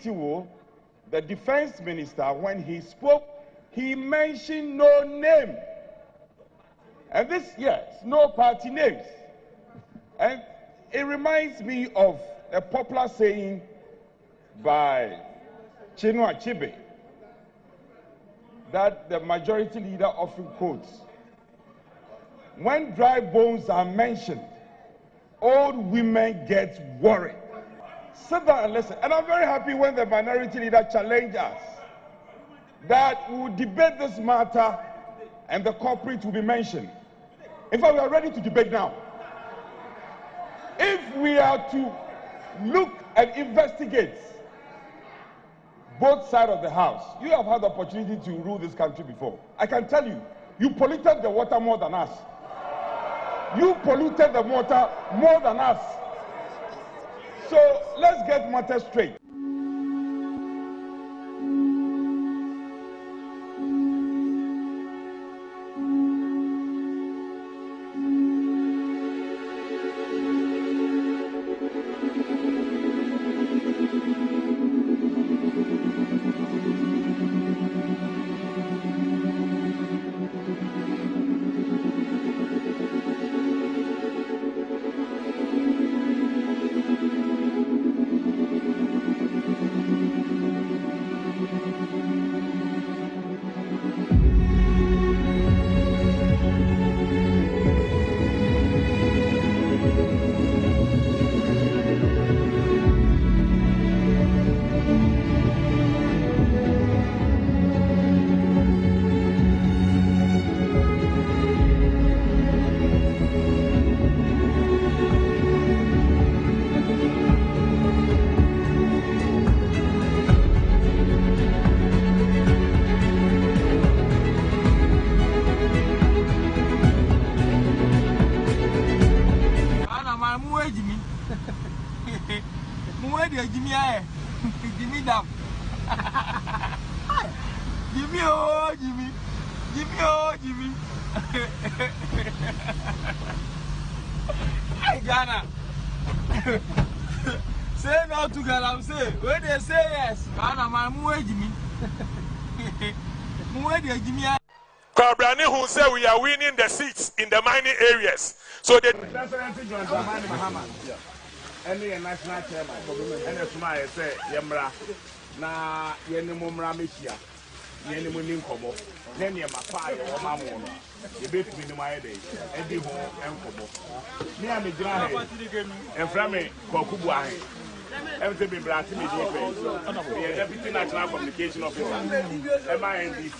Titiwo, the defense minister, when he spoke, he mentioned no name. And this, yes, no party names. And it reminds me of a popular saying by Chinua Achebe that the majority leader often quotes. When dry bones are mentioned, old women get worried. Sit down and listen. And I'm very happy when the minority leader challenged us that we will debate this matter and the culprit will be mentioned. In fact, we are ready to debate now. If we are to look and investigate both sides of the house, you have had the opportunity to rule this country before. I can tell you, you polluted the water more than us. You polluted the water more than us. So let's get matters straight. Say no to Ghana, say when they say yes, Ghana man Jimmy. Kabrani who say we are winning the seats in the mining areas. So the Any national chairman, and a smile say Yamra na Yenimumra Mishia, Yenimunim Kobo, then Yamafai or Mamma. You beat me in my day, Eddie Home and Kobo. Me and the dry and from me, Kokubuai. Everything be brought to me, the Deputy National Communication Officer, MINDC.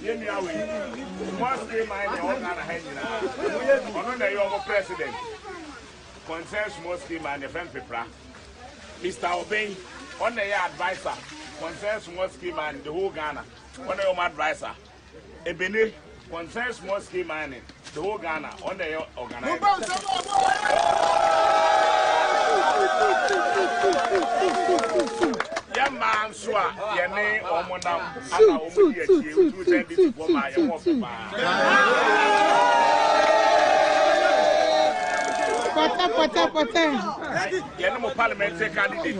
Yemi away. Once they mind all kind of hanging on the young president. Concerns mostly man the friend paper. Mr. Obey on the advisor. Concerns mostly man the whole Ghana. On the advisor. Ebene concerns mostly man the whole Ghana on the organizer. Young man, swa, your name or monam, I parliamentary candidate.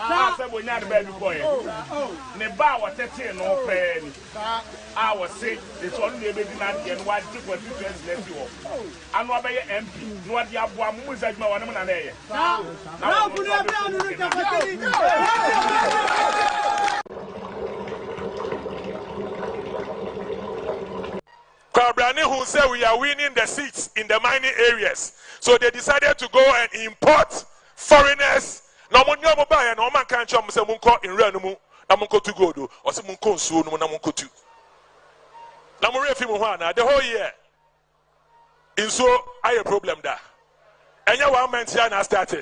I said, when you're the baby boy, Neba was 13 no penny. I was sick, it's only a baby not and what you were to let you off. I'm not by MP, what you have one was like my one man there. Now, Kabrani who said we are winning the seats in the mining areas. So they decided to go and import foreigners. No mo nyomo ba ya no man kan chom se munko in real no mu na munko to go do o se munko nsuo no na munko tu na mo refi mu ho na the whole year inso aye problem da enya 1 month ya na start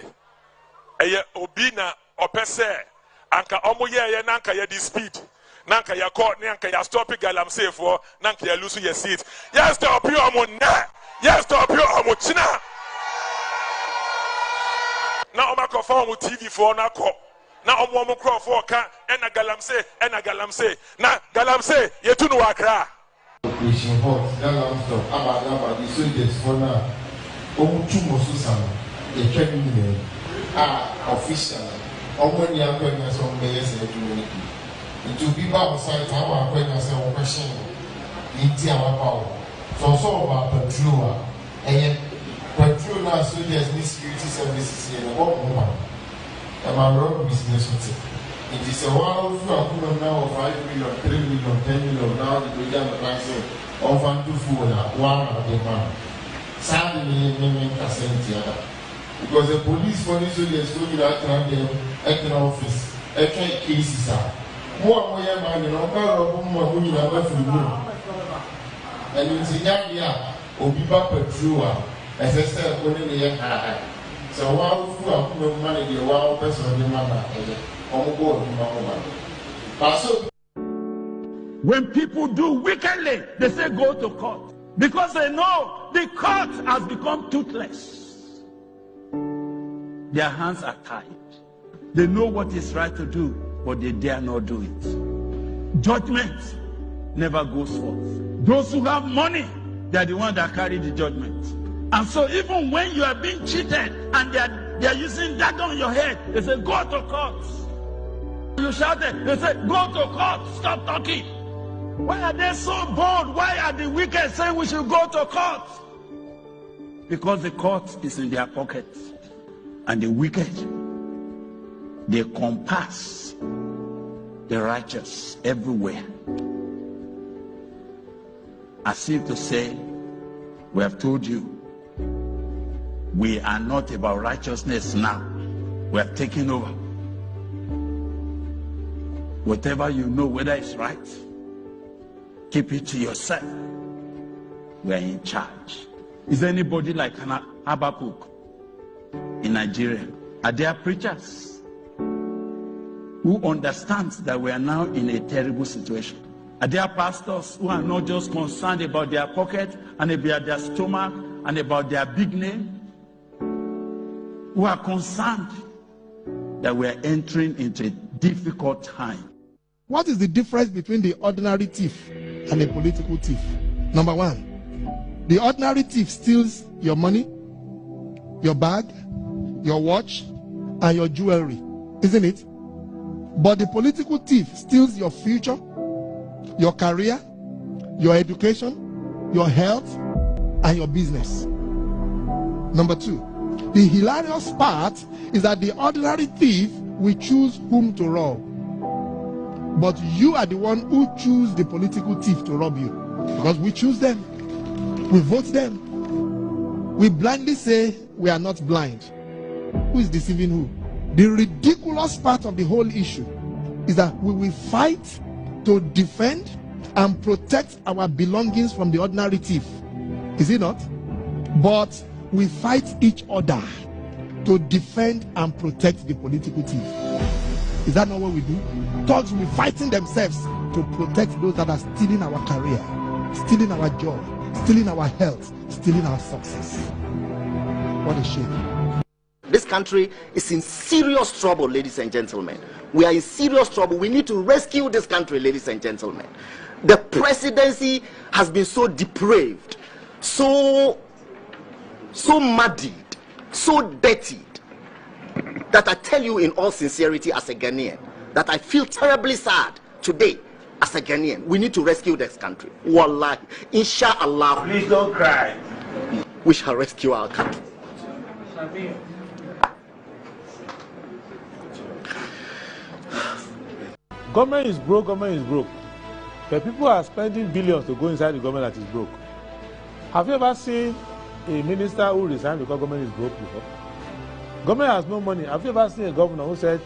eye obi na opese anka omo ye na anka ya di speed na anka ya call na anka ya stop galam safe for na anka ya lose your seat yes stop you omo na yes stop you omo china. Now I'm going to TV for now. na omo crofo ka ena galamse na galamse yetu no wakra operation hot that stop about the soldiers for now two mosusan e training me official omo ni akwanya so mbeye se adwuma it will be about site our akwanya se wo question inti our power so about patrol patrol na soldiers ni security services here na what and my road business with it. It is a while for now 5 million, 3 million, 10 million. Now the program price of 1 to 4 one of the man. Sadly, because the police for this soldiers told you that time they office, cases are more man, you know, more money never for and in Zimbabwe, or be back patrol, as I said, when they are. So while full money, the wild person of the man, when people do wickedly, they say go to court because they know the court has become toothless. Their hands are tied. They know what is right to do, but they dare not do it. Judgment never goes forth. Those who have money, they are the ones that carry the judgment. And so even when you are being cheated and they are using that on your head, they say, go to court. You shouted, they say, go to court, stop talking. Why are they so bold? Why are the wicked saying we should go to court? Because the court is in their pockets. And the wicked, they compass the righteous everywhere. As if to say, we have told you, we are not about righteousness now. We have taken over. Whatever you know, whether it's right, keep it to yourself. We are in charge. Is anybody like Habakkuk in Nigeria? Are there preachers who understand that we are now in a terrible situation? Are there pastors who are not just concerned about their pocket and about their stomach and about their big name? Who are concerned that we are entering into a difficult time? What is the difference between the ordinary thief and a political thief? Number one, the ordinary thief steals your money, your bag, your watch, and your jewelry, isn't it? But the political thief steals your future, your career, your education, your health, and your business. Number two, the hilarious part is that the ordinary thief will choose whom to rob. But you are the one who choose the political thief to rob you. Because we choose them. We vote them. We blindly say we are not blind. Who is deceiving who? The ridiculous part of the whole issue is that we will fight to defend and protect our belongings from the ordinary thief. Is it not? But we fight each other to defend and protect the political thief. Is that not what we do? Thugs will be fighting themselves to protect those that are stealing our career, stealing our job, stealing our health, stealing our success. What a shame. This country is in serious trouble, ladies and gentlemen. We are in serious trouble. We need to rescue this country, ladies and gentlemen. The presidency has been so depraved, so muddied, so dirtied, that I tell you in all sincerity as a Ghanaian, that I feel terribly sad today as a Ghanaian. We need to rescue this country. Wallahi, inshallah. Please don't cry. We shall rescue our country. Government is broke, government is broke. The people are spending billions to go inside the government that is broke. Have you ever seen a minister who resigned because government is broke before? Government has no money. Have you ever seen a governor who said,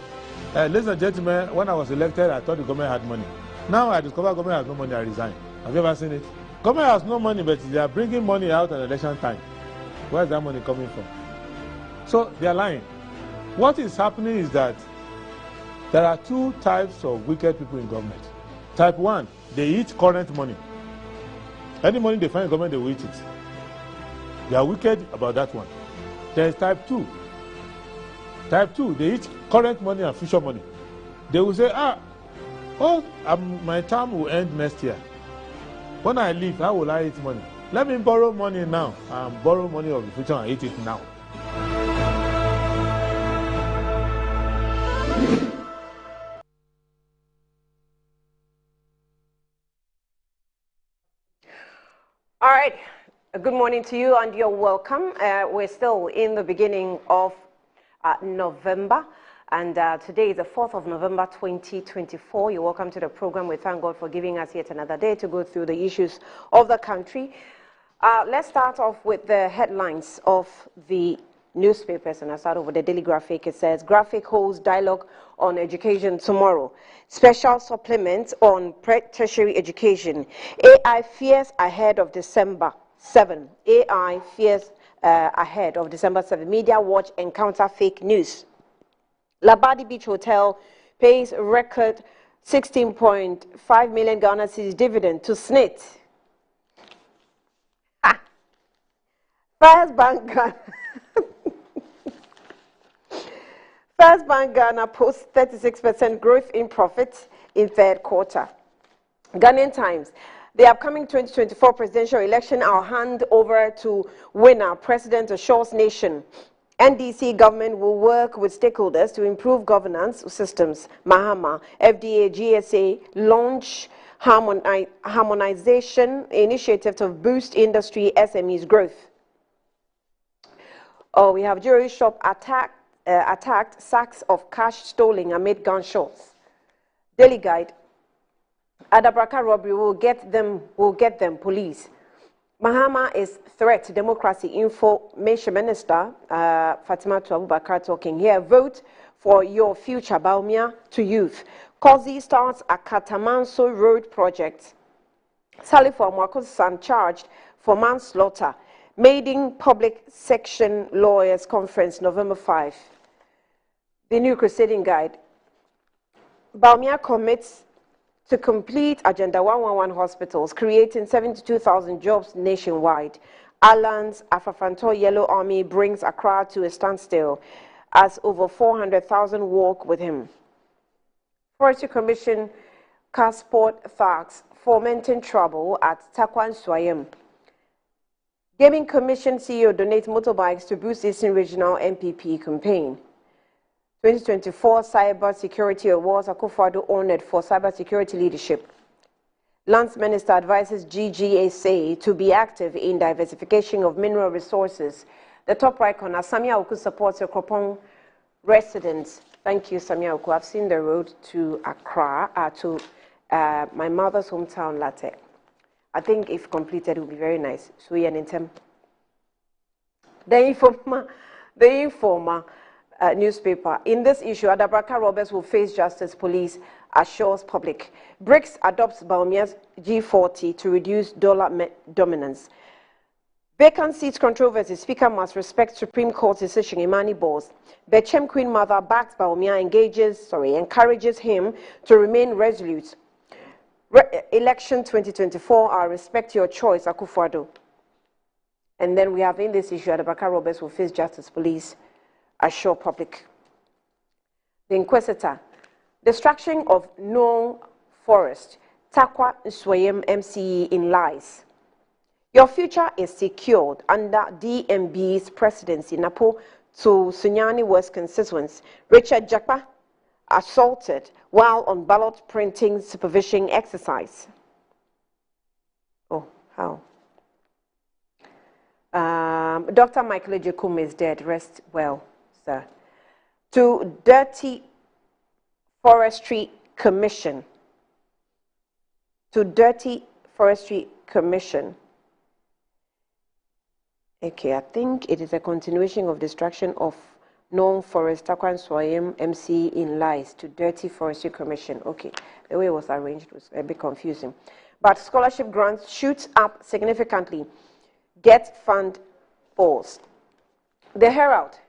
ladies and gentlemen, when I was elected, I thought the government had money. Now I discover government has no money, I resign. Have you ever seen it? Government has no money, but they are bringing money out at election time. Where is that money coming from? So they are lying. What is happening is that there are two types of wicked people in government. Type 1, they eat current money. Any money they find in government, they will eat it. They are wicked about that one. There is type 2. Type 2, they eat current money and future money. They will say, my term will end next year. When I leave, how will I eat money? Let me borrow money now and borrow money of the future and eat it now. All right. Good morning to you and you're welcome. We're still in the beginning of November. And today is the 4th of November, 2024. You're welcome to the program. We thank God for giving us yet another day to go through the issues of the country. Let's start off with the headlines of the newspapers. And I start off with the Daily Graphic. It says, Graphic holds dialogue on education tomorrow. Special supplement on tertiary education. AI fears ahead of December 7. AI fears ahead of December 7. Media watch encounter fake news. Labadi Beach Hotel pays record 16.5 million Ghana cedis dividend to SNIT. First Bank Ghana. First Bank Ghana posts 36% growth in profits in third quarter. Ghanaian Times. The upcoming 2024 presidential election are hand over to winner. President assures nation. NDC government will work with stakeholders to improve governance systems. Mahama, FDA, GSA launch harmonization initiative to boost industry SMEs growth. Oh, we have jewelry shop attacked, sacks of cash stolen amid gunshots. Daily Guide. Adabraka robbery will get them, police. Mahama is threat to democracy. Information Minister Fatima Abubakar talking here. Vote for your future, Baumia to youth. Kozi starts a Katamanso road project. Salifo Mwakosan charged for manslaughter. Maiden Public Section Lawyers Conference, November 5. The New Crusading Guide. Baumia commits to complete Agenda 111 hospitals, creating 72,000 jobs nationwide. Alan's Afafanto Yellow Army brings Accra to a standstill as over 400,000 walk with him. Forestry Commission Passport Thugs fomenting trouble at Takwan Swayam. Gaming Commission CEO donates motorbikes to boost Eastern Regional MPP campaign. 2024 Cyber Security Awards, Akufo-Addo honored for cyber security leadership. Lance Minister advises GGSA to be active in diversification of mineral resources. The top right corner, Samia Oku supports the Kropong residents. Thank you, Samia Oku. I've seen the road to Accra, to my mother's hometown, Latte. I think if completed, it will be very nice. So, yeah, the Informer newspaper. In this issue, Adabraka robbers will face justice, police assures public. BRICS adopts Baumia's G40 to reduce dollar dominance. Vacant seats controversy. Speaker must respect Supreme Court decision. Imani Balls. Bechem Queen Mother backs Baumia, encourages him to remain resolute. Election 2024, I respect your choice, Akufo-Addo. And then we have in this issue, Adabraka robbers will face justice, police assure public. The Inquisitor. Destruction of known forest. Takwa Nswayem MCE in lies. Your future is secured under DMB's presidency. Napo to Sunyani West constituents. Richard Jakpa assaulted while on ballot printing supervision exercise. Oh, how? Dr. Michael Ejekum is dead. Rest well, sir. To Dirty Forestry Commission. To Dirty Forestry Commission. Okay, I think it is a continuation of destruction of known forest, Takwan Swayem MC in lies to Dirty Forestry Commission. Okay, the way it was arranged was a bit confusing. But scholarship grants shoots up significantly. Get fund falls. The Herald.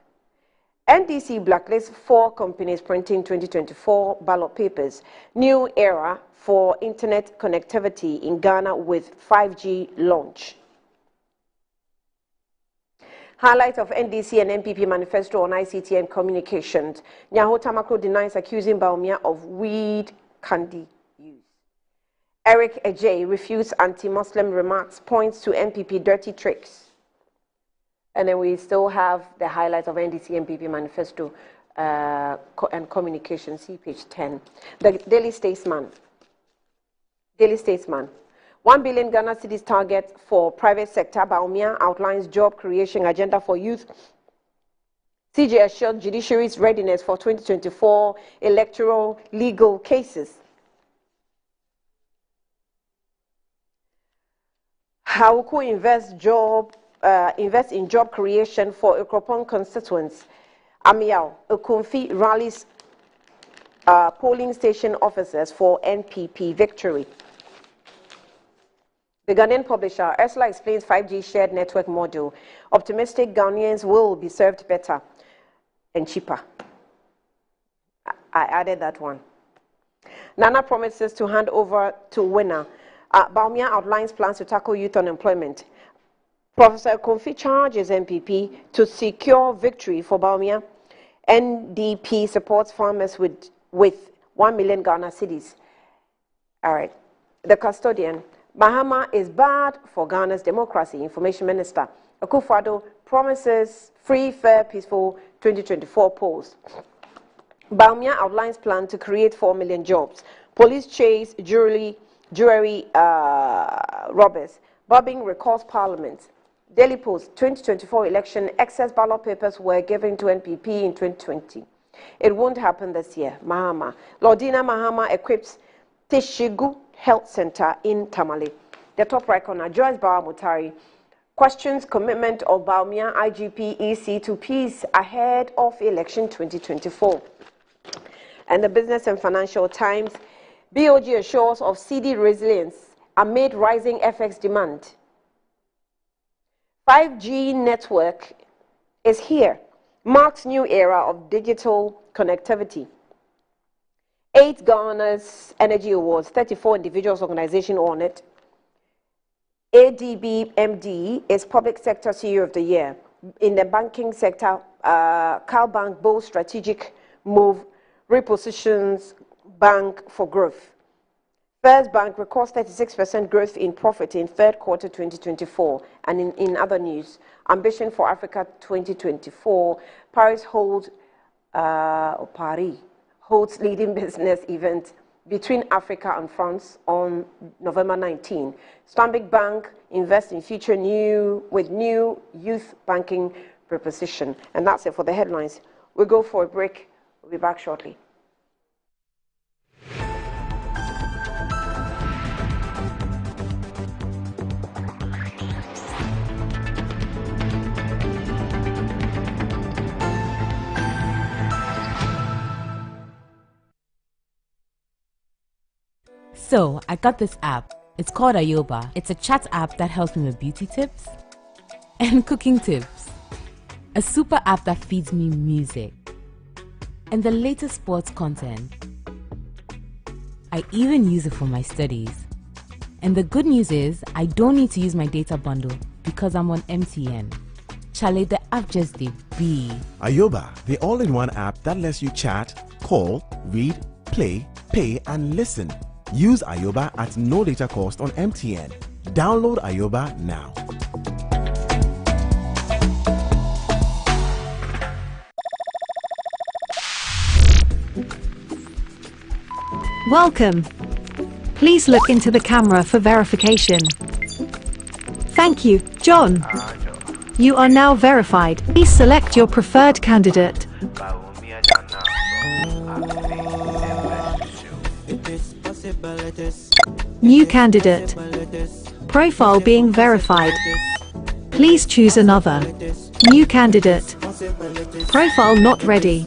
NDC blacklists 4 companies printing 2024 ballot papers. New era for internet connectivity in Ghana with 5G launch. Highlight of NDC and MPP manifesto on ICT and communications. Nyaho Tamaklo denies accusing Baumia of weed candy use. Eric Ejay refutes anti-Muslim remarks, points to MPP dirty tricks. And then we still have the highlights of NDC and MPP manifesto and communication, see page 10. The Daily Statesman. 1 billion Ghana cedis target for private sector. Baumia outlines job creation agenda for youth. CJ assured judiciary's readiness for 2024 electoral legal cases. Hauku invest in job creation for Ekropon constituents. Amiao Okunfi rallies polling station officers for NPP victory. The Ghanaian publisher, Ursula explains 5G shared network model. Optimistic Ghanaians will be served better and cheaper. I added that one. Nana promises to hand over to winner. Baumia outlines plans to tackle youth unemployment. Professor Kofi charges MPP to secure victory for Baumia. NDP supports farmers with 1 million Ghana cedis. All right. The custodian. Mahama is bad for Ghana's democracy. Information Minister Akufo-Addo promises free, fair, peaceful 2024 polls. Baumia outlines plan to create 4 million jobs. Police chase jewelry robbers. Bobbing recalls Parliament. Daily Post, 2024 election, excess ballot papers were given to NPP in 2020. It won't happen this year. Mahama. Lordina Mahama equips Teshigu Health Center in Tamale. The top right corner, Joyce Bawa Mutari questions commitment of Baumia IGP EC to peace ahead of election 2024. And the Business and Financial Times, BOG assures of CD resilience amid rising FX demand. 5G network is here, marks new era of digital connectivity. 8 Ghana's Energy Awards, 34 individuals, organization on it. ADB MD is Public Sector CEO of the Year. In the banking sector, CalBank bold strategic move, repositions bank for growth. First Bank records 36% growth in profit in third quarter 2024. And in other news, Ambition for Africa 2024, Paris holds leading business event between Africa and France on November 19. Stanbic Bank invests in future with new youth banking proposition. And that's it for the headlines. We'll go for a break. We'll be back shortly. So, I got this app. It's called Ayoba. It's a chat app that helps me with beauty tips and cooking tips. A super app that feeds me music and the latest sports content. I even use it for my studies. And the good news is, I don't need to use my data bundle because I'm on MTN. Charlie, the app just did be. Ayoba, the all-in-one app that lets you chat, call, read, play, pay, and listen. Use Ayoba at no data cost on MTN. Download Ayoba now. Welcome. Please look into the camera for verification. Thank you, John. You are now verified. Please select your preferred candidate. New candidate. Profile being verified. Please choose another. New candidate. Profile not ready.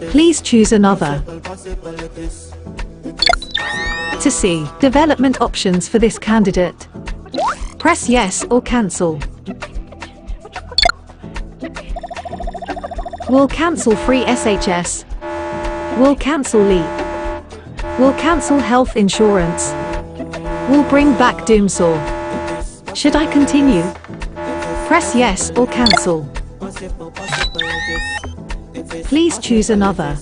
Please choose another. To see development options for this candidate, press yes or cancel. Will cancel free SHS. Will cancel LEAP. Will cancel health insurance. Will bring back Doomsaw. Should I continue? Press yes or cancel. Please choose another.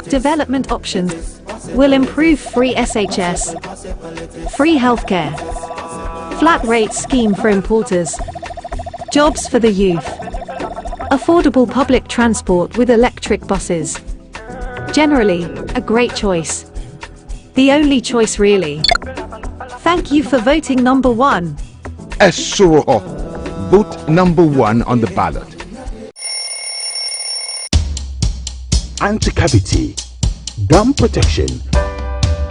Development options will improve free SHS, free healthcare, flat rate scheme for importers, jobs for the youth, affordable public transport with electric buses. Generally, a great choice. The only choice really. Thank you for voting number 1. Esuro. Vote number 1 on the ballot. Anti-cavity, gum protection,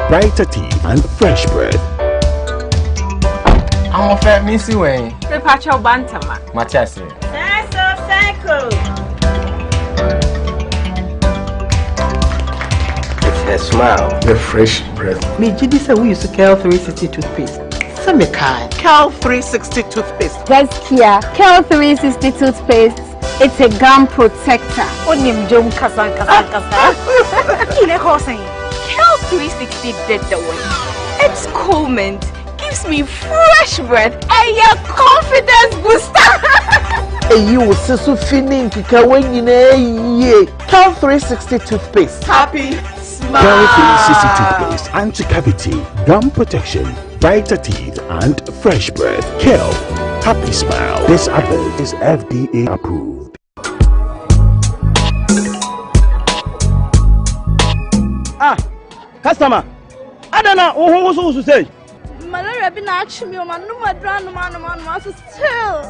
brighter teeth and fresh breath. I'm a fair missy way. The patch of bantama. Matias. A smile, The fresh breath. me Jidi say we use Cal 360 toothpaste. Say me kind. Cal 360 toothpaste. Gaskia, Cal 360 toothpaste. It's a gum protector. Onim jom kasan. Ile kosen. Cal 360 did the way. It's cool mint. Gives me fresh breath and your confidence booster. You will see so feeling kika when you know Cal 360 toothpaste. Happy Cal 360 toothpaste, anti-cavity, gum protection, brighter teeth and fresh breath. Cal, happy smile. This advert is FDA approved. Customer. I don't know who to say. malaria be na achi me o ma no ma still.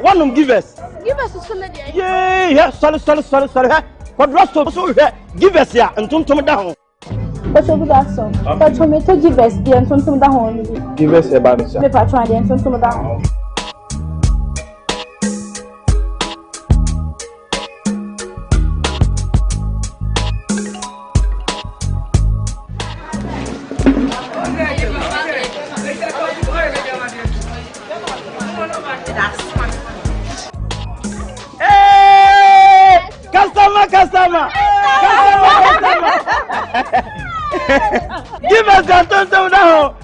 One of them give us. Give us a solid. Yeah, sorry. What rest of so give us here and tum down. What's over that song? But for me to give us the and tum down. Give us a balance. Me pa try the and tum down. Customer. Give us that tum down.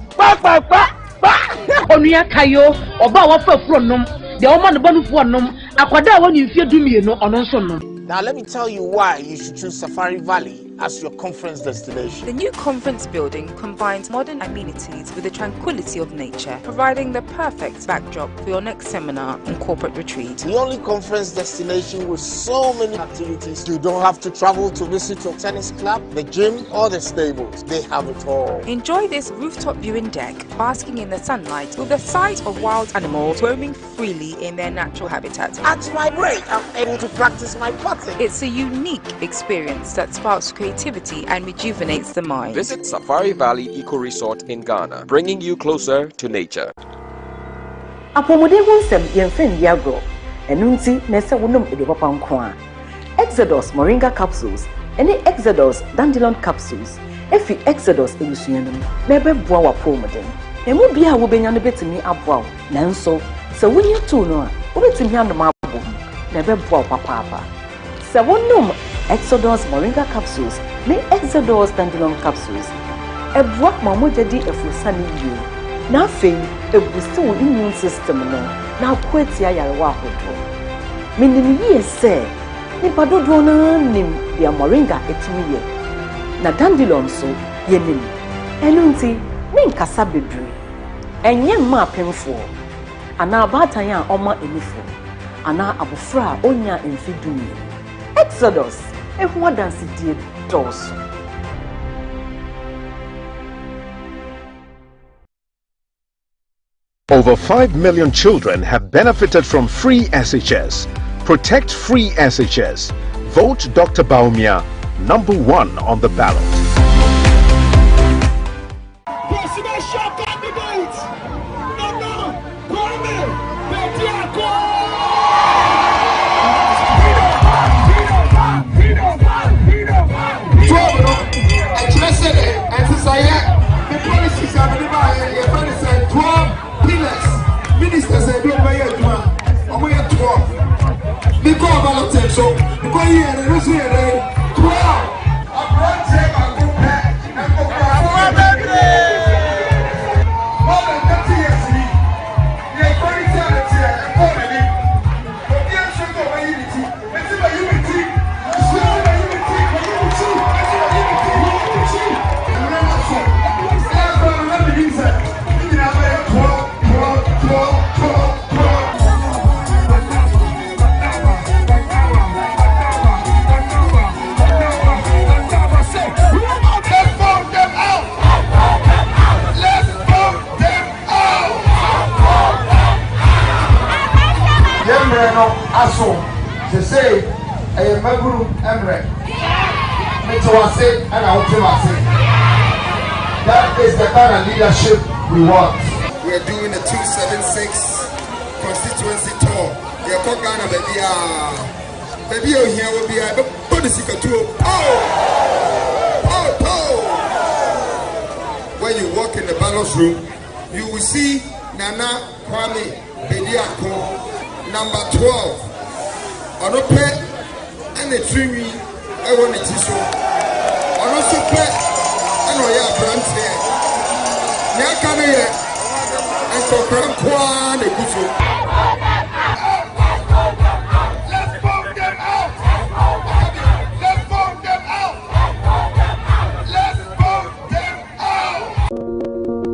Onuya kayo oba wa fafuro nom de o ma no banu fo nom akwada wa ni mfie dumie no ono nso nom. Now let me tell you why you should choose Safari Valley as your conference destination. The new conference building combines modern amenities with the tranquility of nature, providing the perfect backdrop for your next seminar and corporate retreat. The only conference destination with so many activities. You don't have to travel to visit your tennis club, the gym, or the stables. They have it all. Enjoy this rooftop viewing deck, basking in the sunlight with the sight of wild animals roaming freely in their natural habitat. At my break, I'm able to practice my putting. It's a unique experience that sparks creativity and rejuvenates the mind. Visit Safari Valley Eco Resort in Ghana, bringing you closer to nature. Apomode wonsem yemfen diagro. Enunti nese wonom ede papa nko a. Exodus moringa capsules, any Exodus dandelion capsules. Efi Exodus elusuyanum, na beboa wa pomode. Emu bia wo benya no betimi aboa. Nanso, se wonye to no a, wo betimi anom abo. Na beboa papa. Se wonom Exodus moringa capsules, ne Exodus dandelion capsules. Ebua mamoja di efusani yu. Na fe ebusti wo immune system no. Na kweti ayarewa ahodo. Minimi ye se nipa dodo na nim dia moringa etimi ye. Na dandelion so ye nim. Enu nti me nkasa bedru. Enye mma apemfo. Ana abatan a oma enifo. Ana abofra a onya emfidumi. Exodus ehua dance die dos. Over 5 million children have benefited from free SHS. Protect free SHS. Vote Dr. Baumia number 1 on the ballot. Presidential candidate, Nana Kwame Bediako. Ministers say don't buy it, man. I'm going to 12. Because of ballot so because here there is 12. I'm going to take a good pack and go more than 30 years. The equality Yemre no aso. To say a maguru emre. Mitawase and Autimase. That is the kind of leadership we want. We are doing the 276 constituency tour. We are called Ghana, baby. Baby, here will be a policy tour. When you walk in the ballot room, you will see Nana Kwame Bediako, number 12. On a pet and a tree, I want it to show. On a super and we are branch here. Nakane and so Grand Kwan the Kufu.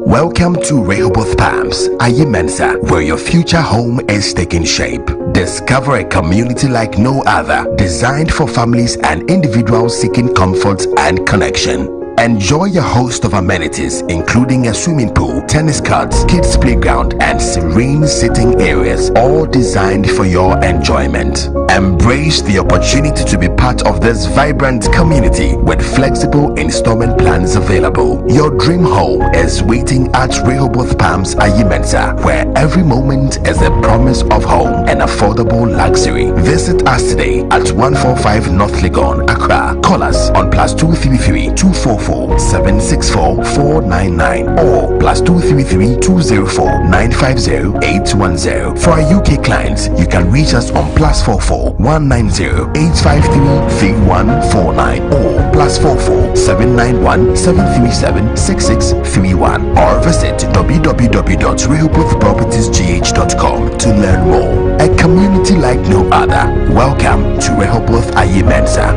Welcome to Rehoboth Palms, Ayimensa, where your future home is taking shape. Discover a community like no other, designed for families and individuals seeking comfort and connection. Enjoy a host of amenities, including a swimming pool, tennis courts, kids playground, and serene sitting areas, all designed for your enjoyment. Embrace the opportunity to be part of this vibrant community with flexible installment plans available. Your dream home is waiting at Rehoboth Palms, Ayimensa, where every moment is a promise of home and affordable luxury. Visit us today at 145 North Legon, Accra. Call us on +233 244 764 499 or +233 204 950 810. For our UK clients, you can reach us on +44 190 853 3149 or +44 791 737 6631 or visit www.rehobothpropertiesgh.com to learn more. A community like no other. Welcome to Rehoboth Ayimensa.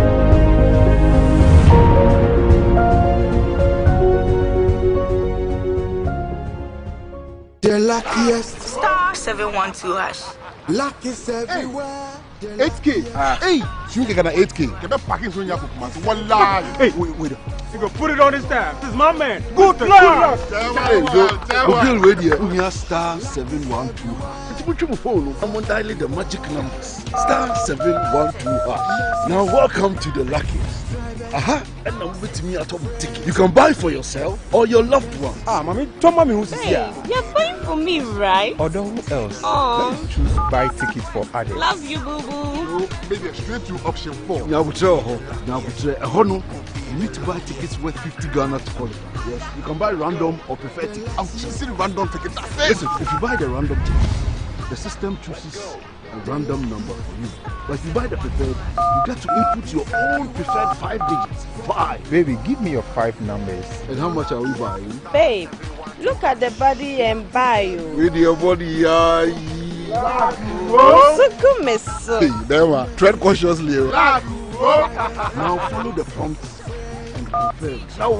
The luckiest. Star 712 hash. Luck is everywhere. 8K. Hey, you get an 8K. Get a package on your book, man. Hey, wait. You go put it on his tab. This is my man. Good luck. Hey, so, radio. We are star 712. I'm on dialing the magic numbers. Star 712. Now welcome to the luckiest. And now with me at home ticket. You can buy for yourself or your loved one. Mommy, tell mommy who's here. You're buying for me, right? Or who else? Let's choose buy tickets for others. Love you, boo boo. Maybe straight to option 4. Now, you need to buy tickets worth 50 Ghana to qualify. Yes, you can buy random or prefer tickets. I'm choosing random tickets. Listen, if you buy the random ticket, the system chooses a random number for you. But if you buy the preferred, you get to input your own preferred 5 digits. 5. Baby, give me your 5 numbers. And how much are we buying? Babe, look at the body and buy you. With your body, Hey, there, tread cautiously. Now follow the prompts and confirm. Now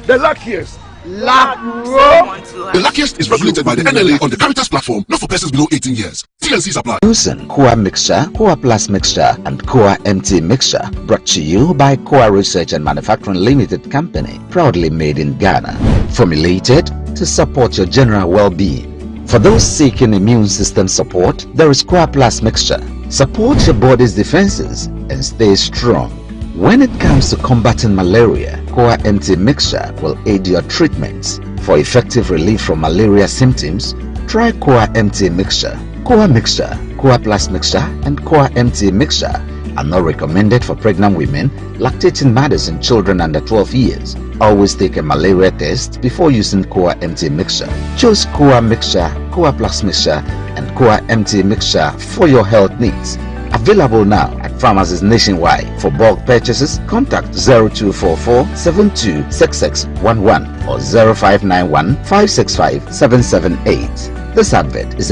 the luckiest. The luckiest is regulated by the NLA on the Caritas platform, not for persons below 18 years. TNCs apply. Using Coa Mixture, Coa Plus Mixture, and Coa MT Mixture, brought to you by Coa Research and Manufacturing Limited Company, proudly made in Ghana. Formulated to support your general well-being. For those seeking immune system support, there is Coa Plus Mixture. Support your body's defenses and stay strong. When it comes to combating malaria, Coa MT Mixture will aid your treatments. For effective relief from malaria symptoms, try Coa MT Mixture. Coa Mixture, Coa Plus Mixture, and Coa MT Mixture are not recommended for pregnant women, lactating mothers, and children under 12 years. Always take a malaria test before using Coa MT Mixture. Choose Coa Mixture, Coa Plus Mixture, and Coa MT Mixture for your health needs. Available now at pharmacies nationwide. For bulk purchases, contact 0244 726611 or 0591 565 778. This advert is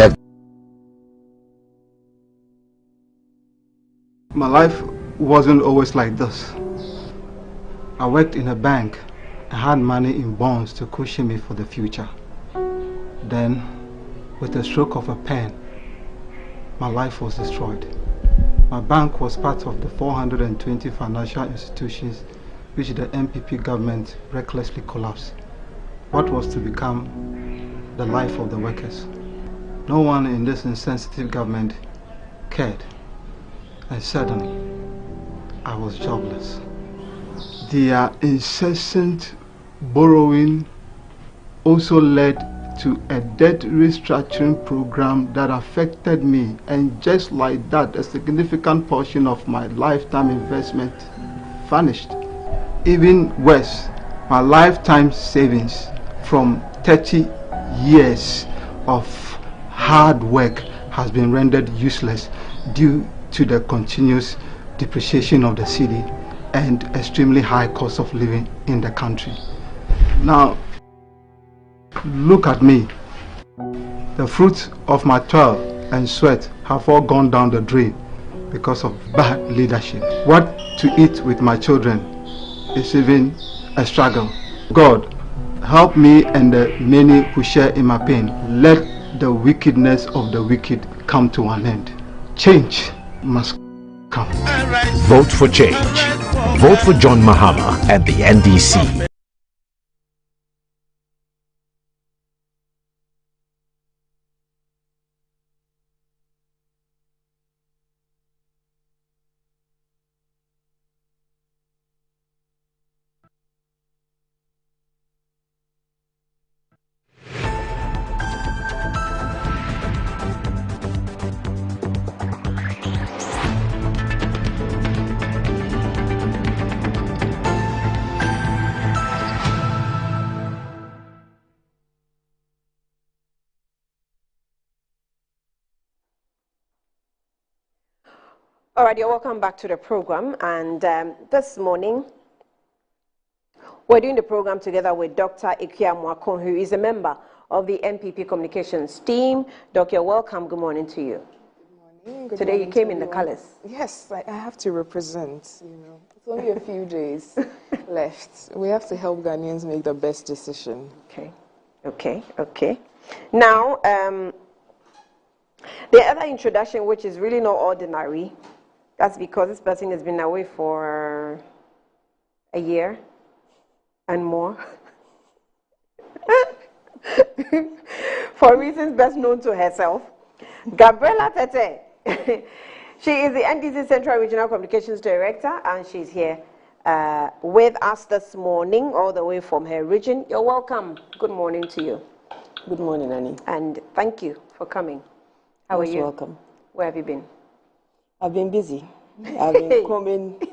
My life wasn't always like this. I worked in a bank and had money in bonds to cushion me for the future. Then, with a stroke of a pen, my life was destroyed. My bank was part of the 420 financial institutions which the MPP government recklessly collapsed. What was to become the life of the workers? No one in this insensitive government occurred, and suddenly I was jobless. Their incessant borrowing also led to a debt restructuring program that affected me, and just like that, a significant portion of my lifetime investment vanished. Even worse, my lifetime savings from 30 years of hard work has been rendered useless due to the continuous depreciation of the cedi and extremely high cost of living in the country. Now, look at me. The fruits of my toil and sweat have all gone down the drain because of bad leadership. What to eat with my children is even a struggle. God, help me and the many who share in my pain. Let the wickedness of the wicked come to an end. Change must come. Vote for change. Vote for John Mahama and the NDC. All right, you're welcome back to the program. And this morning, we're doing the program together with Dr. Ikia Mwakon, who is a member of the MPP Communications team. Doc, you're welcome. Good morning to you. Good morning. Today you came in the colors. Yes, I have to represent. It's only a few days left. We have to help Ghanaians make the best decision. Okay. Now, the other introduction, which is really not ordinary, that's because this person has been away for a year and more. For reasons best known to herself. Gabriela Tete. She is the NDC Central Regional Communications Director, and she's here with us this morning, all the way from her region. You're welcome. Good morning to you. Good morning, Annie. And thank you for coming. How are you? You're welcome. Where have you been? I've been busy. I've been combing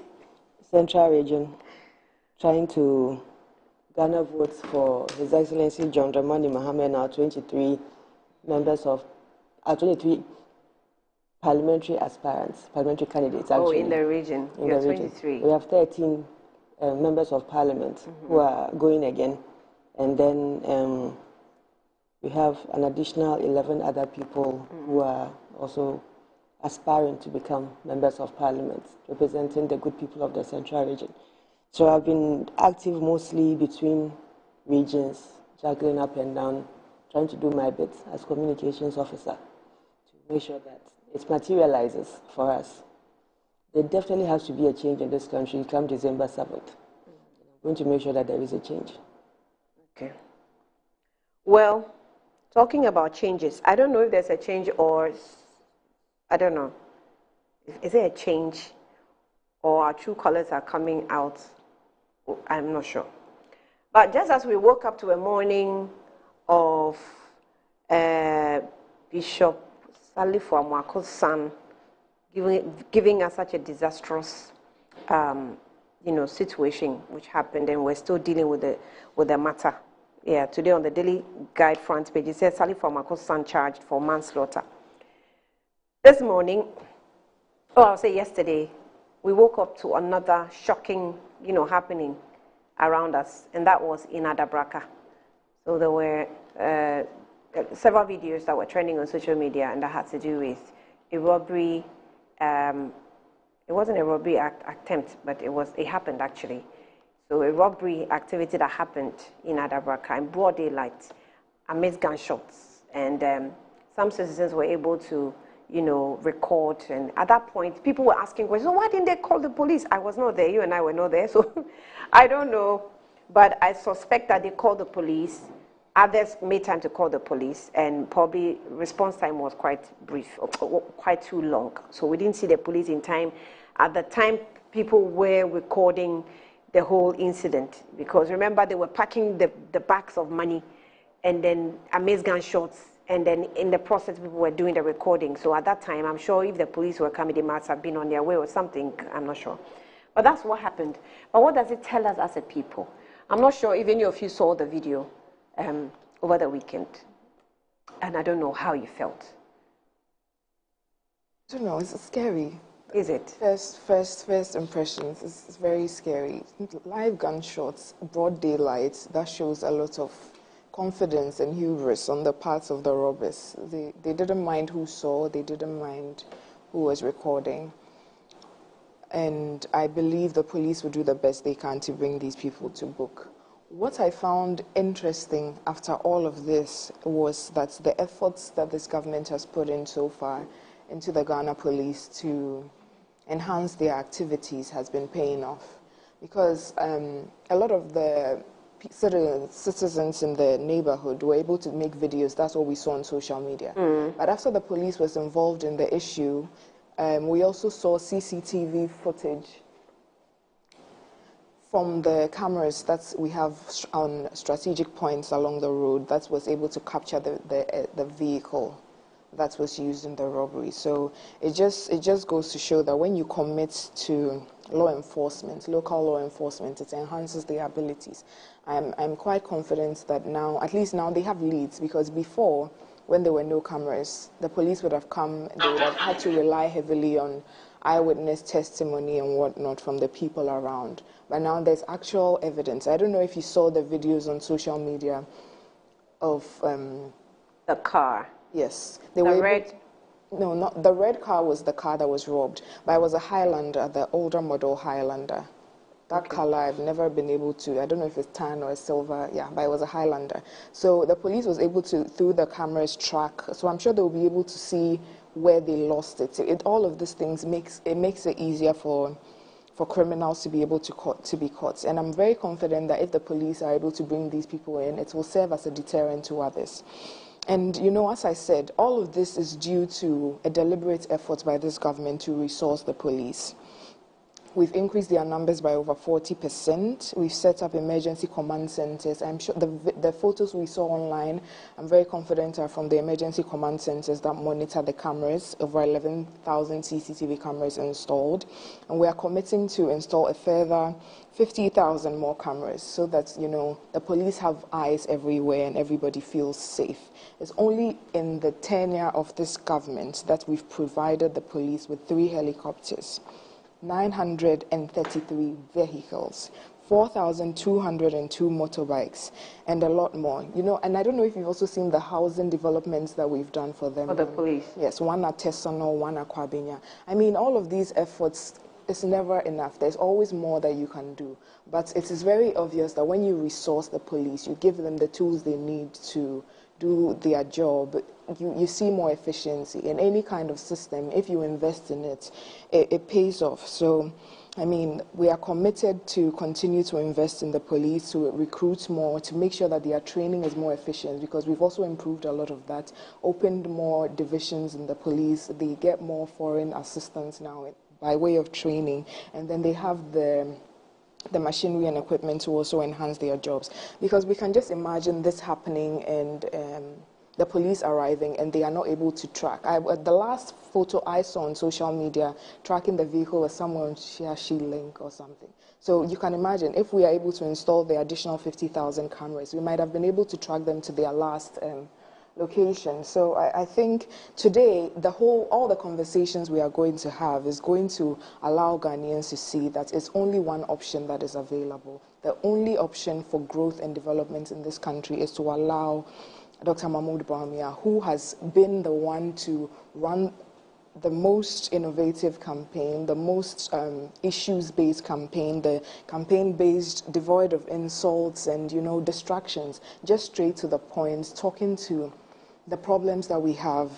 Central Region, trying to garner votes for His Excellency John Dramani Mahama and our 23 members of our 23 parliamentary aspirants, parliamentary candidates. Actually, Oh, in the region. You're 23. We have 13 members of parliament who are going again, and then we have an additional 11 other people who are also aspiring to become members of parliament, representing the good people of the Central Region. So I've been active mostly between regions, juggling up and down, trying to do my bit as communications officer to make sure that it materializes for us. There definitely has to be a change in this country come December 7th. I'm going to make sure that there is a change. Okay. Well, talking about changes, I don't know if there's a change or, I don't know, is it a change or our true colors are coming out? I'm not sure. But just as we woke up to a morning of Bishop Salifo Amwako's son giving us such a disastrous situation which happened, and we're still dealing with the matter. Yeah, today on the Daily Guide front page, it says Salifo Amwako's son charged for manslaughter. This morning, I'll say yesterday, we woke up to another shocking, happening around us, and that was in Adabraka. So there were several videos that were trending on social media, and that had to do with a robbery. It wasn't a robbery attempt, but it happened actually. So a robbery activity that happened in Adabraka in broad daylight amidst gunshots, and some citizens were able to record. And at that point, people were asking questions. So why didn't they call the police? I was not there. You and I were not there. So I don't know. But I suspect that they called the police Others made time to call the police, and probably response time was quite brief, or quite too long. So we didn't see the police in time. At the time, people were recording the whole incident, because remember, they were packing the bags of money and then amazed gunshots, and then in the process, people were doing the recording. So at that time, I'm sure if the police were coming, they must have been on their way or something. I'm not sure. But that's what happened. But what does it tell us as a people? I'm not sure if any of you saw the video over the weekend, and I don't know how you felt. I don't know, it's scary. Is it? First impressions, it's very scary. Live gunshots, broad daylight, that shows a lot of confidence and hubris on the parts of the robbers. They didn't mind who saw, they didn't mind who was recording. And I believe the police will do the best they can to bring these people to book. What I found interesting after all of this was that the efforts that this government has put in so far into the Ghana police to enhance their activities has been paying off. Because a lot of the citizens in the neighborhood were able to make videos. That's what we saw on social media. But after the police was involved in the issue, we also saw CCTV footage from the cameras that we have on strategic points along the road that was able to capture the vehicle that was used in the robbery. So it just goes to show that when you commit to law enforcement, local law enforcement, it enhances their abilities. I'm quite confident that now, at least now, they have leads, because before, when there were no cameras, the police would have come, they would have had to rely heavily on eyewitness testimony and whatnot from the people around. But now there's actual evidence. I don't know if you saw the videos on social media of the car. Yes. The red? No, not the red car was the car that was robbed, but it was a Highlander, the older model Highlander. That color, I've never been able to, I don't know if it's tan or silver, yeah, but it was a Highlander. So the police was able to, through the cameras, track, so I'm sure they'll be able to see where they lost it. All of these things makes it easier for criminals to be able to be caught. And I'm very confident that if the police are able to bring these people in, it will serve as a deterrent to others. And, you know, as I said, all of this is due to a deliberate effort by this government to resource the police. We've increased their numbers by over 40%. We've set up emergency command centers. I'm sure the photos we saw online, I'm very confident, are from the emergency command centers that monitor the cameras, over 11,000 CCTV cameras installed. And we are committing to install a further 50,000 more cameras so that, you know, the police have eyes everywhere and everybody feels safe. It's only in the tenure of this government that we've provided the police with 3 helicopters, 933 vehicles, 4,202 motorbikes, and a lot more. You know, and I don't know if you've also seen the housing developments that we've done for them. For the police? Yes, one at Tesano, one at Kwabenya. I mean, all of these efforts, it's never enough. There's always more that you can do. But it is very obvious that when you resource the police, you give them the tools they need to do their job, you see more efficiency. In any kind of system, if you invest in it, it pays off. So, I mean, we are committed to continue to invest in the police, to recruit more, to make sure that their training is more efficient, because we've also improved a lot of that, opened more divisions in the police. They get more foreign assistance now by way of training, and then they have the machinery and equipment to also enhance their jobs. Because we can just imagine this happening and the police arriving and they are not able to track. The last photo I saw on social media tracking the vehicle was somewhere on Shiashi Link or something. So you can imagine if we are able to install the additional 50,000 cameras, we might have been able to track them to their last location. So I think today all the conversations we are going to have is going to allow Ghanaians to see that it's only one option that is available. The only option for growth and development in this country is to allow Dr. Mahmoud Bawumia, who has been the one to run the most innovative campaign, the most issues-based campaign, the campaign based devoid of insults and, you know, distractions, just straight to the point, talking to the problems that we have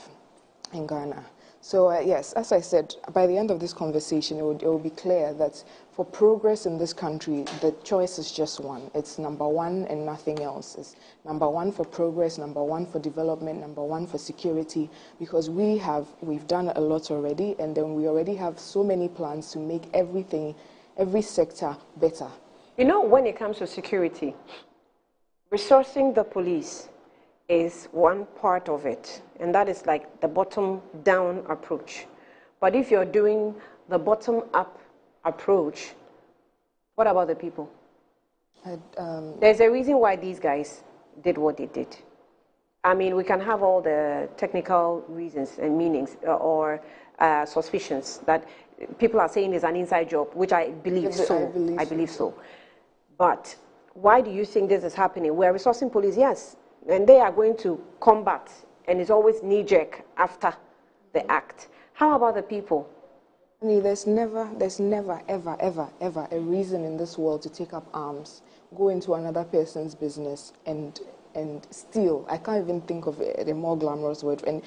in Ghana. So yes, as I said, by the end of this conversation, it will be clear that for progress in this country, the choice is just one. It's number one and nothing else. It's number one for progress, number one for development, number one for security, because we've done a lot already, and then we already have so many plans to make every sector better. You know, when it comes to security, resourcing the police is one part of it, and that is like the bottom-down approach. But if you're doing the bottom-up approach, what about the people? There's a reason why these guys did what they did. I mean, we can have all the technical reasons and meanings or suspicions that people are saying is an inside job, which I believe so. I believe so. But why do you think this is happening? We're resourcing police, yes, and they are going to combat, and it's always knee-jerk after the act. How about the people? I mean, there's never, ever, ever, ever a reason in this world to take up arms, go into another person's business, and steal. I can't even think of a more glamorous word. And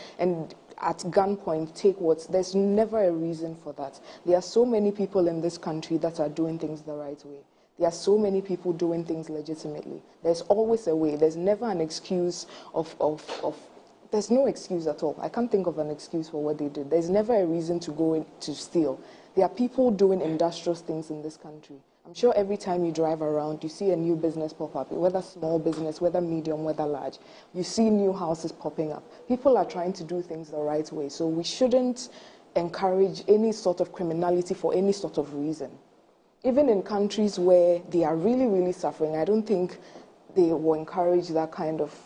at gunpoint, take what's. There's never a reason for that. There are so many people in this country that are doing things the right way. There are so many people doing things legitimately. There's always a way. There's never an excuse there's no excuse at all. I can't think of an excuse for what they did. There's never a reason to go in to steal. There are people doing industrious things in this country. I'm sure every time you drive around, you see a new business pop up, whether small business, whether medium, whether large. You see new houses popping up. People are trying to do things the right way. So we shouldn't encourage any sort of criminality for any sort of reason. Even in countries where they are really, really suffering, I don't think they will encourage that kind of,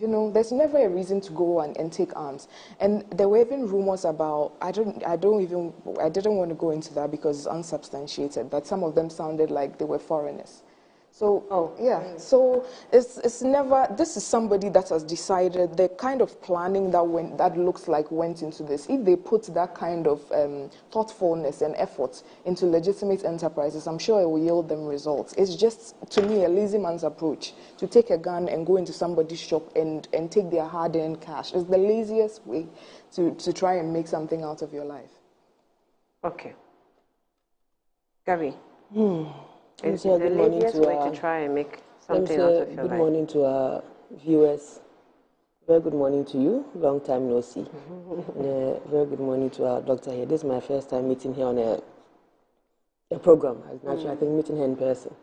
there's never a reason to go and take arms. And there were even rumors about, I didn't want to go into that because it's unsubstantiated, but some of them sounded like they were foreigners. So, so it's never, this is somebody that has decided the kind of planning that looks like went into this. If they put that kind of thoughtfulness and effort into legitimate enterprises, I'm sure it will yield them results. It's just, to me, a lazy man's approach to take a gun and go into somebody's shop and take their hard-earned cash. It's the laziest way to try and make something out of your life. Okay. Gary. It's the laziest way to try and make something out of your life. Good morning to our viewers. Very good morning to you. Long time no see. Very good morning to our doctor here. This is my first time meeting here on a program. I think meeting her in person.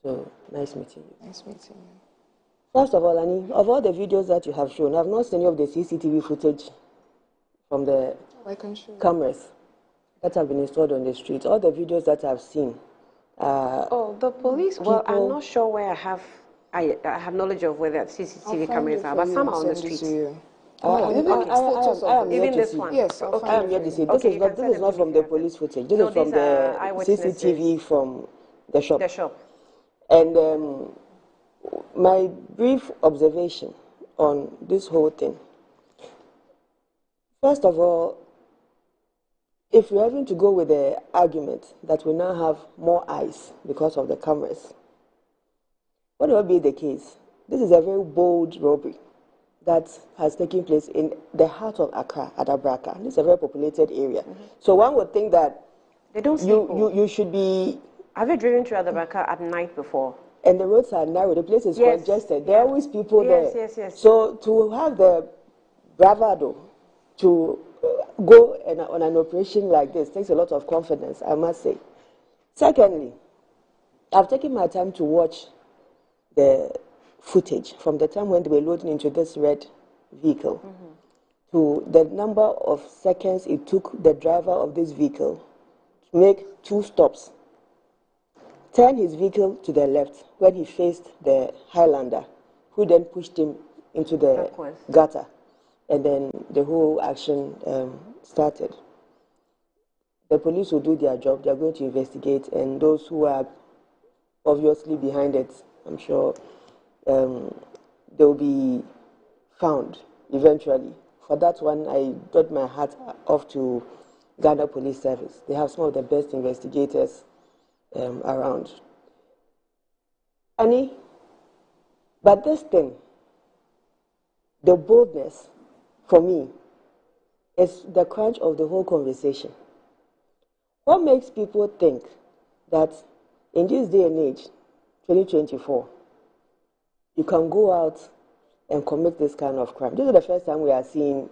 So, nice meeting you. Nice meeting you. First of all, Annie, of all the videos that you have shown, I've not seen any of the CCTV footage from the cameras that have been installed on the streets. All the videos that I've seen, the police. Well, I'm not sure where I have knowledge of where the CCTV cameras are, but some are on the streets. Even this one. Yes, I am here to say this is not from the police footage. This is from the CCTV from the shop. The shop. And my brief observation on this whole thing. First of all, if we're having to go with the argument that we now have more eyes because of the cameras, what will be the case? This is a very bold robbery that has taken place in the heart of Accra, at Abraka. This is a very populated area. So one would think that you should be... Have you driven through Abraka at night before? And the roads are narrow, the place is congested. There are always people there. Yes. So to have the bravado to go on an operation like this takes a lot of confidence, I must say. Secondly, I've taken my time to watch the footage from the time when they were loading into this red vehicle to the number of seconds it took the driver of this vehicle to make 2 stops, turn his vehicle to the left when he faced the Highlander, who then pushed him into the gutter. And then the whole action started. The police will do their job. They are going to investigate, and those who are obviously behind it, I'm sure they will be found eventually. For that one, I got my hat off to Ghana Police Service. They have some of the best investigators around. Annie, but this thing, the boldness, for me, is the crunch of the whole conversation. What makes people think that in this day and age, 2024, you can go out and commit this kind of crime? This is the first time we are seeing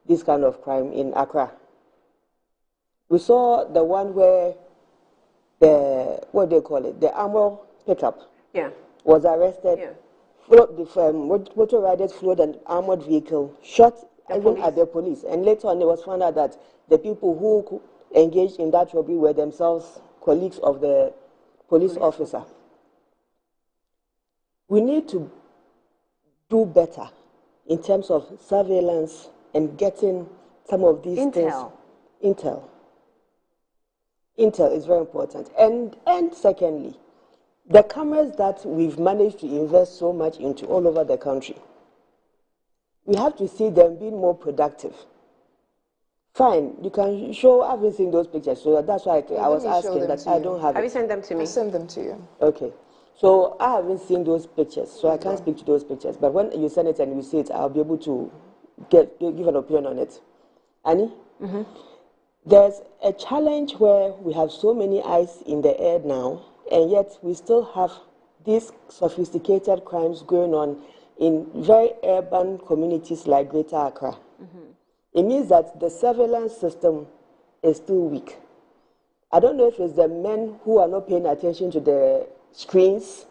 this kind of crime in Accra. We saw the one where what do they call it? The armor pickup was arrested. The motor riders fled an armored vehicle, shot even at the police. And later on, it was found out that the people who engaged in that robbery were themselves colleagues of the police officer. We need to do better in terms of surveillance and getting some of these things. Intel is very important. And secondly, the cameras that we've managed to invest so much into all over the country, we have to see them being more productive. Fine, you can show, I haven't seen those pictures, so that's why I was asking that I don't have it. Have you sent them to me? I'll send them to you. Okay. So I haven't seen those pictures, so I can't speak to those pictures. But when you send it and you see it, I'll be able to give an opinion on it. Annie? Mm-hmm. There's a challenge where we have so many eyes in the air now, and yet we still have these sophisticated crimes going on in very urban communities like Greater Accra. It means that the surveillance system is still weak. I don't know if it's the men who are not paying attention to the screens,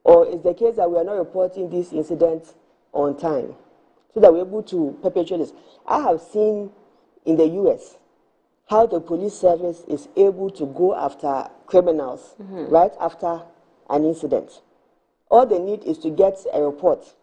or it's the case that we are not reporting these incidents on time, so that we're able to perpetuate this. I have seen in the US how the police service is able to go after criminals right after an incident. All they need is to get a report,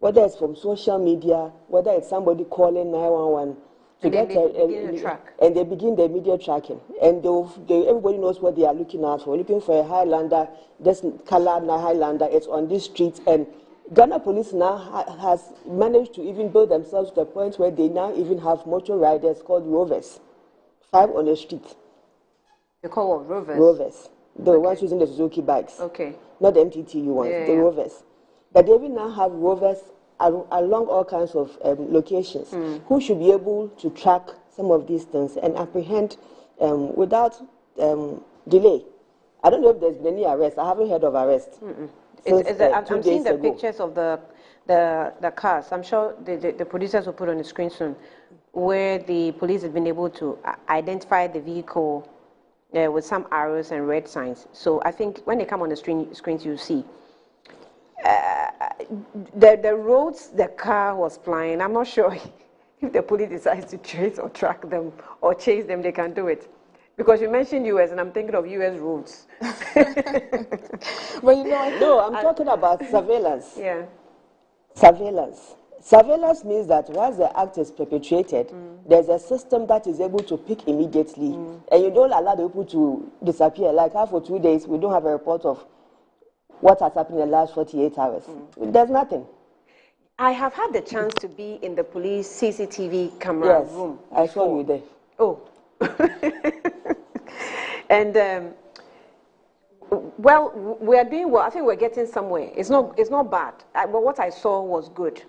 whether it's from social media, whether it's somebody calling 911, to get a track. And they begin the immediate tracking. And everybody knows what they are looking out for. Looking for a Highlander, this color Highlander, it's on this street. And Ghana police now has managed to even build themselves to the point where they now even have motor riders called rovers, 5 on the street. They call what, rovers? Rovers. The ones using the Suzuki bikes. Okay. Not the MTTU ones, the rovers. But they even now have rovers along all kinds of locations who should be able to track some of these things and apprehend without delay. I don't know if there's been any arrest. I haven't heard of arrest. I'm seeing the pictures of the cars. I'm sure the producers will put on the screen soon, where the police have been able to identify the vehicle with some arrows and red signs. So I think when they come on the screens, you see. The roads the car was flying, I'm not sure if the police decides to trace or track them or chase them, they can do it. Because you mentioned US, and I'm thinking of US roads. But I'm talking about surveillance. Yeah. Surveillance means that once the act is perpetrated, there's a system that is able to pick immediately, and you don't allow the people to disappear. Like for 2 days, we don't have a report of what has happened in the last 48 hours. There's nothing. I have had the chance to be in the police CCTV camera room. I saw you there. Oh. And well, we are doing well. I think we're getting somewhere. It's not bad. But what I saw was good.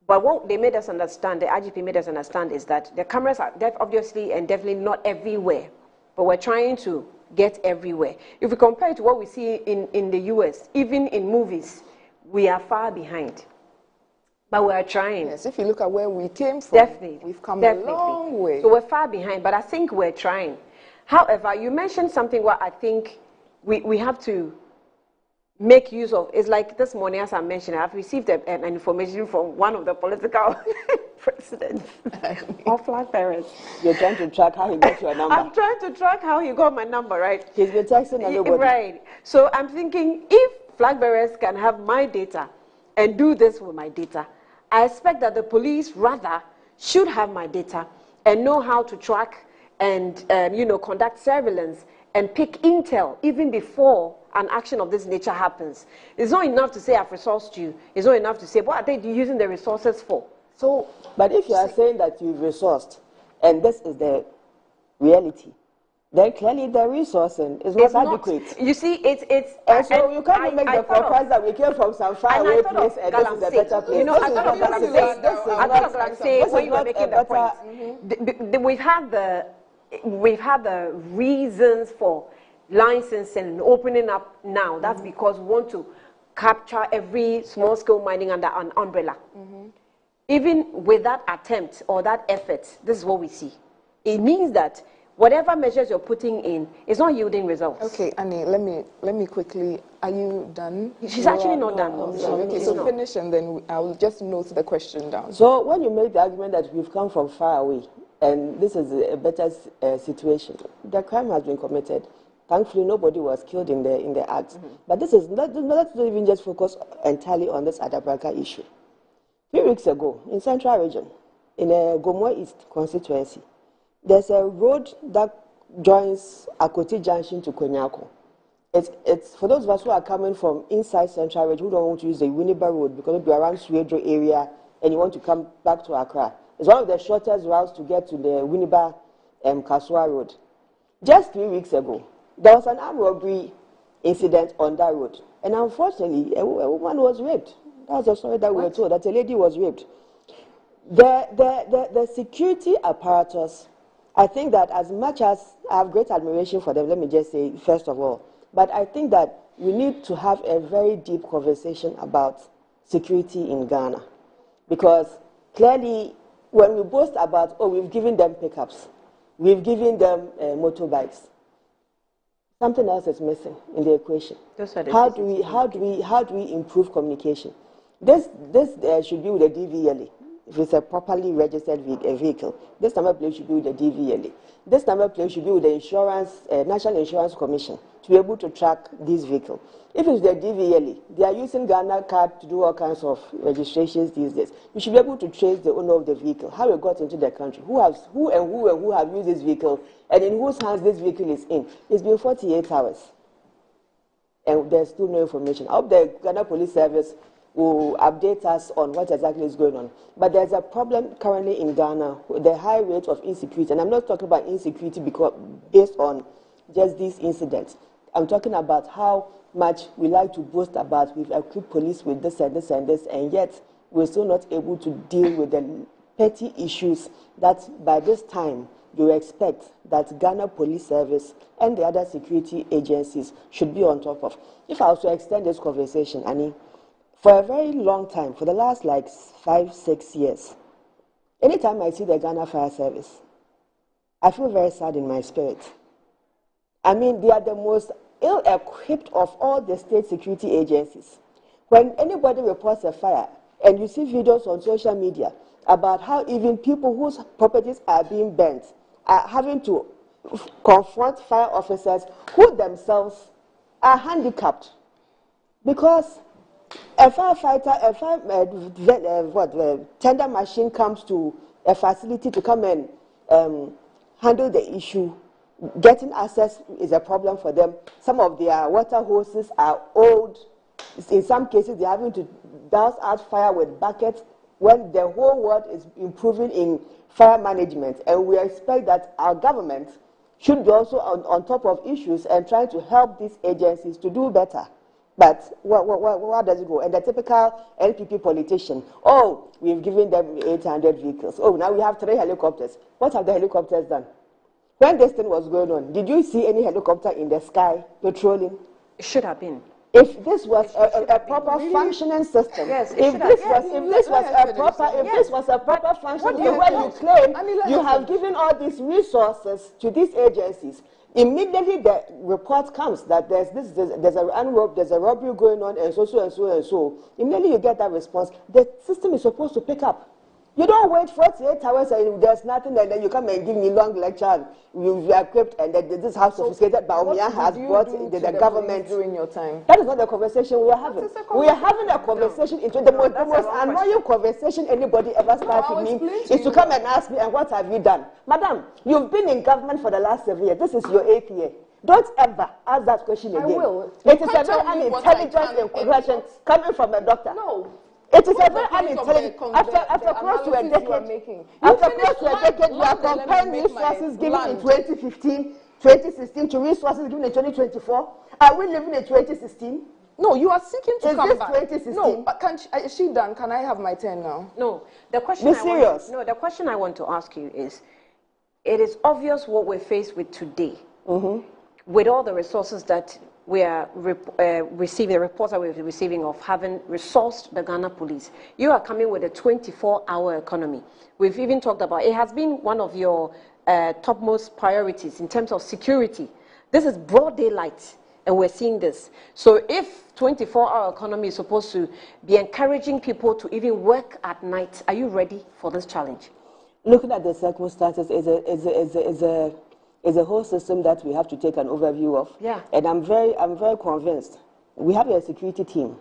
But what they made us understand, the IGP made us understand, is that the cameras are obviously and definitely not everywhere. But we're trying to get everywhere. If we compare it to what we see in the US, even in movies, we are far behind. But we are trying. Yes, if you look at where we came from, we've come a Definitely. long way. So we're far behind, but I think we're trying. However, you mentioned something what I think we have to make use of. It's like this morning, as I mentioned, I've received an information from one of the political presidents or flag bearers. You're trying to track how he got your number. I'm trying to track how he got my number, right? He's been texting everybody. Right. So I'm thinking, if flag bearers can have my data and do this with my data, I expect that the police rather should have my data and know how to track and conduct surveillance and pick intel even before an action of this nature happens. It's not enough to say I've resourced you. It's not enough to say what are they using the resources for. So, but if you are saying that you've resourced, and this is the reality, then clearly the resourcing is not adequate. You see, it's and so you can't make the forecast that we came from some far away place and this is a better place. You know, I thought of Galamsey when you were making the point. We've had the reasons for licensing opening up now. That's because we want to capture every small scale mining under an umbrella. Even with that attempt or that effort, this is what we see. It means that whatever measures you're putting in is not yielding results. Okay, Annie, let me quickly. Are you done? She's actually not done. Okay, so finish and then I'll just note the question down. So when you make the argument that we've come from far away and this is a better situation, the crime has been committed. Thankfully, nobody was killed in the act. But this is let's not even just focus entirely on this Adabraka issue. 3 weeks ago, in Central Region, in a Gomoa East constituency, there's a road that joins Akoti Junction to Konyako. It's for those of us who are coming from inside Central Region who don't want to use the Winneba Road because maybe around Suedro area and you want to come back to Accra. It's one of the shortest routes to get to the Winneba Kasua Road. Just 3 weeks ago, there was an armed robbery incident on that road. And unfortunately, a woman was raped. That was the story that we were told, that a lady was raped. The security apparatus, I think that as much as I have great admiration for them, let me just say, first of all, but I think that we need to have a very deep conversation about security in Ghana. Because clearly, when we boast about, oh, we've given them pickups, we've given them motorbikes, something else is missing in the equation. How do we improve communication? This should be with the DVLA. If it's a properly registered vehicle, this number plate should be with the DVLA. This number plate should be with the National Insurance Commission to be able to track this vehicle. If it's the DVLA, they are using Ghana card to do all kinds of registrations these days. You should be able to trace the owner of the vehicle, how it got into the country, who have used this vehicle, and in whose hands this vehicle is in. It's been 48 hours, and there's still no information. I hope the Ghana Police Service will update us on what exactly is going on. But there's a problem currently in Ghana with the high rate of insecurity. And I'm not talking about insecurity because based on just these incidents. I'm talking about how much we like to boast about we've equipped police with this and this and this, and yet we're still not able to deal with the petty issues that by this time you expect that Ghana Police Service and the other security agencies should be on top of. If I also extend this conversation, Annie, for a very long time, for the last 5-6 years, anytime I see the Ghana Fire Service, I feel very sad in my spirit. I mean, they are the most ill-equipped of all the state security agencies. When anybody reports a fire, and you see videos on social media about how even people whose properties are being burnt are having to confront fire officers who themselves are handicapped because a firefighter, tender machine comes to a facility to come and handle the issue. Getting access is a problem for them. Some of their water hoses are old. In some cases, they're having to douse out fire with buckets when the whole world is improving in fire management. And we expect that our government should be also on top of issues and trying to help these agencies to do better. But where does it go? And the typical LPP politician, oh, we've given them 800 vehicles. Oh, now we have 3 helicopters. What have the helicopters done? When this thing was going on, did you see any helicopter in the sky patrolling? It should have been. If this was a proper functioning system, yes, if this was a proper functioning system where you claim you have given all these resources to these agencies, immediately the report comes that there's a robbery going on and so. Immediately you get that response. The system is supposed to pick up. You don't wait 48 hours and there's nothing, and then you come and give me long lecture and you are equipped and then this house sophisticated Baumia has brought the government during your time. That is not the conversation we are having. We are having a conversation into the most annoying conversation anybody ever started with me is to come and ask me, and what have you done? Madam, you've been in government for the last 7 years. This is your 8th year. Don't ever ask that question again. I will. It is a very unintelligent question coming from a doctor. No. It is a very unintelligent. After close to a decade, you are comparing resources given in 2015 2016 to resources given in 2024? Are we living in 2016? No, you are seeking to come back. Is this 2016? No, is she done? Can I have my turn now? No, the question the question I want to ask you is, it is obvious what we're faced with today. With all the resources that we are receiving, the reports that we're receiving of having resourced the Ghana police. You are coming with a 24-hour economy. We've even talked about, it has been one of your topmost priorities in terms of security. This is broad daylight, and we're seeing this. So if 24-hour economy is supposed to be encouraging people to even work at night, are you ready for this challenge? Looking at the circumstances is a whole system that we have to take an overview of. Yeah. And I'm very convinced. We have a security team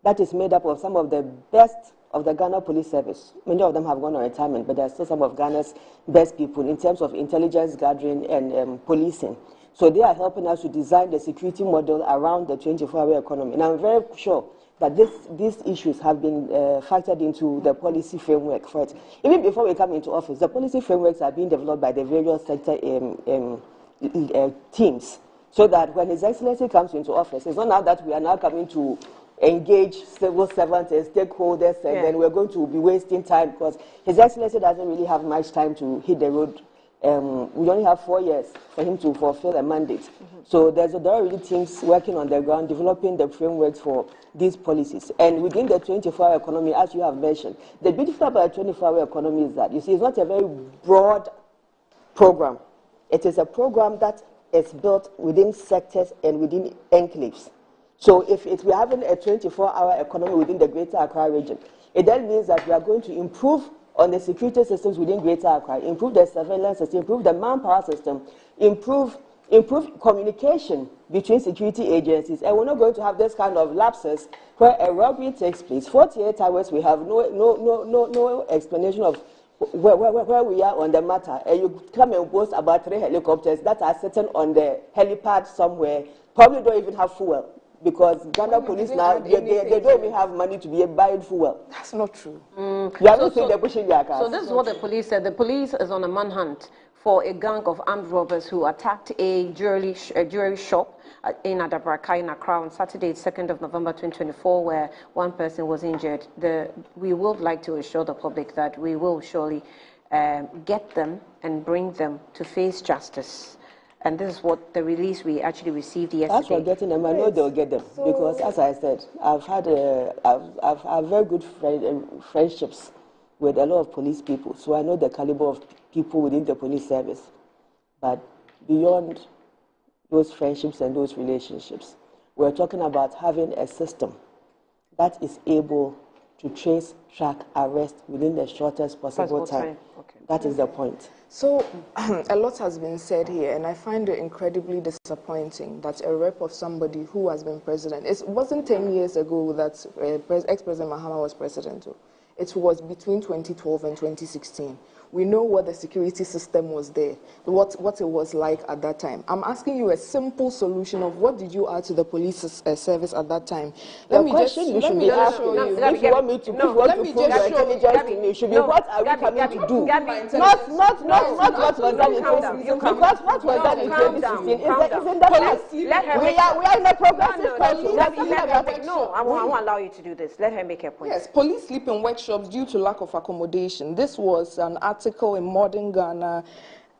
that is made up of some of the best of the Ghana Police Service. Many of them have gone on retirement, but there are still some of Ghana's best people in terms of intelligence gathering and policing. So they are helping us to design the security model around the 24-hour economy. And I'm very sure that these issues have been factored into the policy framework for it. Even before we come into office, the policy frameworks are being developed by the various sector teams, so that when His Excellency comes into office, it's not now that we are now coming to engage civil servants and stakeholders, and then we're going to be wasting time, because His Excellency doesn't really have much time to hit the road. We only have 4 years for him to fulfill a mandate. So there are already teams working on the ground, developing the frameworks for these policies. And within the 24-hour economy, as you have mentioned, the beautiful about the 24-hour economy is that, you see, it's not a very broad program. It is a program that is built within sectors and within enclaves. So if we're having a 24-hour economy within the Greater Accra region, it then means that we are going to improve on the security systems within Greater Accra, improve the surveillance system, improve the manpower system, improve communication between security agencies, and we're not going to have this kind of lapses where a robbery takes place. 48 hours, we have no explanation of where we are on the matter, and you come and boast about 3 helicopters that are sitting on the helipad somewhere, probably don't even have fuel. Because Ghana police now, they don't even have money to be buying fuel. That's not true. You haven't seen them pushing their cars. So this is what the police said. The police is on a manhunt for a gang of armed robbers who attacked a jewelry shop in Adabraka in Accra on Saturday, 2nd of November 2024, where one person was injured. We would like to assure the public that we will surely get them and bring them to face justice. And this is what the release we actually received yesterday. As for getting them, I know they'll get them, because, as I said, I've had very good friendships with a lot of police people, so I know the caliber of people within the police service. But beyond those friendships and those relationships, we're talking about having a system that is able to trace, track, arrest within the shortest possible time. Okay. That is the point. So a lot has been said here, and I find it incredibly disappointing that a rep of somebody who has been president, it wasn't 10 years ago that ex-President Mahama was president. It was between 2012 and 2016. We know what the security system was there, what it was like at that time. I'm asking you a simple solution of what did you add to the police service at that time. Let me just show you. If you want me to prove your intelligence to me, should be what are we coming to do? Not what was done in 2016. Because what was done in 2016 is in the past. We are in a progressive country. No, I won't allow you to do this. Let her make her point. Yes, police sleep in workshops due to lack of accommodation. This was an article in Modern Ghana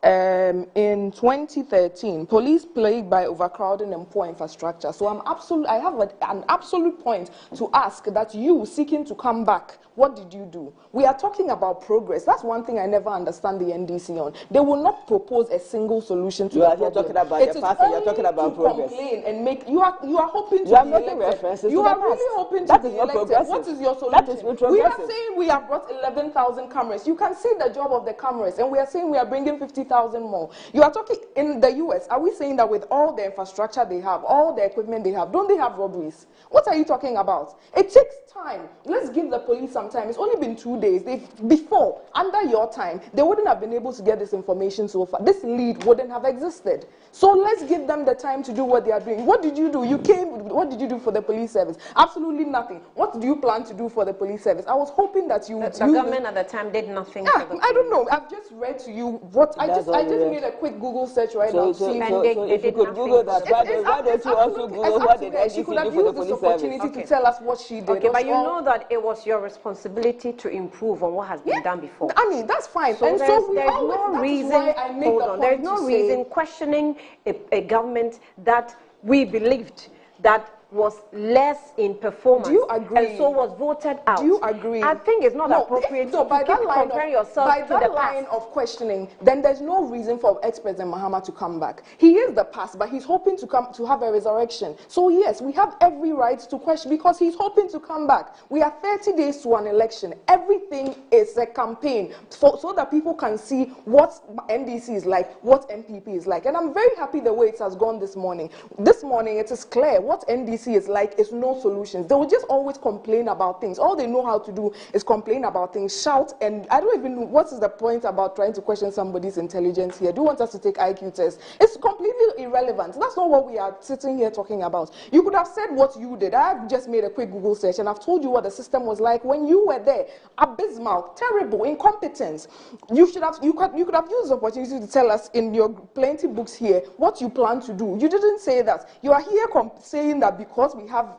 in 2013. Police plagued by overcrowding and poor infrastructure. So I have an absolute point to ask that you seeking to come back, what did you do? We are talking about progress. That's one thing I never understand the NDC on. They will not propose a single solution to the problem. You are talking about the past and you are talking about progress. Complain and make, you are hoping to you are making references you to are the really past. hoping to that be is not elected. progressive. What is your solution? That is not progressive. We are saying we have brought 11,000 cameras. You can see the job of the cameras, and we are saying we are bringing 50,000 more. You are talking in the US. Are we saying that with all the infrastructure they have, all the equipment they have, don't they have robberies? What are you talking about? It takes time. Let's give the police some time. It's only been 2 days. Before, under your time, they wouldn't have been able to get this information so far. This lead wouldn't have existed. So let's give them the time to do what they are doing. What did you do? What did you do for the police service? Absolutely nothing. What do you plan to do for the police service? I was hoping that you... The government at the time did nothing. I don't know. I've just read to you what I just I just made a quick Google search right now. So if you could Google that, why don't you also Google what did NDC do for the police service? She could have used this opportunity to tell us what she did. Okay, but you know that it was your responsibility to improve on what has been done before. I mean, that's fine. So and there's no reason. Hold on. There's no reason questioning a government that we believed that was less in performance. Do you agree? And so was voted out. Do you agree? I think it's not appropriate to keep comparing yourself to the past. By that line of questioning, then there's no reason for ex-President Mahama to come back. He is the past, but he's hoping to come to have a resurrection. So yes, we have every right to question because he's hoping to come back. We are 30 days to an election. Everything is a campaign so that people can see what NDC is like, what MPP is like. And I'm very happy the way it has gone this morning. This morning, it is clear what NDC is like is no solutions. They will just always complain about things. All they know how to do is complain about things, shout, and I don't even know what is the point about trying to question somebody's intelligence here. Do you want us to take IQ tests? It's completely irrelevant. That's not what we are sitting here talking about. You could have said what you did. I've just made a quick Google search and I've told you what the system was like when you were there. Abysmal, terrible, incompetence. You could have used the opportunity to tell us in your plenty books here what you plan to do. You didn't say that. You are here saying that because we have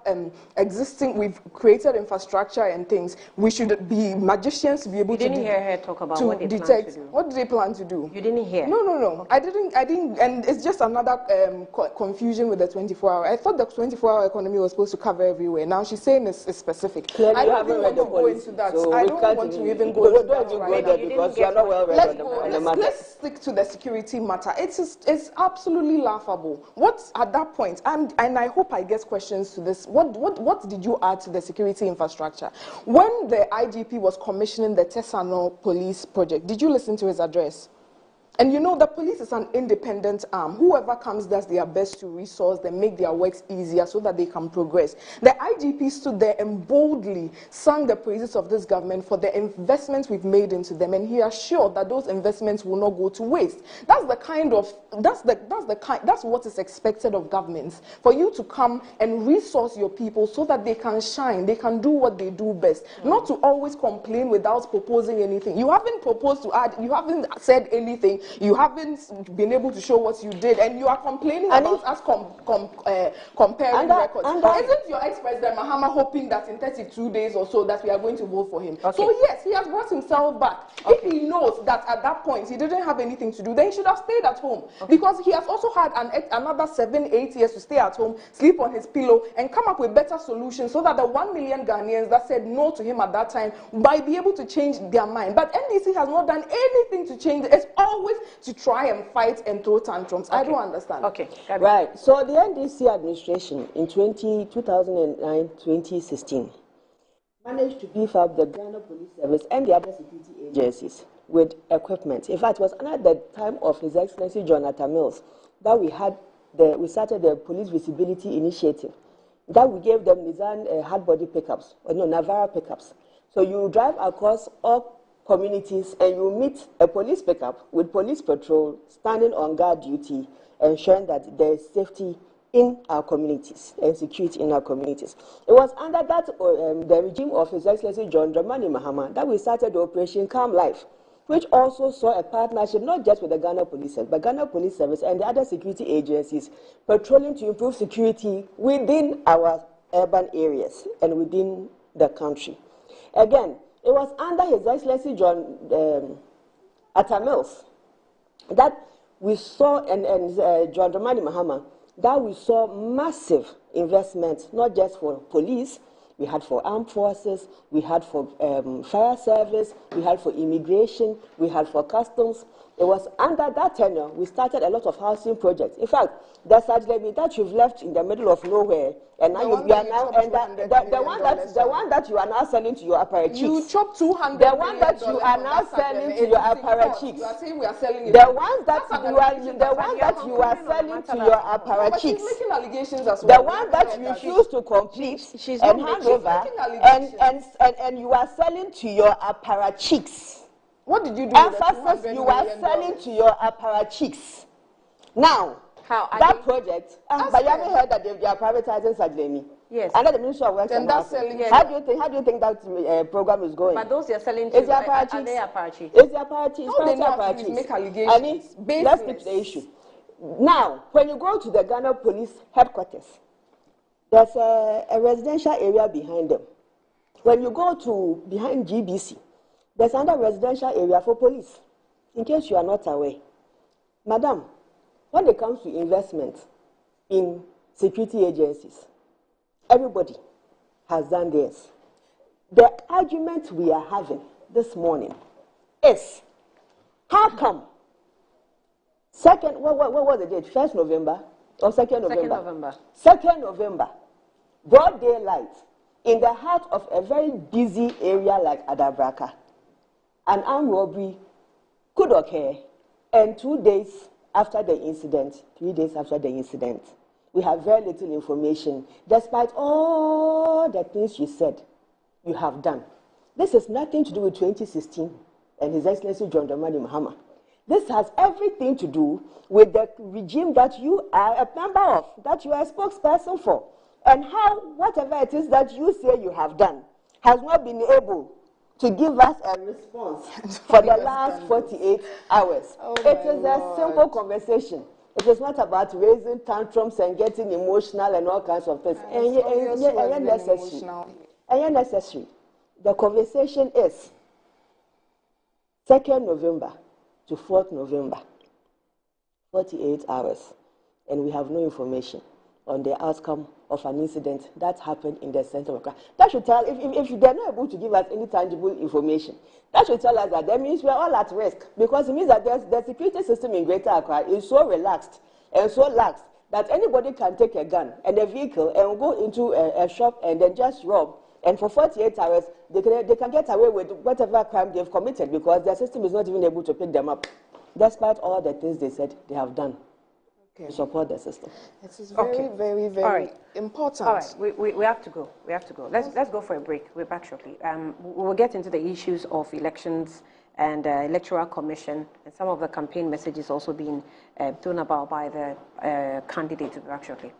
we've created infrastructure and things, we should be magicians to be able to didn't hear her talk about what they detect. plan to do. What did they plan to do? You didn't hear? No. I didn't, and it's just another confusion with the 24-hour. I thought the 24-hour economy was supposed to cover everywhere. Now she's saying it's specific. Clearly I don't even want to go into that. So I don't want to even go into that right now. Because you are not well read on the matter. Let's stick to the security matter. It's absolutely laughable. What at that point, and I hope I get questions to this. What did you add to the security infrastructure? When the IGP was commissioning the Tesano police project, did you listen to his address? And you know, the police is an independent arm. Whoever comes does their best to resource them, make their works easier so that they can progress. The IGP stood there and boldly sang the praises of this government for the investments we've made into them, and he assured that those investments will not go to waste. That's what is expected of governments, for you to come and resource your people so that they can shine, they can do what they do best, not to always complain without proposing anything. You haven't proposed to add, you haven't said anything. You haven't been able to show what you did, and you are complaining about us comparing records. Isn't your ex-president Mahama hoping that in 32 days or so that we are going to vote for him? Okay. So yes, he has brought himself back. Okay. If he knows that at that point he didn't have anything to do, then he should have stayed at home. Okay. Because he has also had another 7-8 years to stay at home, sleep on his pillow, and come up with better solutions so that the 1 million Ghanaians that said no to him at that time might be able to change their mind. But NDC has not done anything to change it. It's always to try and fight and throw tantrums. Okay. I don't understand. Okay. Right. So the NDC administration in 2009-2016 managed to beef up the Ghana Police Service and the other security agencies with equipment. In fact, it was under the time of His Excellency Jonathan Mills that we started the Police Visibility Initiative. That we gave them Nissan hard body pickups, Navara pickups. So you drive across all communities and you meet a police pickup with police patrol standing on guard duty, ensuring that there is safety in our communities and security in our communities. It was under that the regime of His Excellency John Dramani Mahama that we started the Operation Calm Life, which also saw a partnership not just with the Ghana Police Service, but Ghana Police Service and the other security agencies patrolling to improve security within our urban areas and within the country. Again, it was under His Excellency John Atta Mills that we saw, and John Dramani Mahama, that we saw massive investments, not just for police, we had for armed forces, we had for fire service, we had for immigration, we had for customs. It was under that tenure we started a lot of housing projects. In fact, the Sajlemi that you've left in the middle of nowhere, and now you are now, and the one that you are now selling to your apparatchiks. You chopped 200. The one that you are now selling to your apparatchiks. You are saying we are selling it. The one that you are selling to your apparatchiks. She's making allegations as well. The one that you refuse to complete and hand over, and you are selling to your apparatchiks. What did you do? Emphasis, you are selling to your apparatchiks. Now, that project, but you haven't heard that they are privatizing Sajlemi. Yes. Under the Ministry of Works Then and that's Housing. selling. How do you think that program is going? But those you're selling Is to, there are they Apache? Is there Apache? No, they don't have to make allegations. I mean, let's get to the issue. Now, when you go to the Ghana Police Headquarters, there's a residential area behind them. When you go to behind GBC, there's another residential area for police, in case you are not aware. Madam, when it comes to investment in security agencies, everybody has done theirs. The argument we are having this morning is, how come what was the date? 1st November or 2nd November? 2nd November. 2nd November, broad daylight, in the heart of a very busy area like Adabraka, an armed robbery could occur, and 2 days after the incident, 3 days after the incident, we have very little information, despite all the things you said you have done. This has nothing to do with 2016 and His Excellency John Dramani Mahama. This has everything to do with the regime that you are a member of, that you are a spokesperson for, and how whatever it is that you say you have done has not been able to give us a response for the last 48 hours. It is a simple conversation. It is not about raising tantrums and getting emotional and all kinds of things. And necessary. The conversation is 2nd November to 4th November, 48 hours, and we have no information on the outcome of an incident that happened in the center of Accra. That should tell, if they're not able to give us any tangible information, that should tell us that means we're all at risk, because it means that the security system in Greater Accra is so relaxed and so lax that anybody can take a gun and a vehicle and go into a shop and then just rob, and for 48 hours they can get away with whatever crime they've committed, because their system is not even able to pick them up, despite all the things they said they have done to support the system. It is very important. All right, we have to go. We have to go. Let's go for a break. We're back shortly. We'll get into the issues of elections and electoral commission, and some of the campaign messages also being thrown about by the candidates. We'll be back shortly.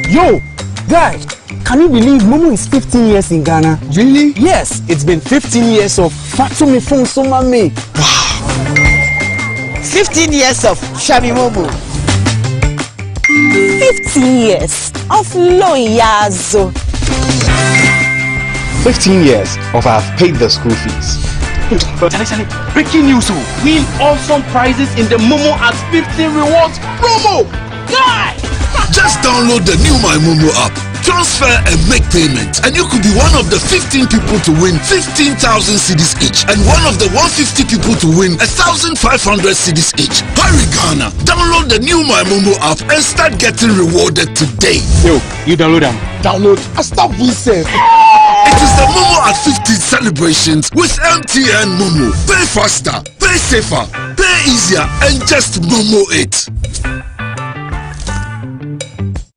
Yo, guys, can you believe Momo is 15 years in Ghana? Really? Yes, it's been 15 years of Fatumi Fon Somame. Wow. 15 years of Shami Momo. 15 years of Loyazo. 15 years of I've paid the school fees. Charlie, breaking news! Win awesome prizes in the Momo at 15 rewards promo! Guy! Just download the new My Momo app, transfer and make payment, and you could be one of the 15 people to win 15,000 cedis each, and one of the 150 people to win 1,500 cedis each. Hurry Ghana, download the new My Momo app and start getting rewarded today. Yo, you download them. Download. I stop reset. It is the Momo at 50 celebrations with MTN Momo. Pay faster, pay safer, pay easier, and just Momo it.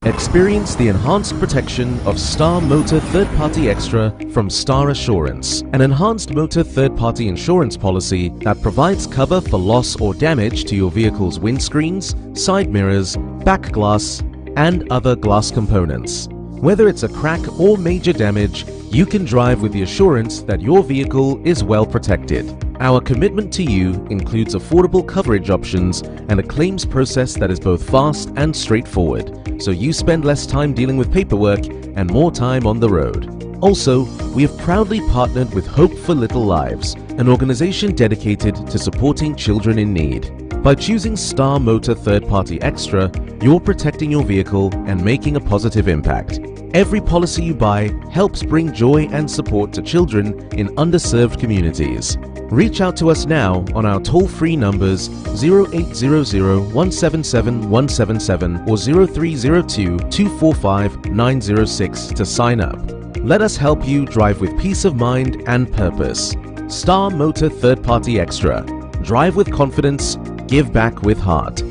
Experience the enhanced protection of Star Motor Third Party Extra from Star Assurance, an enhanced motor third party insurance policy that provides cover for loss or damage to your vehicle's windscreens, side mirrors, back glass, and other glass components. Whether it's a crack or major damage, you can drive with the assurance that your vehicle is well protected. Our commitment to you includes affordable coverage options and a claims process that is both fast and straightforward, so you spend less time dealing with paperwork and more time on the road. Also, we have proudly partnered with Hope for Little Lives, an organization dedicated to supporting children in need. By choosing Star Motor Third Party Extra, you're protecting your vehicle and making a positive impact. Every policy you buy helps bring joy and support to children in underserved communities. Reach out to us now on our toll-free numbers 0800-177-177 or 0302-245-906 to sign up. Let us help you drive with peace of mind and purpose. Star Motor Third Party Extra. Drive with confidence, give back with heart.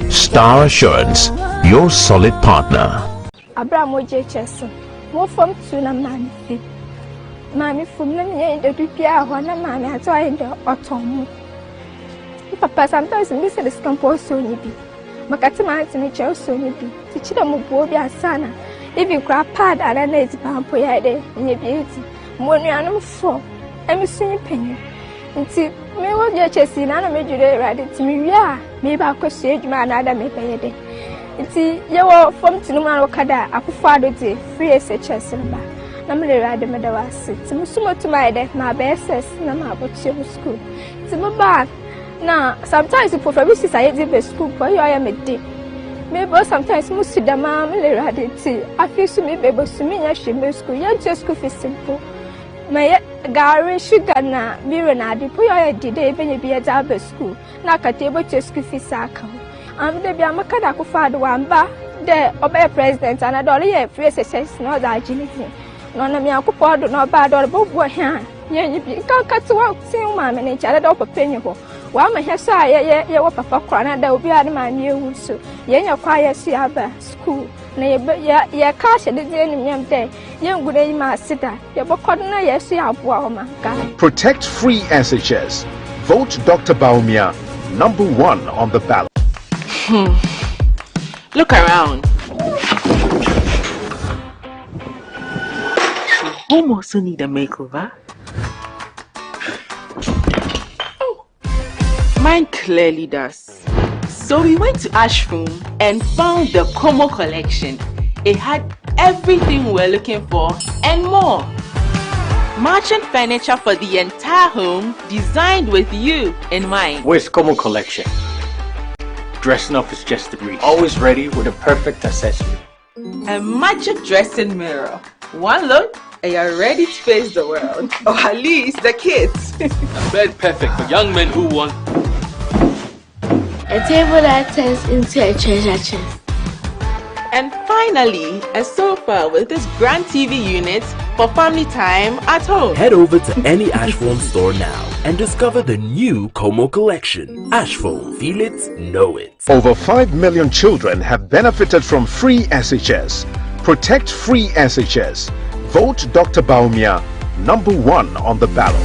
Star Assurance, your solid partner. Abraham Oje Cheso, more from Tuna Manfi. Mammy from the PPR, one man, I saw in the autumn. Papa sometimes miss the scampo so nippy. Macatama and the child so nippy. Teach them of Bobia Sana. If you grab pad and a native pampoyade in your beauty, more than 4. I'm a singing penny. Until me will get a scene and I made you ready to me. Yeah, maybe I could say you man, I'd make a day. Until you were from Tinuma Okada, I could father day, free as a chest and back. I'm ready, Madame. Sumo to my death, my best says, Nama, but you school. It's my bag. Now, sometimes you prefer wishes I did the school, but I am a dick. Maybe sometimes most of the mamma ready tea. I feel to me, baby, to me, I should go school. You're just go for simple. My Gary sugar now, Miranadi, put your did even be at Albert school. Now, a table to school for circle. I'm the Biamaka father one bar, there, obey president, and a dollar free assessment, not agility. None of me, I could pardon no bad or both were here. You can't cut to walk, see, mamma, and each other up a penny. While my hair saw, yeah, what papa crying, there will be out my new so. Your quiet see school. Neighbor, yeah, cash at the young day. Young good day, my sitter. Your book, yes, see our woman. Protect free SHS. Vote Dr. Baumia, number 1 on the ballot. Look around. Home also need a makeover. Mine clearly does. So we went to Ashroom and found the Como collection. It had everything we're looking for and more. Merchant furniture for the entire home, designed with you in mind. Where's Como collection? Dressing up is just a breeze. Always ready with a perfect accessory. A magic dressing mirror. One look and you're ready to face the world. Or at least the kids. A bed perfect for young men who want a table that turns into a treasure chest. And finally, a sofa with this grand TV unit for family time at home. Head over to any Ashfoam store now and discover the new Como collection. Ashfoam, feel it, know it. Over 5 million children have benefited from free SHS. Protect free SHS. Vote Dr. Baumia, number 1 on the ballot.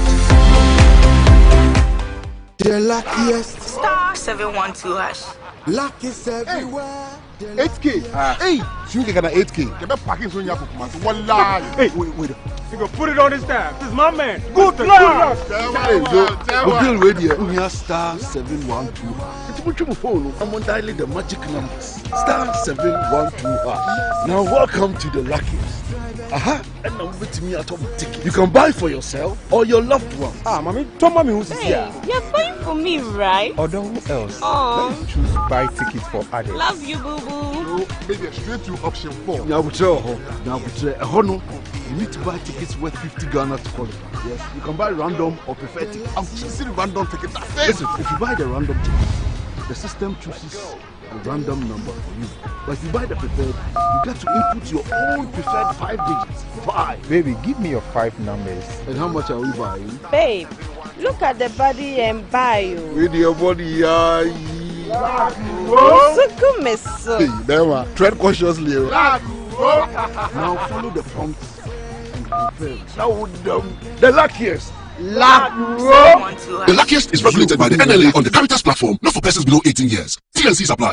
The luckiest. Star 712 hash. Luck is everywhere. 8K. Hey, you get an 8K. Get back packing so you have to one lie. Hey, wait. You go put it on his tab. This is my man. Good luck. Hey, go bill radio. We are star 712. It's a phone. I'm on dialing the magic numbers. Star 712. Now welcome to the luckiest. And now with me at home ticket. You can buy for yourself or your loved one. Mommy, tell mommy who's here. You're buying for me, right? Or who else? Oh. Let's choose buy tickets for others. Love you, boo boo. Maybe straight to option 4. Now you need to buy tickets worth 50 Ghana to qualify. Yes, you can buy random or preferred tickets. I'm choosing random ticket. Listen, if you buy the random ticket, the system chooses a random number for you. But if you buy the preferred, you get to input your own preferred 5 digits. 5. Baby, give me your 5 numbers. And how much are we buying? Babe, look at the body and bio. With your body, Hey, never. Tread cautiously. Now follow the prompts and confirm. Now the luckiest. The luckiest is regulated by the NLA on the Caritas platform, not for persons below 18 years. T&Cs apply.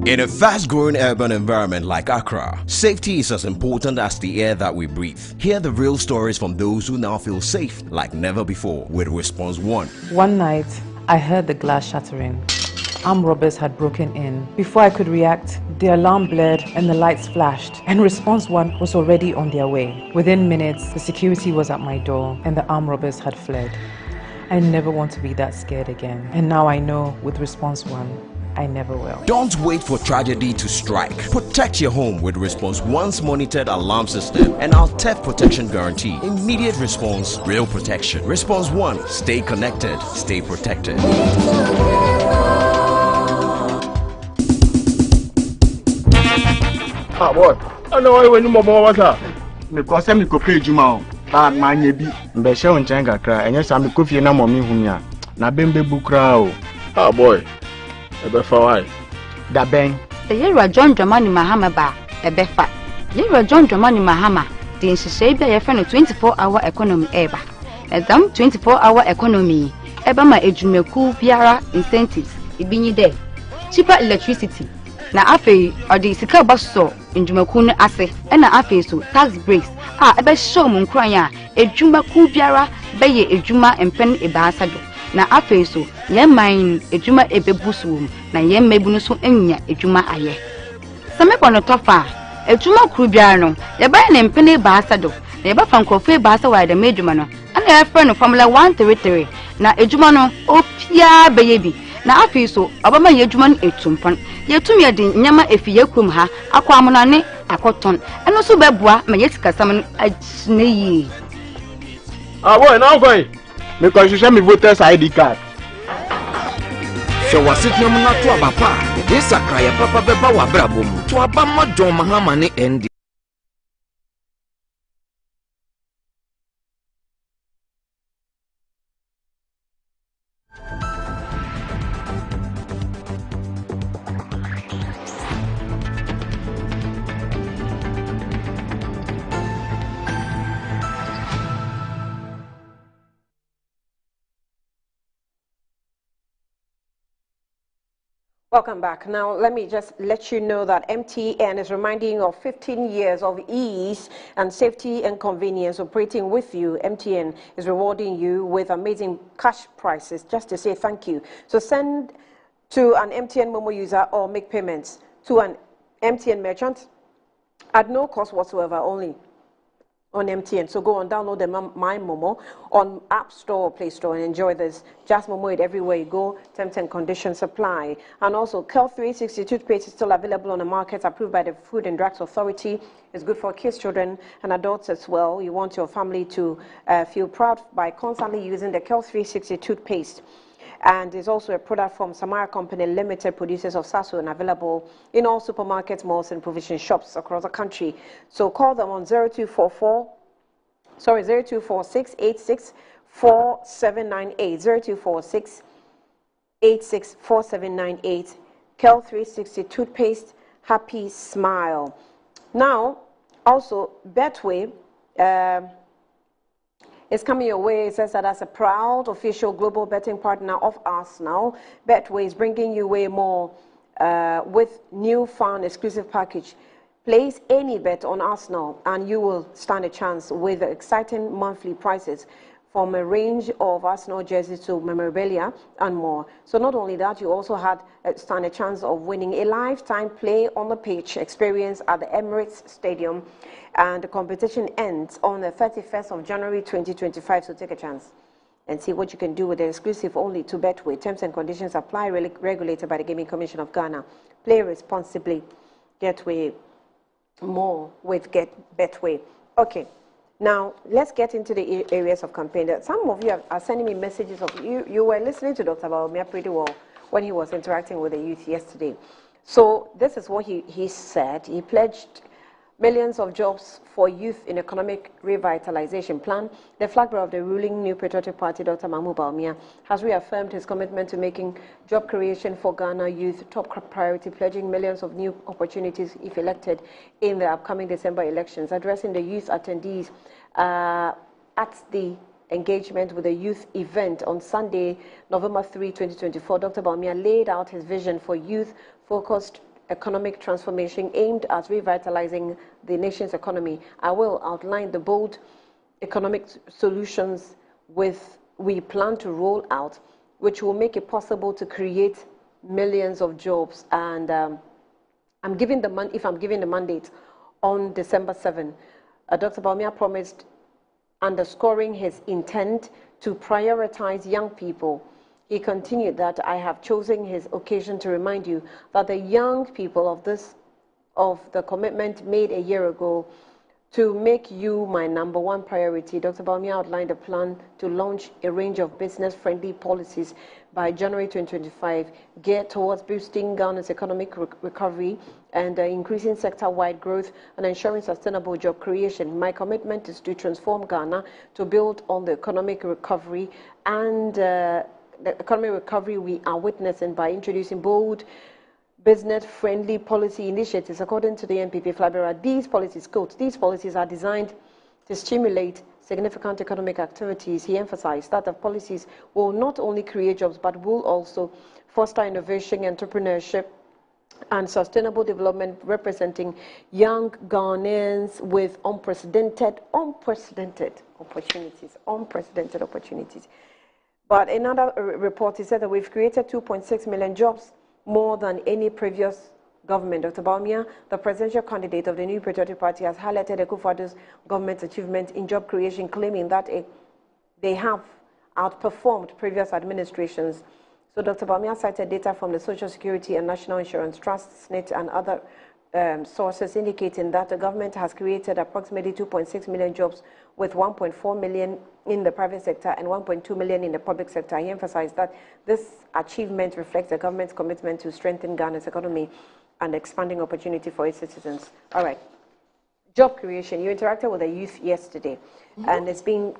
In a fast-growing urban environment like Accra, safety is as important as the air that we breathe. Hear the real stories from those who now feel safe like never before with Response 1. One night, I heard the glass shattering. Armed robbers had broken in. Before I could react, the alarm blared and the lights flashed, and Response 1 was already on their way. Within minutes, the security was at my door and the armed robbers had fled. I never want to be that scared again. And now I know with Response 1, I never will. Don't wait for tragedy to strike. Protect your home with Response 1's monitored alarm system and our theft protection guarantee. Immediate response, real protection. Response 1, stay connected, stay protected. Boy, I know I went no more water. Because I'm going to pay you now. But my baby, be show in Changa cry, and yes, I'm coffee na mommy hunya. Na bembe bukra o. Boy. Ebe fa why? Da ben. Ye John Dramani Mahama ba ebe fa. Ye John Dramani Mahama the nhyehyɛ bi a yɛfrɛ no 24-hour economy eba. Exam 24-hour economy eba ma edwumaku biara incentives ibinyi de cheaper electricity na afei odi sika baso edwumaku no ase na afei so tax breaks ebe show mu nkran a edwumaku biara beye edwuma empen ebaasa do na afei so yeman edwuma ebebusu na yemmebu no so anya edwuma aye same kono tofa edwuma kru biara no yeba na empen ebaasa do na yeba fa nkrofo ebaasa wa de medwuma no ana yefra no formula 133 na edwuma no opia beye bi na afei so obama yedwuma no etumpon yetum ye de nyama efiye krum ha akwa amonane akoton eno so beboa ma yetika sam no aneyi boy now going because you show me voters ID card so wasitnam na to abapa de sakra ya papa beba wa brabo mu to abama John Mahama ne endi. Welcome back. Now, let me just let you know that MTN is reminding you of 15 years of ease and safety and convenience operating with you. MTN is rewarding you with amazing cash prices just to say thank you. So send to an MTN Momo user or make payments to an MTN merchant at no cost whatsoever, only on MTN. So go and download the My Momo on App Store or Play Store and enjoy this. Just Momo it everywhere you go. Terms and conditions apply. And also, Kel 360 toothpaste is still available on the market, approved by the Food and Drugs Authority. It's good for kids, children, and adults as well. You want your family to feel proud by constantly using the Kel 360 toothpaste. And is also a product from Samara Company Limited, producers of Sasso, and available in all supermarkets, malls, and provision shops across the country. So call them on 0246 86 4798, 0246 86 4798. Kel 360 toothpaste, happy smile. Now, also Betway is coming your way. It says that as a proud official global betting partner of Arsenal, Betway is bringing you way more with new fun exclusive package. Place any bet on Arsenal and you will stand a chance with exciting monthly prices from a range of Arsenal jerseys to memorabilia and more. So not only that, you also stand a chance of winning a lifetime play on the pitch experience at the Emirates Stadium, and the competition ends on the 31st of January 2025, so take a chance and see what you can do with the exclusive only to Betway. Terms and conditions apply, regulated by the Gaming Commission of Ghana. Play responsibly. Get way more with Betway. Okay. Now, let's get into the areas of campaign. Some of you are sending me messages of you were listening to Dr. Baumia pretty well when he was interacting with the youth yesterday. So this is what he said. He pledged millions of jobs for youth in economic revitalization plan. The flag bearer of the ruling New Patriotic Party, Dr. Mahmoud Baumia, has reaffirmed his commitment to making job creation for Ghana youth top priority, pledging millions of new opportunities if elected in the upcoming December elections. Addressing the youth attendees at the engagement with a youth event on Sunday, November 3, 2024, Dr. Baumia laid out his vision for youth-focused economic transformation aimed at revitalizing the nation's economy. I will outline the bold economic solutions we plan to roll out, which will make it possible to create millions of jobs. And I'm giving the mandate on December 7. Dr. Baumia promised, underscoring his intent to prioritize young people. He continued that I have chosen his occasion to remind you that the young people of the commitment made a year ago to make you my #1 priority. Dr. Baumia outlined a plan to launch a range of business-friendly policies by January 2025, geared towards boosting Ghana's economic recovery and increasing sector-wide growth and ensuring sustainable job creation. My commitment is to transform Ghana to build on the economic recovery and the economic recovery we are witnessing by introducing bold, business-friendly policy initiatives. According to the NPP flag bearer, these policies are designed to stimulate significant economic activities. He emphasized that the policies will not only create jobs, but will also foster innovation, entrepreneurship, and sustainable development, representing young Ghanaians with unprecedented opportunities. But in another report, he said that we've created 2.6 million jobs, more than any previous government. Dr. Baumia, the presidential candidate of the New Patriotic Party, has highlighted Akufo-Addo's government's achievement in job creation, claiming that they have outperformed previous administrations. So Dr. Baumia cited data from the Social Security and National Insurance Trust, SNIT, and other sources indicating that the government has created approximately 2.6 million jobs, with 1.4 million in the private sector and 1.2 million in the public sector. He emphasized that this achievement reflects the government's commitment to strengthen Ghana's economy and expanding opportunity for its citizens. All right. Job creation. You interacted with the youth yesterday, and it's been,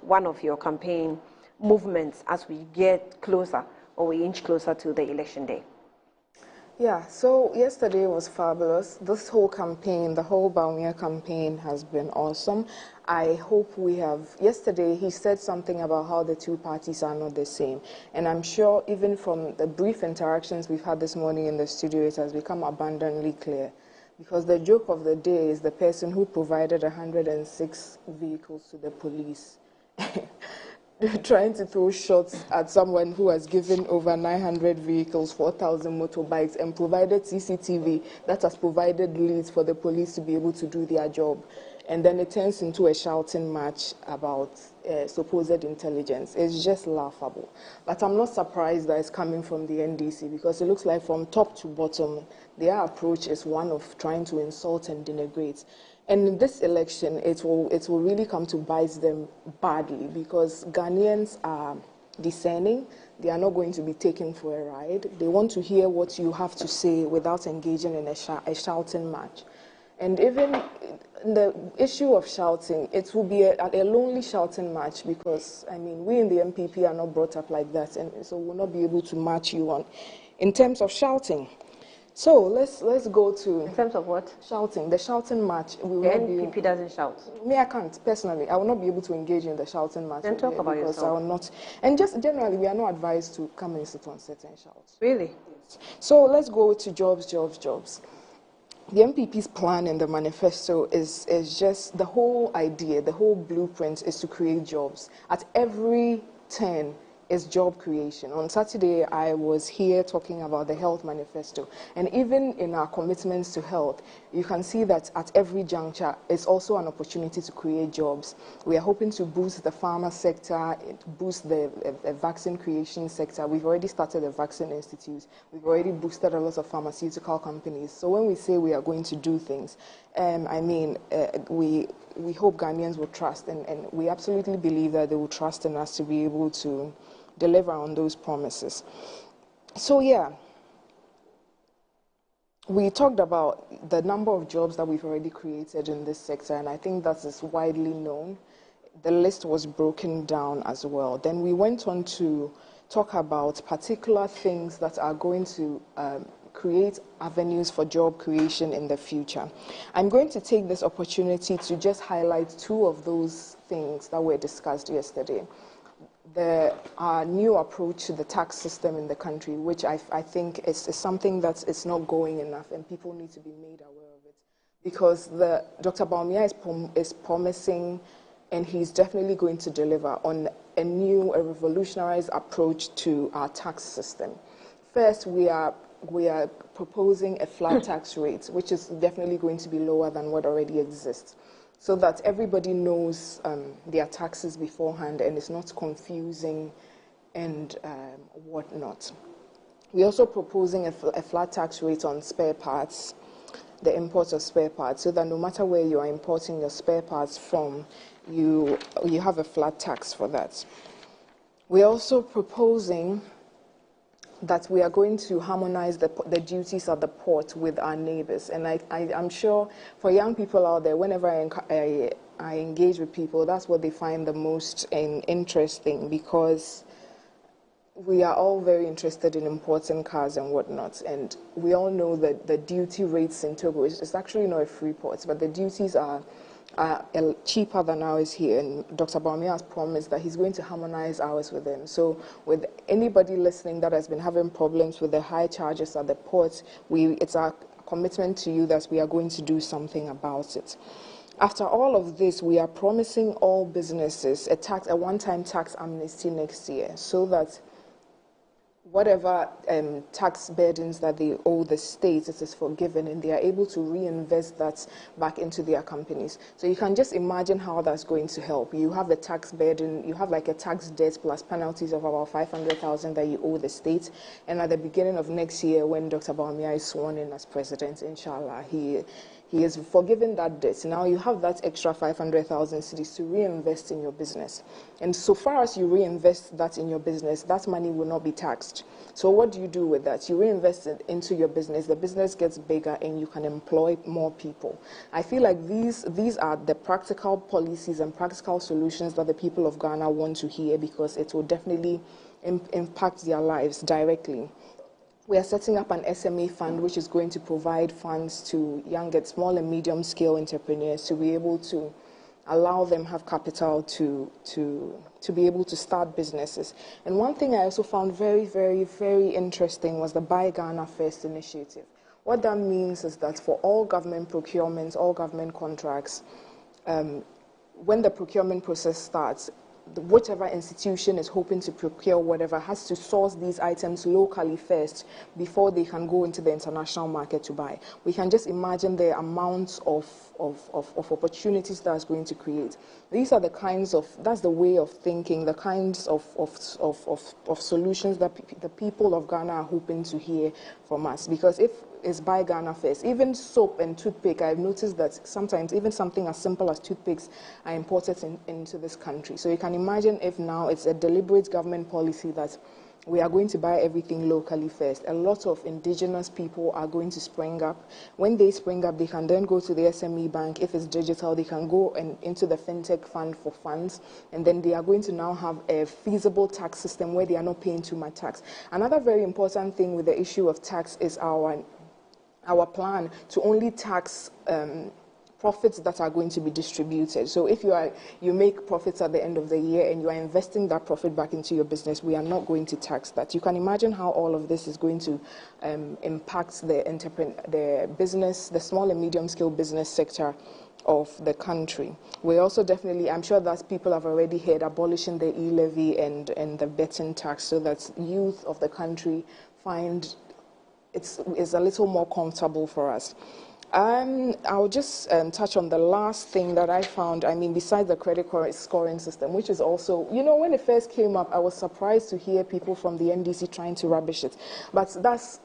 one of your campaign movements as we get closer, or we inch closer to the election day. Yeah, so yesterday was fabulous. This whole campaign, the whole Baumia campaign has been awesome. I hope yesterday he said something about how the two parties are not the same. And I'm sure even from the brief interactions we've had this morning in the studio, it has become abundantly clear. Because the joke of the day is the person who provided 106 vehicles to the police trying to throw shots at someone who has given over 900 vehicles, 4,000 motorbikes, and provided CCTV that has provided leads for the police to be able to do their job. And then it turns into a shouting match about supposed intelligence. It's just laughable. But I'm not surprised that it's coming from the NDC, because it looks like from top to bottom, their approach is one of trying to insult and denigrate. And in this election, it will really come to bite them badly, because Ghanaians are discerning. They are not going to be taken for a ride. They want to hear what you have to say without engaging in a shouting match. And even the issue of shouting, it will be a lonely shouting match, because, I mean, we in the MPP are not brought up like that, and so we'll not be able to match you on in terms of shouting. So let's go to... In terms of what? Shouting. The shouting match. The NPP doesn't shout. Me, I can't, personally. I will not be able to engage in the shouting match. Then talk about yourself. I will not. And just generally, we are not advised to come and sit on set and shout. Really? Yes. So let's go to jobs. The MPP's plan in the manifesto is just the whole idea, the whole blueprint is to create jobs. At every turn is job creation. On Saturday, I was here talking about the health manifesto. And even in our commitments to health, you can see that at every juncture, it's also an opportunity to create jobs. We are hoping to boost the pharma sector, boost the vaccine creation sector. We've already started a vaccine institute. We've already boosted a lot of pharmaceutical companies. So when we say we are going to do things, we hope Ghanaians will trust, and we absolutely believe that they will trust in us to be able to deliver on those promises. So yeah, we talked about the number of jobs that we've already created in this sector, and I think that is widely known. The list was broken down as well. Then we went on to talk about particular things that are going to create avenues for job creation in the future. I'm going to take this opportunity to just highlight two of those things that were discussed yesterday. Our new approach to the tax system in the country, which I think is something that is not going enough, and people need to be made aware of it. Because Dr. Baumia is promising, and he's definitely going to deliver on a revolutionized approach to our tax system. First, we are proposing a flat tax rate, which is definitely going to be lower than what already exists, so that everybody knows their taxes beforehand and it's not confusing and whatnot. We're also proposing a flat tax rate on spare parts, the import of spare parts, so that no matter where you are importing your spare parts from, you have a flat tax for that. We're also proposing that we are going to harmonize the duties at the port with our neighbors. And I'm sure for young people out there, whenever I engage with people, that's what they find the most interesting, because we are all very interested in importing cars and whatnot. And we all know that the duty rates in Togo is actually not a free port, but the duties are cheaper than ours here, and Dr. Baumia has promised that he's going to harmonize ours with them. So with anybody listening that has been having problems with the high charges at the port, it's our commitment to you that we are going to do something about it. After all of this, we are promising all businesses a one-time tax amnesty next year, so that whatever tax burdens that they owe the state, it is forgiven, and they are able to reinvest that back into their companies. So you can just imagine how that's going to help. You have the tax burden, you have like a tax debt plus penalties of about 500,000 that you owe the state. And at the beginning of next year, when Dr. Baumia is sworn in as president, inshallah, he is forgiven that debt. Now you have that extra 500,000 cedis to reinvest in your business. And so far as you reinvest that in your business, that money will not be taxed. So what do you do with that? You reinvest it into your business. The business gets bigger and you can employ more people. I feel like these are the practical policies and practical solutions that the people of Ghana want to hear, because it will definitely impact their lives directly. We are setting up an SME fund, which is going to provide funds to young and small and medium scale entrepreneurs to be able to allow them have capital to be able to start businesses. And one thing I also found very, very, very interesting was the Buy Ghana First initiative. What that means is that for all government procurements, all government contracts, when the procurement process starts, whichever institution is hoping to procure whatever has to source these items locally first before they can go into the international market to buy. We can just imagine the amounts of opportunities that's going to create. These are the kinds of, that's the way of thinking, the kinds of solutions that the people of Ghana are hoping to hear from us. Because if it's Buy Ghana First, even soap and toothpick, I've noticed that sometimes even something as simple as toothpicks are imported into this country. So you can imagine if now it's a deliberate government policy that we are going to buy everything locally first. A lot of indigenous people are going to spring up. When they spring up, they can then go to the SME bank. If it's digital, they can go into the fintech fund for funds, and then they are going to now have a feasible tax system where they are not paying too much tax. Another very important thing with the issue of tax is our plan to only tax profits that are going to be distributed. So if you make profits at the end of the year and you are investing that profit back into your business, we are not going to tax that. You can imagine how all of this is going to impact the business, the small and medium scale business sector of the country. We also definitely, I'm sure that people have already heard, abolishing the e-levy and the betting tax, so that youth of the country find it's a little more comfortable for us. I'll just touch on the last thing that I found. I mean, besides the credit scoring system, which is also, you know, when it first came up, I was surprised to hear people from the NDC trying to rubbish it. But that's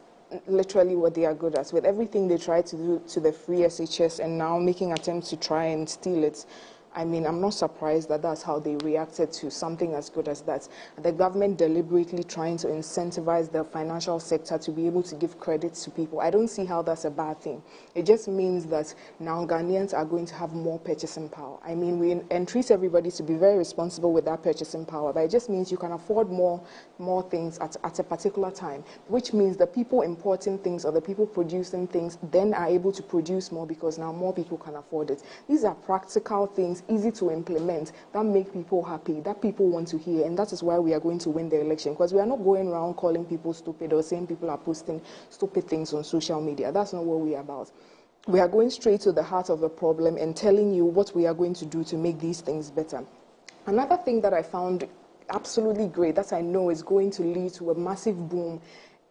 literally what they are good at. With everything they try to do to the free SHS and now making attempts to try and steal it, I mean, I'm not surprised that that's how they reacted to something as good as that. The government deliberately trying to incentivize the financial sector to be able to give credit to people. I don't see how that's a bad thing. It just means that now Ghanaians are going to have more purchasing power. I mean, we entreat everybody to be very responsible with that purchasing power, but it just means you can afford more things at a particular time, which means the people importing things or the people producing things then are able to produce more because now more people can afford it. These are practical things, easy to implement, that make people happy, that people want to hear, and that is why we are going to win the election, because we are not going around calling people stupid or saying people are posting stupid things on social media. That's not what we are about. We are going straight to the heart of the problem and telling you what we are going to do to make these things better. Another thing that I found absolutely great, that I know is going to lead to a massive boom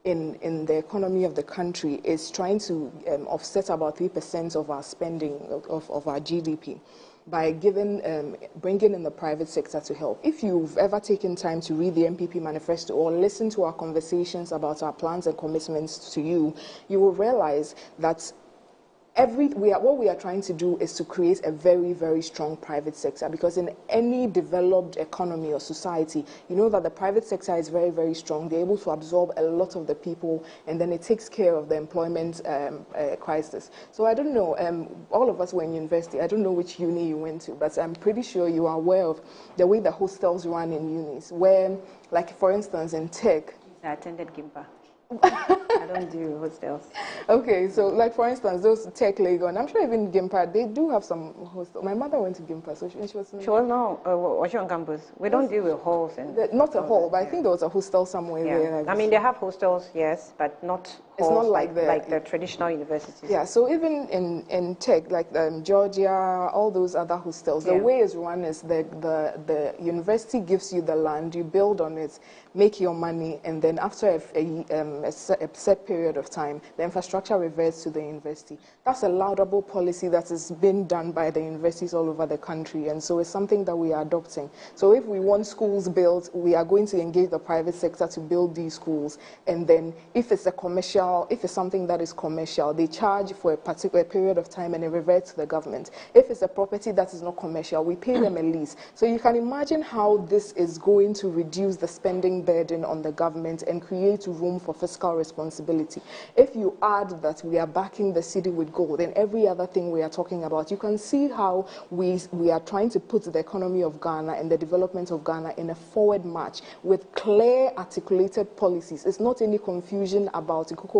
in the economy of the country, is trying to offset about 3% of our spending of our GDP by bringing in the private sector to help. If you've ever taken time to read the MPP manifesto or listen to our conversations about our plans and commitments to you, you will realize that what we are trying to do is to create a very, very strong private sector, because in any developed economy or society, you know that the private sector is very, very strong. They're able to absorb a lot of the people, and then it takes care of the employment crisis. So I don't know, all of us were in university. I don't know which uni you went to, but I'm pretty sure you are aware of the way the hostels run in unis, where, like for instance, in tech, I attended Gimpa. I don't do hostels. Okay, so like for instance, those Tech Lego, and I'm sure even Gimpa, they do have some hostels. My mother went to Gimpa, so she was. She was now was she on campus? We don't deal with halls and. Not a hall, but I think there was a hostel somewhere there. I mean, they have hostels, yes, but not halls. It's not like the traditional universities. Yeah, so even in Tech, like Georgia, all those other hostels, the way it's run is the university gives you the land, you build on it, make your money, and then after a set period of time, the infrastructure reverts to the university. That's a laudable policy that has been done by the universities all over the country, and so it's something that we are adopting. So if we want schools built, we are going to engage the private sector to build these schools, and then if it's something that is commercial, they charge for a particular period of time and it reverts to the government. If it's a property that is not commercial, we pay them a lease. So you can imagine how this is going to reduce the spending burden on the government and create room for fiscal responsibility. If you add that we are backing the city with gold and every other thing we are talking about, you can see how we are trying to put the economy of Ghana and the development of Ghana in a forward march with clear articulated policies. It's not any confusion about Ikoko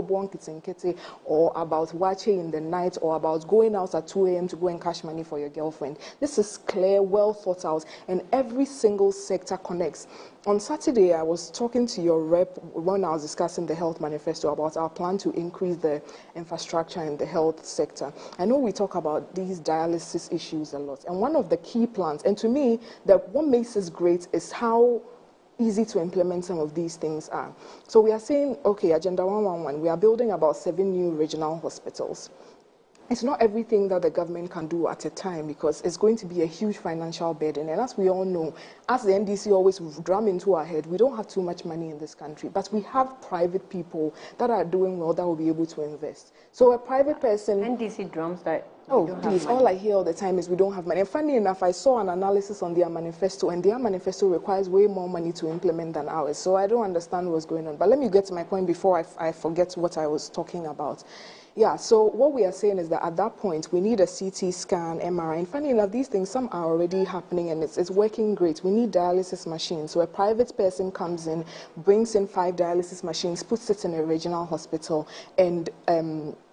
or about watching in the night or about going out at 2 a.m. to go and cash money for your girlfriend. This is clear, well thought out, and every single sector connects. On Saturday, I was talking to your rep when I was discussing the health manifesto about our plan to increase the infrastructure in the health sector. I know we talk about these dialysis issues a lot, and one of the key plans, and to me, what makes this great is how easy to implement some of these things are. So we are saying, okay, Agenda 111, we are building about 7 new regional hospitals. It's not everything that the government can do at a time because it's going to be a huge financial burden. And as we all know, as the NDC always drum into our head, we don't have too much money in this country, but we have private people that are doing well that will be able to invest. So a private person... NDC drums that... Oh, please, all I hear all the time is we don't have money. And funny enough, I saw an analysis on their manifesto, and their manifesto requires way more money to implement than ours. So I don't understand what's going on. But let me get to my point before I forget what I was talking about. Yeah, so what we are saying is that at that point, we need a CT scan, MRI. And funny enough, these things, some are already happening and it's working great. We need dialysis machines. So a private person comes in, brings in 5 dialysis machines, puts it in a regional hospital, and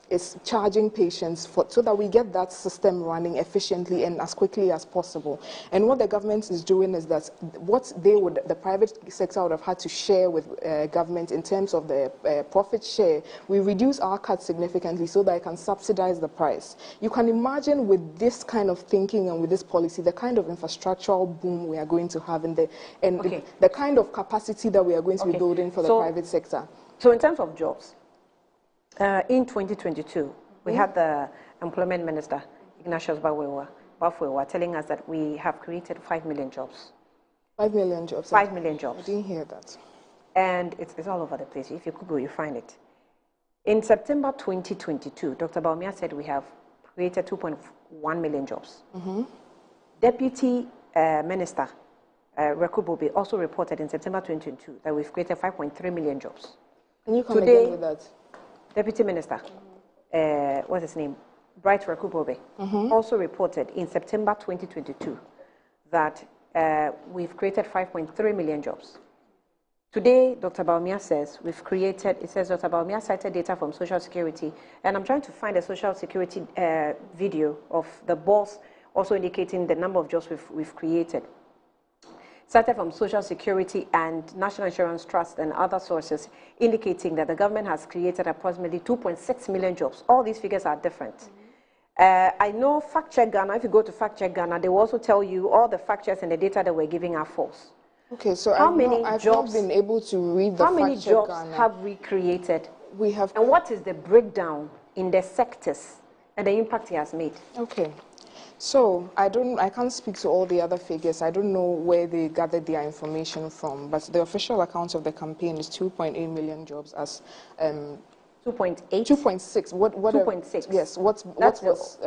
is charging patients so that we get that system running efficiently and as quickly as possible. And what the government is doing is that what the private sector would have had to share with government in terms of the profit share, we reduce our cut significantly so that it can subsidize the price. You can imagine with this kind of thinking and with this policy, the kind of infrastructural boom we are going to have the kind of capacity that we are going to be building for the private sector. So in terms of jobs, in 2022, we had the employment minister, Ignatius Bafuewa, telling us that we have created 5 million jobs. 5 million jobs? 5 million jobs. I didn't hear that. And it's all over the place. If you Google, you find it. In September 2022, Dr. Baumia said we have created 2.1 million jobs. Deputy Minister Rekubobe also reported in September 2022 that we've created 5.3 million jobs. Can you come again with that? Deputy Minister, what's his name? Bright Rekubobe, also reported in September 2022 that we've created 5.3 million jobs. Today, Dr. Baumia says we've created, it says Dr. Baumia cited data from Social Security, and I'm trying to find a Social Security video of the boss also indicating the number of jobs we've created. Cited from Social Security and National Insurance Trust and other sources, indicating that the government has created approximately 2.6 million jobs. All these figures are different. I know Fact Check Ghana, if you go to Fact Check Ghana, they will also tell you all the fact checks and the data that we're giving are false. Okay, so I've not been able to read the How many Fact Check jobs Ghana. have we created? We have. And what is the breakdown in the sectors and the impact it has made? Okay. So I can't speak to all the other figures. I don't know where they gathered their information from, but the official account of the campaign is 2.8 million jobs as 2.8? 2.6. What 2.6. Yes. What was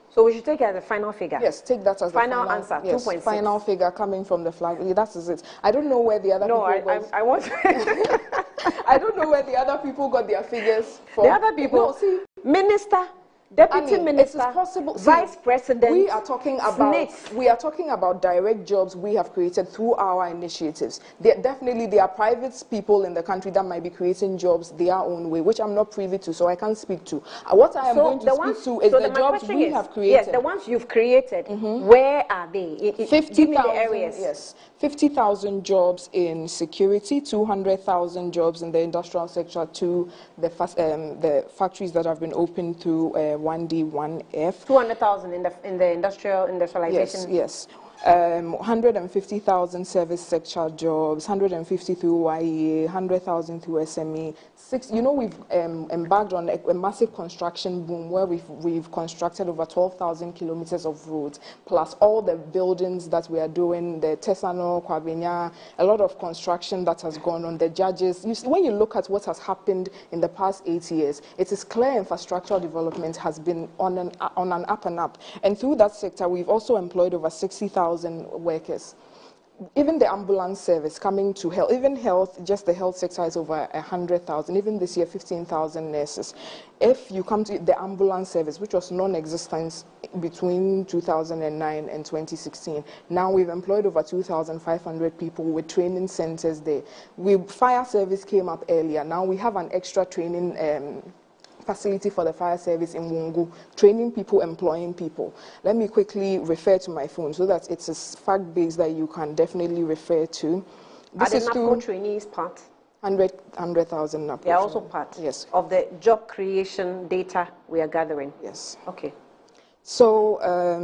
so we should take it as a final figure. Yes, take that as final the answer. Yes, 2.6. final figure coming from the flag. Yeah, that is it. I don't know where the other people I want I don't know where the other people got their figures from. The other people. No, see, Minister Deputy Minister, it is possible. Vice President, we are talking about direct jobs we have created through our initiatives. Definitely, there are private people in the country that might be creating jobs their own way, which I'm not privy to, so I can't speak to. What I am going to speak to is the jobs we have created. Yes, the ones you've created. Where are they? 50,000 areas. Yes, 50,000 jobs in security, 200,000 jobs in the industrial sector, to the factories that have been opened through 1D, 1F. 200,000 in the industrialization. Yes. 150,000 service sector jobs, 150 through YEA, 100,000 through SME. We've embarked on a massive construction boom where we've constructed over 12,000 kilometers of roads, plus all the buildings that we are doing, the Tesano, Kwabenya, a lot of construction that has gone on, the judges. When you look at what has happened in the past 8 years, it is clear infrastructural development has been on an up and up. And through that sector, we've also employed over 60,000 workers. Even the ambulance service coming to health, even health, just the health sector is over 100,000. Even this year, 15,000 nurses. If you come to the ambulance service, which was non-existent between 2009 and 2016, now we've employed over 2,500 people with training centers there. Fire service came up earlier. Now we have an extra training facility for the fire service in Wungu, training people, employing people. Let me quickly refer to my phone so that it's a fact base that you can definitely refer to. This is NAPCO trainees part. 100,000 NAPCO. They are also part of the job creation data we are gathering. Yes. Okay. So,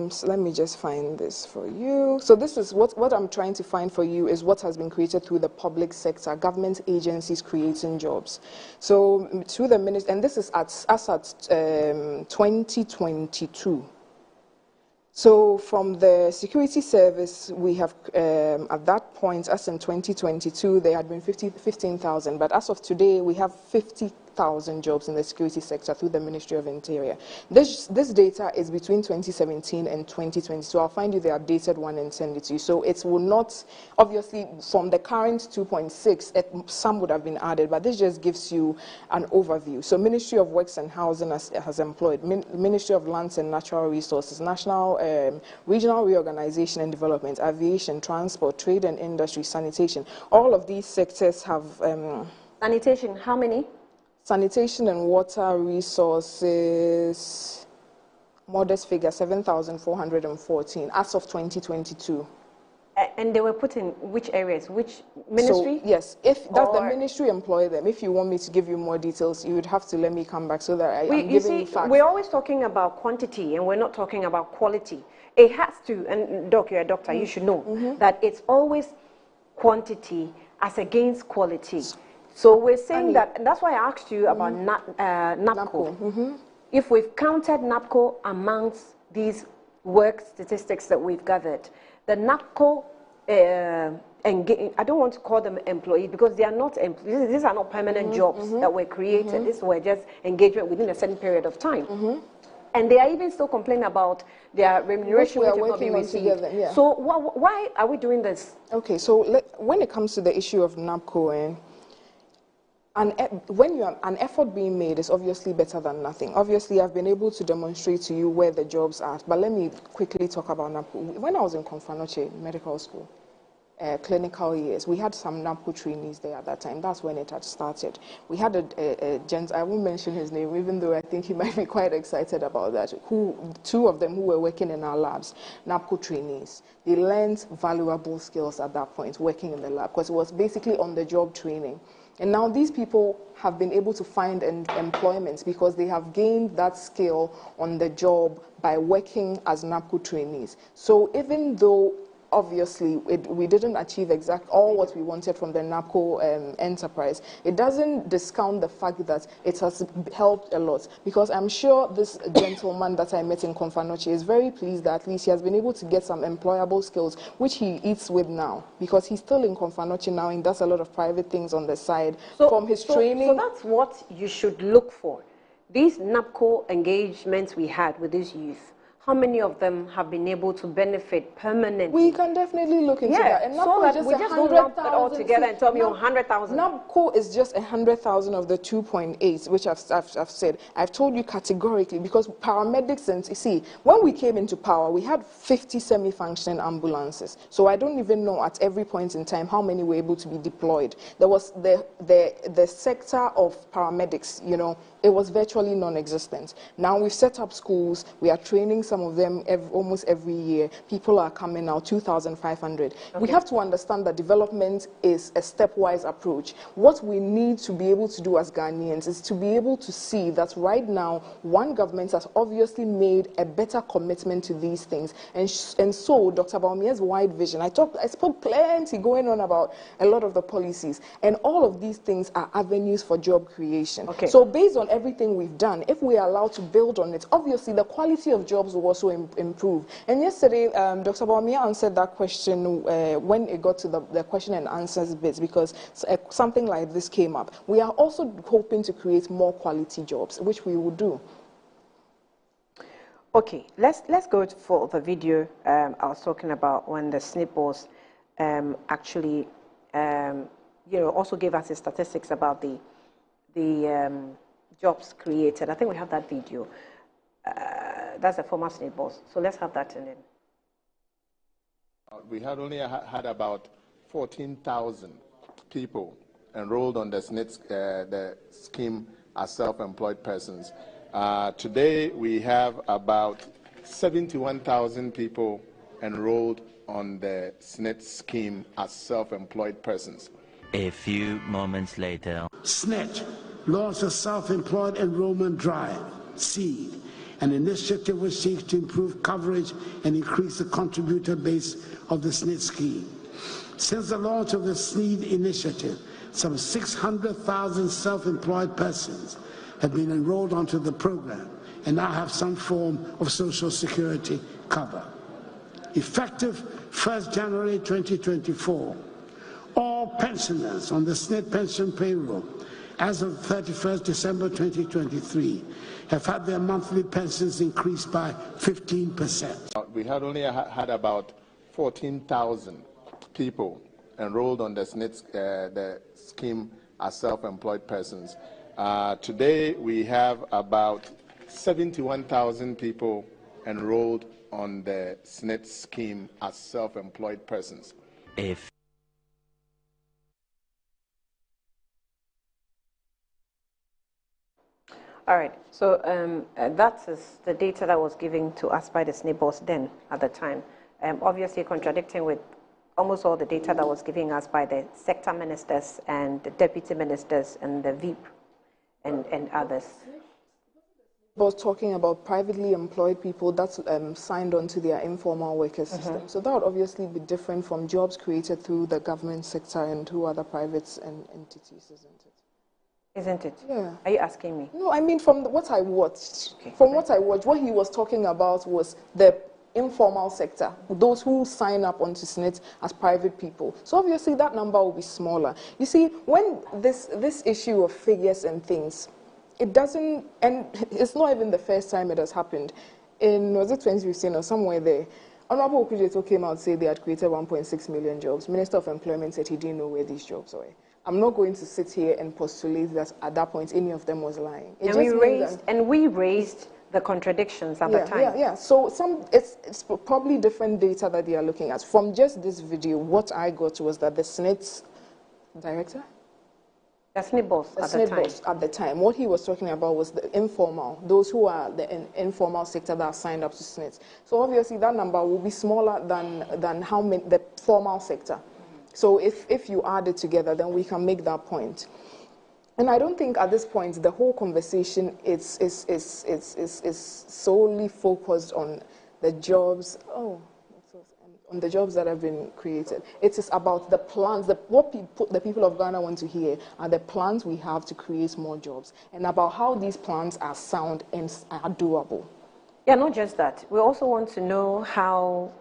so let me just find this for you. So this is what I'm trying to find for you is what has been created through the public sector, government agencies creating jobs. So through the ministry, and this is at 2022. So from the security service, we have, at that point, as in 2022, there had been 15,000. But as of today, we have 50,000 jobs in the security sector through the Ministry of Interior. This data is between 2017 and 2020. So I'll find you the updated one and send it to you. So it will not, obviously, from the current 2.6, some would have been added, but this just gives you an overview. So Ministry of Works and Housing has employed, Ministry of Lands and Natural Resources, National Regional Reorganization and Development, Aviation, Transport, Trade and Industry, Sanitation. All of these sectors have... Sanitation, how many? Sanitation and water resources, modest figure, 7,414 as of 2022. And they were put in which areas? Which ministry? So, yes, if that's the ministry employ them. If you want me to give you more details, you would have to let me come back so that I'm giving you facts. We're always talking about quantity and we're not talking about quality. It has to, and Doc, you're a doctor, you should know that it's always quantity as against quality. So we're saying that, and that's why I asked you about NAPCO. If we've counted NAPCO amongst these work statistics that we've gathered, the NAPCO, I don't want to call them employees because they are not employees. These are not permanent jobs that were created. These were just engagement within a certain period of time. And they are even still complaining about their remuneration which is not being received. So why are we doing this? Okay, so when it comes to the issue of NAPCO, when you are, an effort being made is obviously better than nothing. Obviously, I've been able to demonstrate to you where the jobs are, but let me quickly talk about NAPCO. When I was in Konfanoche Medical School, clinical years, we had some NAPCO trainees there at that time. That's when it had started. We had a gent, I won't mention his name, even though I think he might be quite excited about that, two of them who were working in our labs, NAPCO trainees. They learned valuable skills at that point, working in the lab, because it was basically on-the-job training. And now these people have been able to find employment because they have gained that skill on the job by working as NAPCO trainees. So even though obviously we didn't achieve all what we wanted from the NAPCO enterprise, it doesn't discount the fact that it has helped a lot. Because I'm sure this gentleman that I met in Konfanoche is very pleased that at least he has been able to get some employable skills, which he eats with now. Because he's still in Konfanoche now and does a lot of private things on the side from his training. So that's what you should look for. These NAPCO engagements we had with these youth, how many of them have been able to benefit permanently? We can definitely look into that. And so that we just don't lump it all together and tell me 100,000. NABCO is just 100,000 of the 2.8, which I've said. I've told you categorically, because paramedics, and you see, when we came into power, we had 50 semi-functioning ambulances. So I don't even know at every point in time how many were able to be deployed. There was the sector of paramedics, you know, it was virtually non-existent. Now we've set up schools, we are training some of them almost every year. People are coming out, 2,500. Okay. We have to understand that development is a stepwise approach. What we need to be able to do as Ghanaians is to be able to see that right now, one government has obviously made a better commitment to these things. And so Dr. Bawumia's wide vision, I spoke plenty going on about a lot of the policies, and all of these things are avenues for job creation. Okay. So based on everything we've done, if we are allowed to build on it, obviously the quality of jobs will also improve. And yesterday, Dr. Bawumia answered that question when it got to the question and answers bits, because something like this came up. We are also hoping to create more quality jobs, which we will do. Okay, let's go for the video I was talking about when the SNP boss actually, you know, also gave us the statistics about the jobs created. I think we have that video. That's the former SNP boss. So let's have that in. We had only had about 14,000 people enrolled on the SNP the scheme as self-employed persons. Today we have about 71,000 people enrolled on the SNP scheme as self-employed persons. A few moments later. SNP launched a self-employed enrollment drive, SEED, an initiative which seeks to improve coverage and increase the contributor base of the SNP scheme. Since the launch of the SNEED initiative, some 600,000 self-employed persons have been enrolled onto the program and now have some form of social security cover. Effective 1st January 2024, all pensioners on the SNP pension payroll as of 31st December 2023 have had their monthly pensions increased by 15%. We had only had about 14,000 people enrolled on the SNP the scheme as self-employed persons. Today we have about 71,000 people enrolled on the SNP scheme as self-employed persons. All right, so that is the data that was given to us by the SNP boss then at the time. Obviously contradicting with almost all the data that was given us by the sector ministers and the deputy ministers and the VIP and others. Was talking about privately employed people that's signed on to their informal worker system. So that would obviously be different from jobs created through the government sector and through other private entities, isn't it? Isn't it? Yeah. Are you asking me? No, I mean from what I watched. Okay. From what I watched, what he was talking about was the informal sector, those who sign up onto SNP as private people. So obviously that number will be smaller. You see, when this issue of figures and things, it doesn't, and it's not even the first time it has happened. In, was it 2015 or somewhere there, Honorable Okujeto came out and said they had created 1.6 million jobs. Minister of Employment said he didn't know where these jobs were. I'm not going to sit here and postulate that at that point any of them was lying. And we raised the contradictions at the time. Yeah. So it's probably different data that they are looking at. From just this video, what I got was that the SNP director? The SNP boss at the time. What he was talking about was the informal, those who are the informal sector that are signed up to SNP. So obviously that number will be smaller than how many, the formal sector. So if you add it together, then we can make that point. And I don't think at this point the whole conversation is solely focused on the jobs. On the jobs that have been created. It is about the plans. What the people of Ghana want to hear are the plans we have to create more jobs, and about how these plans are sound and are doable. Yeah, not just that. We also want to know how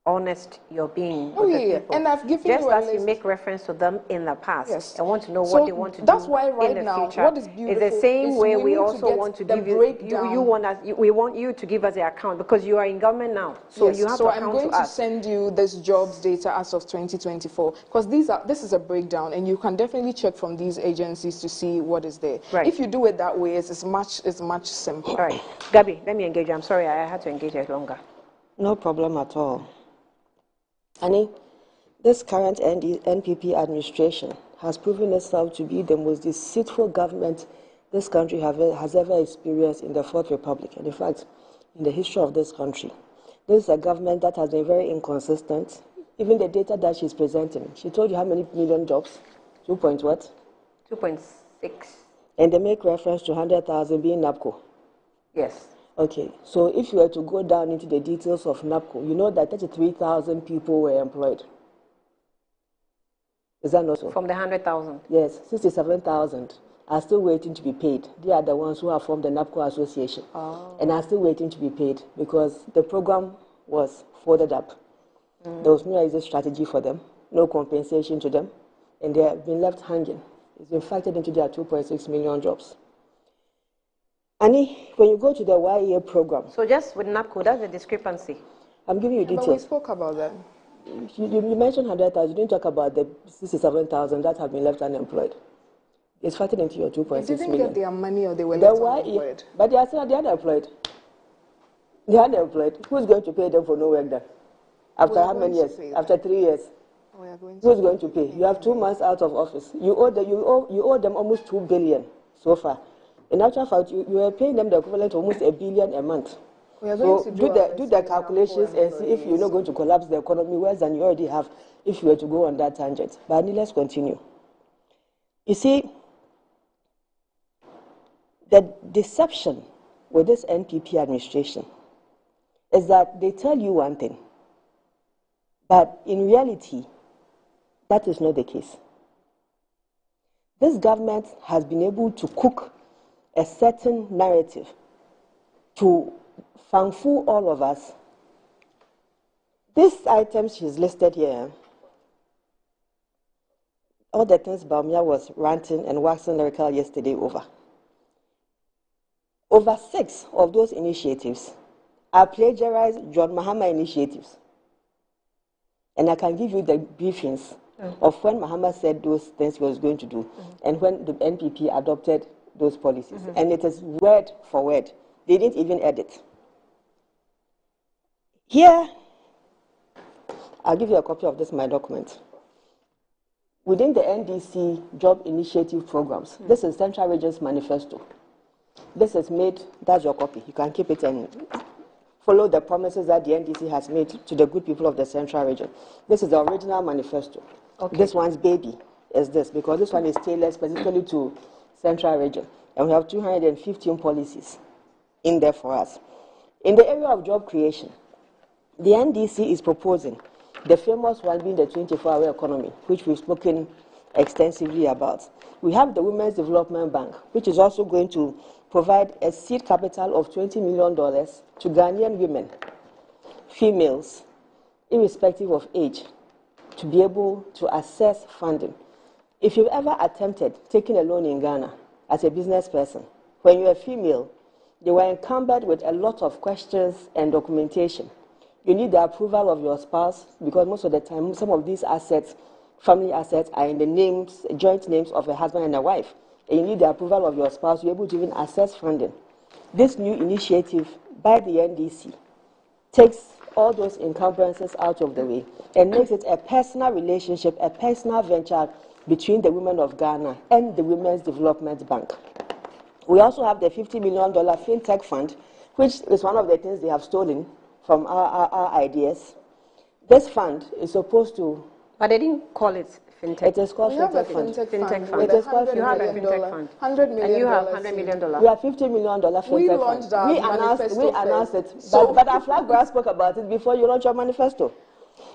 honest you're being Oh, with the yeah, people. and I've given just you a as you list. make reference to them in the past. Yes. I want to know So what they want to that's do why right in the now, future. what is beautiful it's the same is way we we need to also get want to the give you, breakdown. we want you to give us the account because you are in government now. So Yes, you have so to I'm account going to to us. send you this jobs data as of 2024 because this is a breakdown and you can definitely check from these agencies to see what is there. Right. If you do it that way, it's much simpler. All right. Gabby, let me engage you. I'm sorry, I had to engage it longer. No problem at all. Annie, this current NPP administration has proven itself to be the most deceitful government this country has ever experienced in the Fourth Republic, and in fact, in the history of this country. This is a government that has been very inconsistent. Even the data that she's presenting, she told you how many million jobs? 2 point what? 2.6. And they make reference to 100,000 being NAPCO. Yes. Okay, so if you were to go down into the details of NAPCO, you know that 33,000 people were employed. Is that not so? From the 100,000? Yes, 67,000 are still waiting to be paid. They are the ones who have formed the NAPCO association and are still waiting to be paid because the program was folded up. There was no exit strategy for them, no compensation to them, and they have been left hanging. It's been factored into their 2.6 million jobs. Annie, when you go to the YEA program... So just with NAPCO, that's the discrepancy. I'm giving you details. But we spoke about that. You mentioned 100,000. You didn't talk about the 67,000 that have been left unemployed. It's factored into your 2.6 million. They didn't get their money or they were left unemployed. But they are still unemployed. They are unemployed. Who's going to pay them for no work done? After how many years? After 3 years. Who's going to pay? You have 2 months out of office. You owe them almost 2 billion so far. In actual fact, you are paying them the equivalent of almost $1 billion a month. So do the calculations and see if you're not going to collapse the economy worse than you already have if you were to go on that tangent. But let's continue. You see, the deception with this NPP administration is that they tell you one thing, but in reality, that is not the case. This government has been able to cook a certain narrative to fang-fool all of us. These items she's listed here, all the things Baumia was ranting and waxing lyrical yesterday over. Over 6 of those initiatives are plagiarized John Mahama initiatives. And I can give you the briefings of when Mahama said those things he was going to do and when the NPP adopted those policies. And it is word for word. They didn't even edit. Here, I'll give you a copy of this, my document. Within the NDC job initiative programs, this is Central Region's manifesto. This is made, that's your copy. You can keep it and follow the promises that the NDC has made to the good people of the Central Region. This is the original manifesto. Okay. This one's baby is this, because this one is tailored specifically to Central Region. And we have 215 policies in there for us. In the area of job creation, the NDC is proposing the famous one being the 24-hour economy, which we've spoken extensively about. We have the Women's Development Bank, which is also going to provide a seed capital of $20 million to Ghanaian women, females, irrespective of age, to be able to access funding. If you've ever attempted taking a loan in Ghana as a business person, when you're a female, you were encumbered with a lot of questions and documentation. You need the approval of your spouse because most of the time, some of these assets, family assets, are in the names, joint names of a husband and a wife. And you need the approval of your spouse to be able to even access funding. This new initiative by the NDC takes all those encumbrances out of the way and makes it a personal relationship, a personal venture between the women of Ghana and the Women's Development Bank. We also have the $50 million FinTech Fund, which is one of the things they have stolen from our ideas. This fund is supposed to... But they didn't call it FinTech. It is called FinTech Fund. FinTech Fund. It is called You have a FinTech Fund. And you have $100 million. We have $50 million FinTech We launched Fund. We announced it. But our flag bearer spoke about it before you launched your manifesto.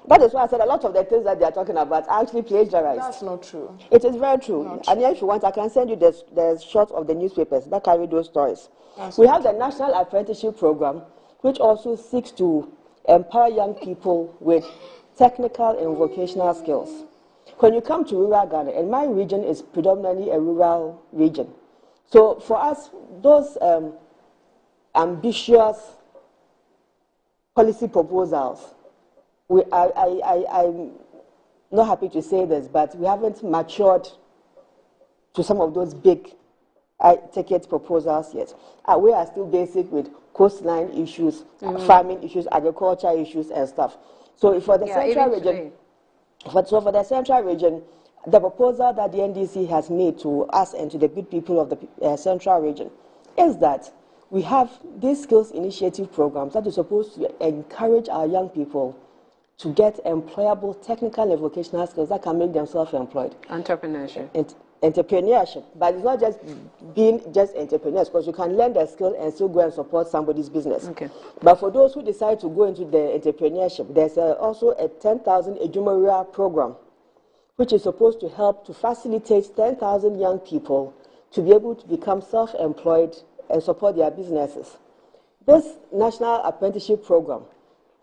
That is why I said a lot of the things that they are talking about are actually plagiarized. That's not true. It is very true. And if you want, I can send you the shots of the newspapers that carry those stories. We have the National Apprenticeship Program, which also seeks to empower young people with technical and vocational skills. When you come to rural Ghana, and my region is predominantly a rural region, so for us, those ambitious policy proposals, I'm not happy to say this, but we haven't matured to some of those big ticket proposals yet. We are still basic with coastline issues, farming issues, agriculture issues, and stuff. So for the central region, for the central region, the proposal that the NDC has made to us and to the good people of the central region is that we have these skills initiative programs that are supposed to encourage our young people to get employable technical and vocational skills that can make them self-employed. Entrepreneurship. Entrepreneurship, but it's not just being just entrepreneurs, because you can learn the skill and still go and support somebody's business. Okay. But for those who decide to go into the entrepreneurship, there's also a 10,000 Ejumariya program, which is supposed to help to facilitate 10,000 young people to be able to become self-employed and support their businesses. This National Apprenticeship Program,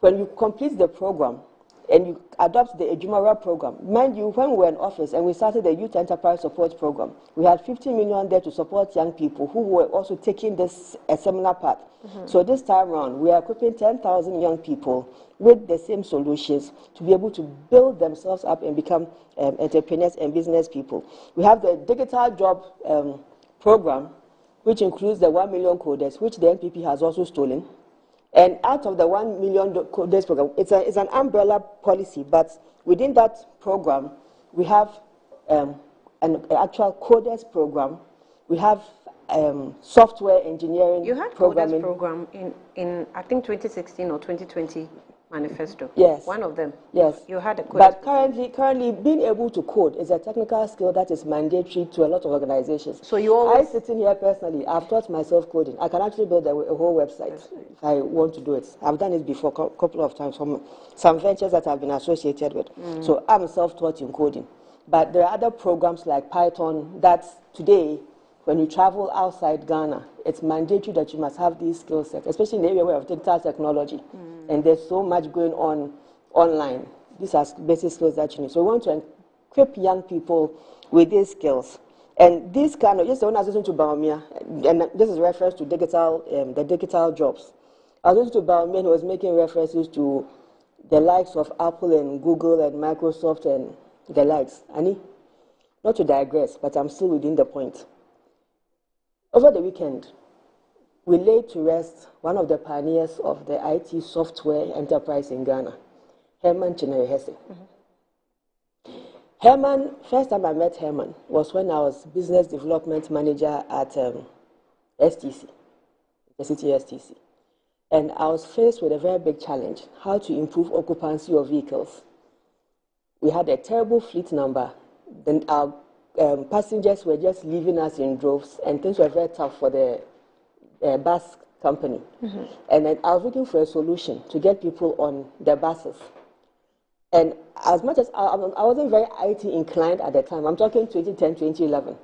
when you complete the program and you adopt the Ejumariya program, mind you, when we were in office and we started the Youth Enterprise Support Program, we had 50 million there to support young people who were also taking this seminar path. So this time around, we are equipping 10,000 young people with the same solutions to be able to build themselves up and become entrepreneurs and business people. We have the digital job program, which includes the 1 million coders, which the NPP has also stolen. And out of the 1 million coders program, it's an umbrella policy, but within that program, we have an actual coders program. We have software engineering. You had programming. coders program in I think 2016 or 2020 manifesto. Yes. One of them. Yes. You had a coders. But currently, being able to code is a technical skill that is mandatory to a lot of organizations. So you always... I sitting here personally, I've taught myself coding. I can actually build a whole website if I want to do it. I've done it before a couple of times from some ventures that I've been associated with. So I'm self-taught in coding. But there are other programs like Python that today, when you travel outside Ghana, it's mandatory that you must have these skill sets, especially in the area of digital technology. And there's so much going on online. These are basic skills that you need. So we want to equip young people with these skills. And this kind of, yesterday when I was listening to Baumia, and this is reference to digital, the digital jobs. I was listening to Baumia and he was making references to the likes of Apple and Google and Microsoft and the likes. Annie, not to digress, but I'm still within the point. Over the weekend, we laid to rest one of the pioneers of the IT software enterprise in Ghana, Herman Chinerehese. Herman, first time I met Herman was when I was business development manager at STC, the city STC. And I was faced with a very big challenge, how to improve occupancy of vehicles. We had a terrible fleet number. Then our passengers were just leaving us in droves, and things were very tough for the bus company. And then I was looking for a solution to get people on the buses. And as much as I wasn't very IT inclined at the time, I'm talking 2010, 2011,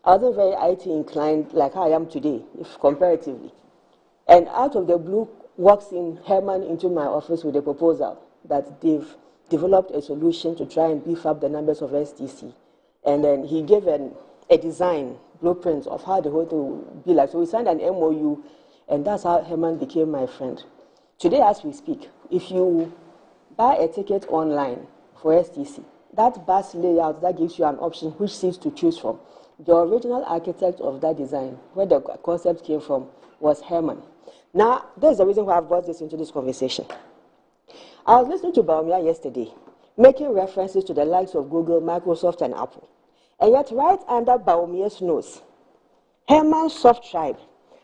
I wasn't very IT inclined like I am today, if comparatively. And out of the blue walks in Herman into my office with a proposal that they've developed a solution to try and beef up the numbers of STC. And then he gave a design blueprint of how the whole thing would be like. So we signed an MOU, and that's how Herman became my friend. Today, as we speak, if you buy a ticket online for STC, that bus layout, that gives you an option which seats to choose from. The original architect of that design, where the concept came from, was Herman. Now, there's the reason why I've brought this into this conversation. I was listening to Baumia yesterday, making references to the likes of Google, Microsoft, and Apple. And yet, right under Baumia's nose, Herman Soft Tribe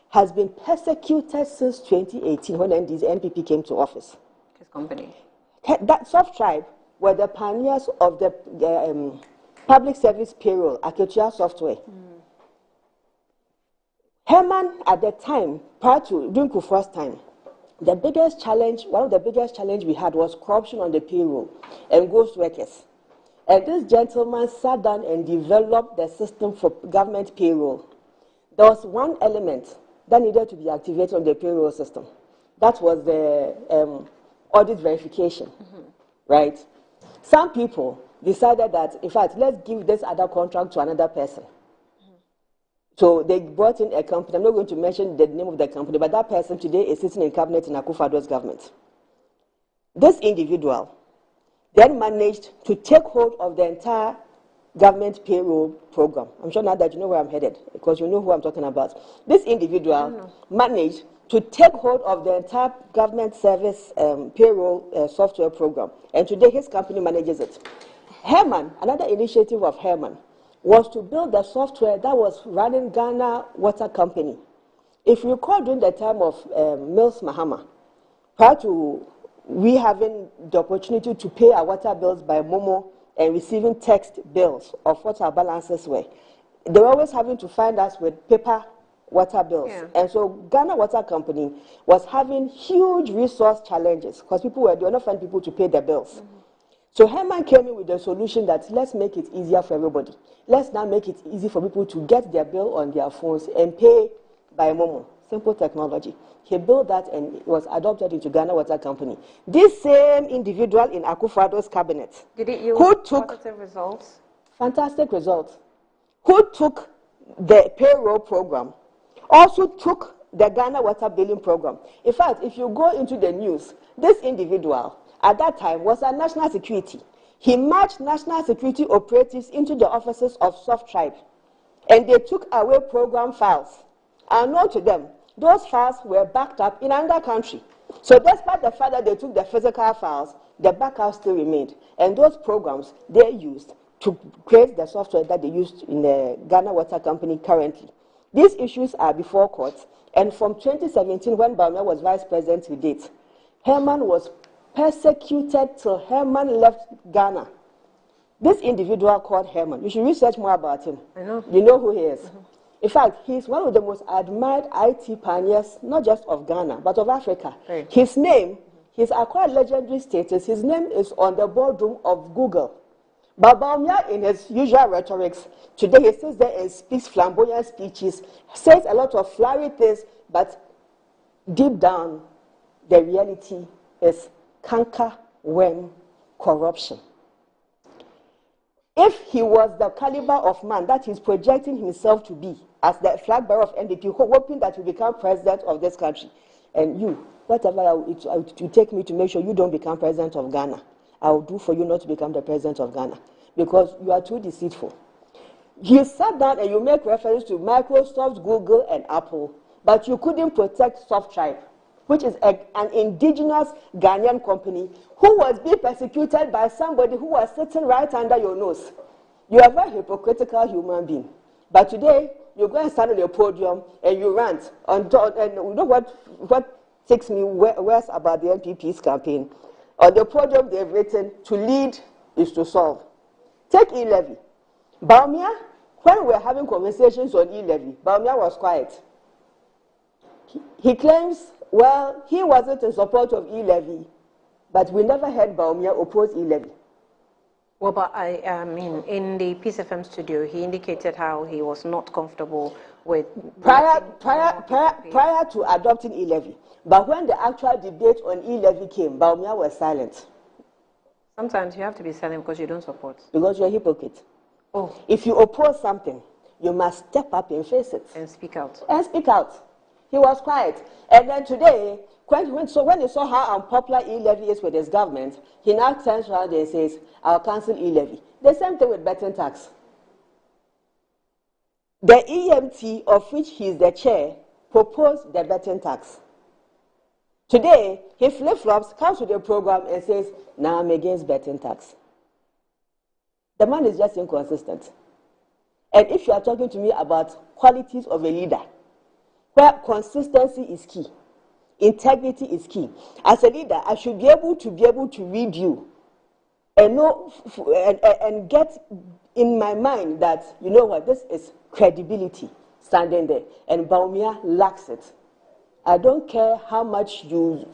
has been persecuted since 2018 when the NPP came to office. His company. That Soft Tribe were the pioneers of the public service payroll, Aketua software. Herman, at the time, prior to during Kufuor's time, the biggest challenge, one of the biggest challenges we had was corruption on the payroll and ghost workers. And this gentleman sat down and developed the system for government payroll. There was one element that needed to be activated on the payroll system. That was the audit verification, right? Some people decided that, in fact, let's give this other contract to another person. So they brought in a company. I'm not going to mention the name of the company, but that person today is sitting in cabinet in Akufo-Addo's government. This individual then managed to take hold of the entire government payroll program. I'm sure now that you know where I'm headed, because you know who I'm talking about. This individual managed to take hold of the entire government service payroll software program, and today his company manages it. Herman, another initiative of Herman, was to build the software that was running Ghana Water Company. If you recall, during the time of Mills Mahama, prior to we having the opportunity to pay our water bills by Momo and receiving text bills of what our balances were, they were always having to find us with paper water bills. And so Ghana Water Company was having huge resource challenges because they were not finding people to pay their bills. So Herman came in with the solution that let's make it easier for everybody. Let's now make it easy for people to get their bill on their phones and pay by Momo. Simple technology. He built that and it was adopted into Ghana Water Company. This same individual in Akufo-Addo's cabinet, did it yield who took positive results? Fantastic results. Who took the payroll program, also took the Ghana Water Billing Program. In fact, if you go into the news, this individual at that time was a national security. He marched national security operatives into the offices of Soft Tribe, and they took away program files. Unknown to them, those files were backed up in another country. So despite the fact that they took the physical files, the backup still remained. And those programs they used to create the software that they used in the Ghana Water Company currently. These issues are before court, and from 2017, when Baumia was vice president to date, Herman was persecuted till Herman left Ghana. This individual called Herman, you should research more about him. I know. You know who he is. In fact, he's one of the most admired IT pioneers, not just of Ghana, but of Africa. Right. His name, he's acquired legendary status. His name is on the boardroom of Google. But Baumia, in his usual rhetorics, today he sits there and speaks flamboyant speeches, says a lot of flowery things, but deep down, the reality is canker worm corruption. If he was the caliber of man that he's projecting himself to be as the flag bearer of NDP, hoping that he become president of this country, and you, whatever you take me to make sure you don't become president of Ghana, I will do for you not to become the president of Ghana, because you are too deceitful. You sat down and you make reference to Microsoft, Google, and Apple, but you couldn't protect Soft Tribe, which is an indigenous Ghanaian company who was being persecuted by somebody who was sitting right under your nose. You are a very hypocritical human being. But today, you go and stand on the podium and you rant. And you know what takes me worse about the NPP's campaign? On the podium, they've written, to lead is to solve. Take e-levy. Baumia, when we were having conversations on e-levy, Baumia was quiet. He claims, well, he wasn't in support of e-levy, but we never heard Baumia oppose e-levy. Well, but I mean, in the Peace FM studio, he indicated how he was not comfortable with prior to adopting e-levy. But when the actual debate on e-levy came, Baumia was silent. Sometimes you have to be silent because you don't support. Because you're a hypocrite. Oh. If you oppose something, you must step up and face it. And speak out. And speak out. He was quiet. And then today, when he saw how unpopular e-levy is with his government, he now turns around and says, I'll cancel e-levy. The same thing with betting tax. The EMT, of which he is the chair, proposed the betting tax. Today, he flip-flops, comes to the program and says, now I'm against betting tax. The man is just inconsistent. And if you are talking to me about qualities of a leader, where consistency is key, integrity is key. As a leader, I should be able to read you and know and get in my mind that, you know what, this is credibility standing there. And Baumia lacks it. I don't care how much you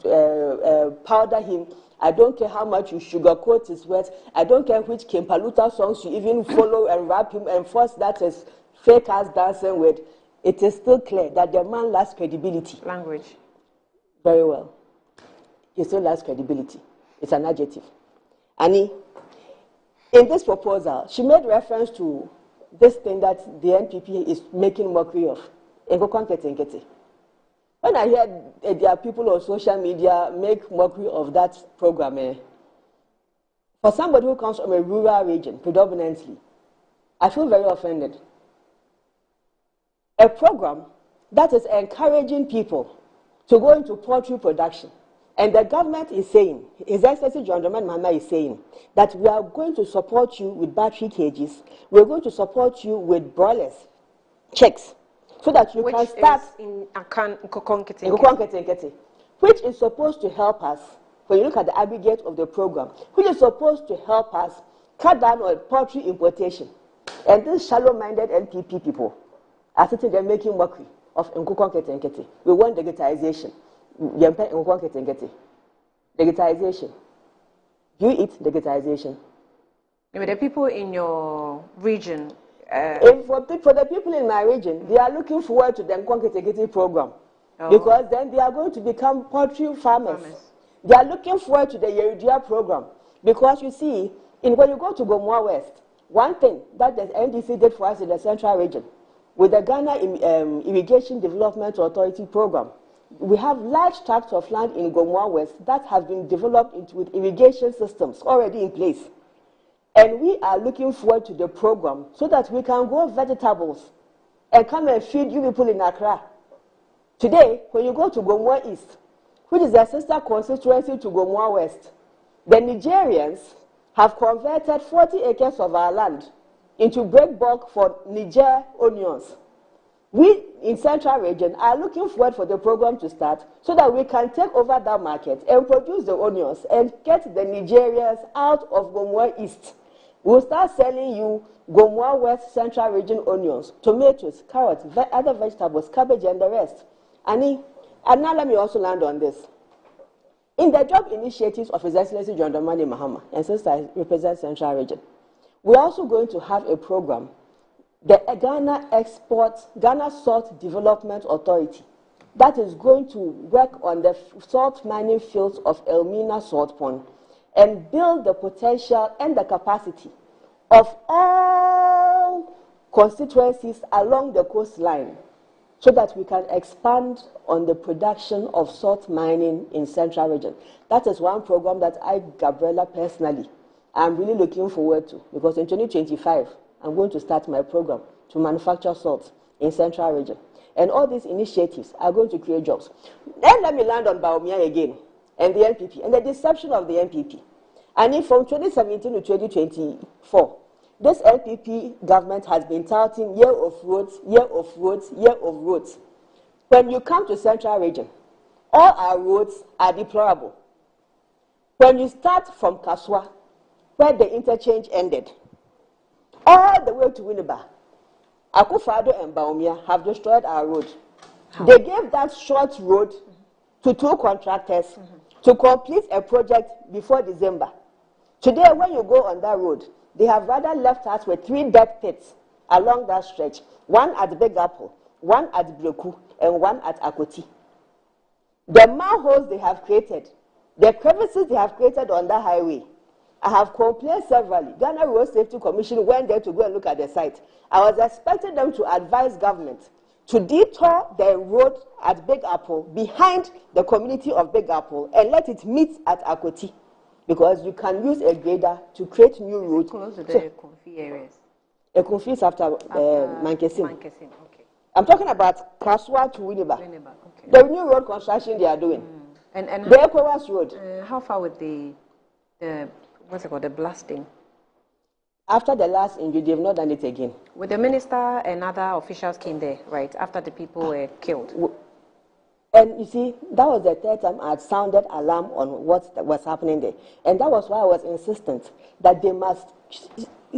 powder him. I don't care how much you sugarcoat his words. I don't care which Kempaluta songs you even follow and rap him and force that is fake ass dancing with. It is still clear that the man lacks credibility. Language. Very well. he still lacks credibility. It's an adjective. Annie, in this proposal, she made reference to this thing that the NPP is making mockery of. When I hear there are people on social media make mockery of that program, for somebody who comes from a rural region, predominantly, I feel very offended. A program that is encouraging people to go into poultry production, and the government is saying, His Excellency John Dramani Mahama is saying, that we are going to support you with battery cages, we're going to support you with broilers, chicks, so that you can start in Nkokonkete, which is supposed to help us, when you look at the aggregate of the program, which is supposed to help us cut down on poultry importation. And these shallow-minded NPP people are sitting there making mockery of Nkokonkete. We want digitization. Digitization. You eat digitization. Maybe the people in your region. For the people in my region, they are looking forward to the Nkokonkete program because then they are going to become poultry farmers. They are looking forward to the Yerudia program because you see, when you go to Gomoa West, one thing that the NDC did for us in the central region, with the Ghana Irrigation Development Authority program, we have large tracts of land in Gomoa West that have been developed with irrigation systems already in place. And we are looking forward to the program so that we can grow vegetables and come and feed you people in Accra. Today, when you go to Gomoa East, which is a sister constituency to Gomoa West, the Nigerians have converted 40 acres of our land into break bulk for Niger onions. We in Central Region are looking forward for the program to start so that we can take over that market and produce the onions and get the Nigerians out of Gomoa East. We'll start selling you Gomoa West Central Region onions, tomatoes, carrots, other vegetables, cabbage, and the rest. And now let me also land on this. In the job initiatives of His Excellency John Dramani Mahama, and since I represent Central Region, we're also going to have a program, the Ghana Salt Development Authority, that is going to work on the salt mining fields of Elmina Salt Pond and build the potential and the capacity of all constituencies along the coastline so that we can expand on the production of salt mining in Central Region. That is one program that I, Gabriela, personally, I'm really looking forward to, because in 2025, I'm going to start my program to manufacture salt in Central Region. And all these initiatives are going to create jobs. Then let me land on Bawumia again, and the NPP, and the deception of the NPP. And if from 2017 to 2024, this NPP government has been touting year of roads, year of roads, year of roads. When you come to Central Region, all our roads are deplorable. When you start from Kaswa, where the interchange ended, all the way to Winneba, Akufo-Addo and Bawumia have destroyed our road. They gave that short road to two contractors to complete a project before December. Today, when you go on that road, they have rather left us with 3 dead pits along that stretch, one at Big Apple, one at Bleku, and one at Akoti. The manholes they have created, the crevices they have created on that highway, I have complained severally. Ghana Road Safety Commission went there to go and look at the site. I was expecting them to advise government to detour the road at Big Apple behind the community of Big Apple and let it meet at Akoti, because you can use a grader to create new roads. Close to the Konfi areas. Konfi is after Mankesim. Okay. I'm talking about Kaswa to Winneba. Okay. The new road construction they are doing. And the ECOWAS road. How far with the what's it called, the blasting? After the last injury, they've not done it again. With the minister and other officials came there, right, after the people were killed. And you see, that was the third time I had sounded alarm on what was happening there. And that was why I was insistent that they must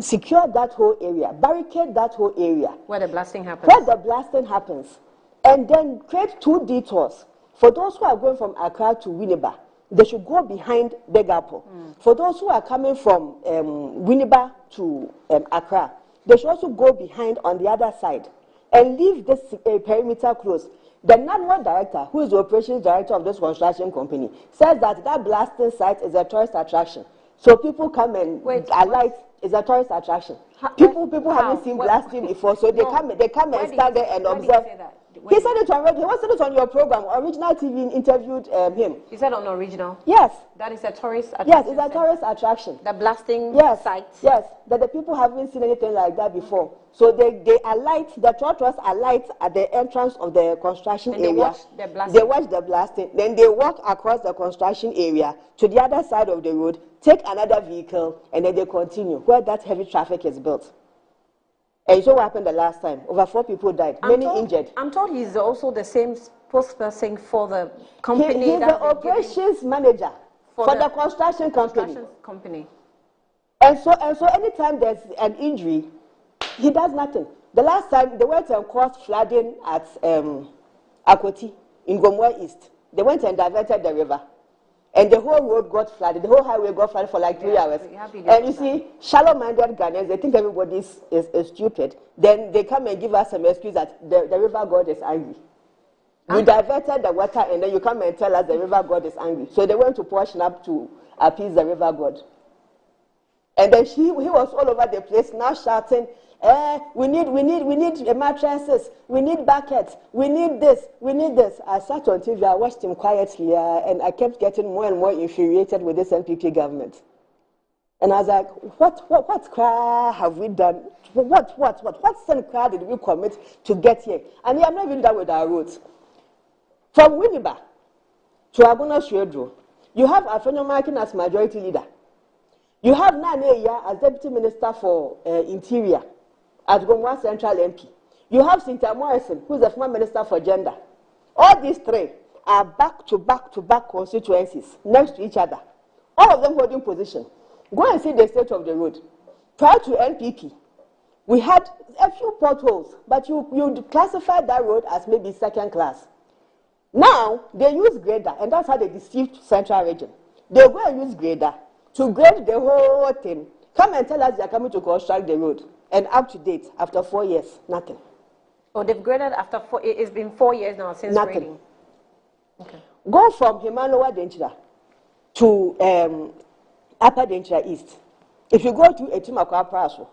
secure that whole area, barricade that whole area. Where the blasting happens. Where the blasting happens. And then create 2 detours. For those who are going from Accra to Winneba, they should go behind Big Apple. For those who are coming from Winneba to Accra, they should also go behind on the other side and leave this perimeter closed. The national director, who is the operations director of this construction company, says that that blasting site is a tourist attraction. So people come and alight. It's a tourist attraction. People haven't seen blasting before, so they come and stand there and observe. He said it already. He said it on your program. Original TV interviewed him. He said on Original? Yes. That is a tourist attraction? Yes, it's a tourist attraction. The blasting site? Yes, that the people haven't seen anything like that before. So they alight, the tourists alight at the entrance of the construction area. They watch the blasting? They watch the blasting. Then they walk across the construction area to the other side of the road, take another vehicle, and then they continue where that heavy traffic is built. And so what happened the last time? Over 4 people died, many injured. I'm told he's also the same spokesperson for the company. He's the operations manager for the construction company. And so anytime there's an injury, he does nothing. The last time they went and caused flooding at Akoti in Gomwe East. They went and diverted the river. And the whole road got flooded. The whole highway got flooded for like 3 hours. And you see, shallow-minded Ghanaians, they think everybody is stupid. Then they come and give us some excuse that the river god is angry. We diverted the water, and then you come and tell us the river god is angry. So they went to portion up to appease the river god. And then he was all over the place now shouting, we need mattresses, we need buckets, we need this, we need this. I sat on TV, I watched him quietly, and I kept getting more and more infuriated with this NPP government. And I was like, what crime have we done? What sin crime did we commit to get here? And we are not even done with our roads. From Winneba to Abuna Shredro, you have Afenyo Markin as majority leader. You have Nane Eya as deputy minister for interior at Gomwa Central MP. You have Cynthia Morrison, who is the former minister for gender. All these 3 are back-to-back constituencies next to each other. All of them holding position. Go and see the state of the road. Prior to NPP, we had a few potholes, but you classify that road as maybe second class. Now, they use grader, and that's how they deceived Central Region. They go and use grader to grade the whole thing. Come and tell us they are coming to construct the road. And up to date, after 4 years, nothing. Oh, they've graded after 4, it's been 4 years now since grading. Okay. Go from Himanoa Denchira to Upper Denchira East. If you go to Etimakwa Praso,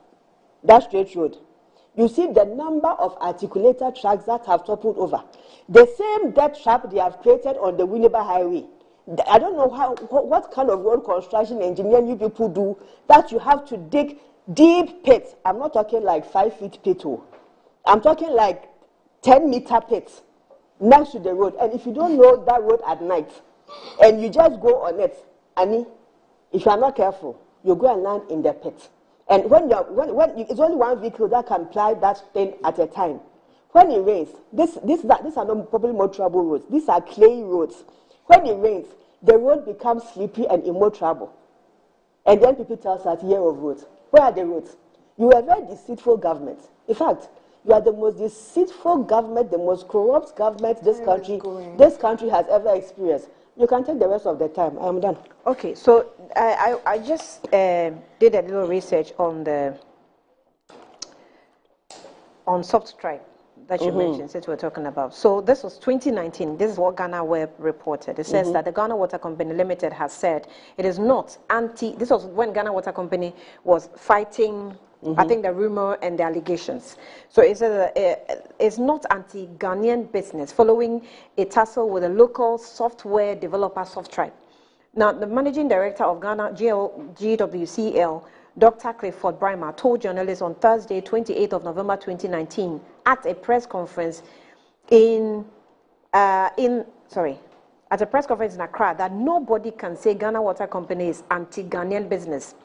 that straight road, you see the number of articulated tracks that have toppled over. The same death trap they have created on the Winneba Highway. I don't know what kind of road construction engineering you people do that you have to dig deep pits. I'm not talking like 5 feet pit. I'm talking like 10-meter pits next to the road. And if you don't know that road at night and you just go on it, Annie, if you are not careful, you go and land in the pit. And when it's only one vehicle that can ply that thing at a time. When it rains, these are not probably more trouble roads. These are clay roads. When it rains, the road becomes slippery and immotorable. And then people tell us, year of roads. Where are the roads? You are a very deceitful government. In fact, you are the most deceitful government, the most corrupt government this country has ever experienced. You can take the rest of the time. I am done. Okay, so I just did a little research on soft strike that you mentioned, since we're talking about. So this was 2019. This is what Ghana Web reported. It says that the Ghana Water Company Limited has said it is not this was when Ghana Water Company was fighting, I think, the rumor and the allegations. So it says it's not anti-Ghanaian business following a tussle with a local software developer, Softstripe. Now, the managing director of Ghana GWCL, Dr. Clifford Brymer, told journalists on Thursday, 28th of November 2019, at a press conference in Accra, that nobody can say Ghana Water Company is anti-Ghanaian business.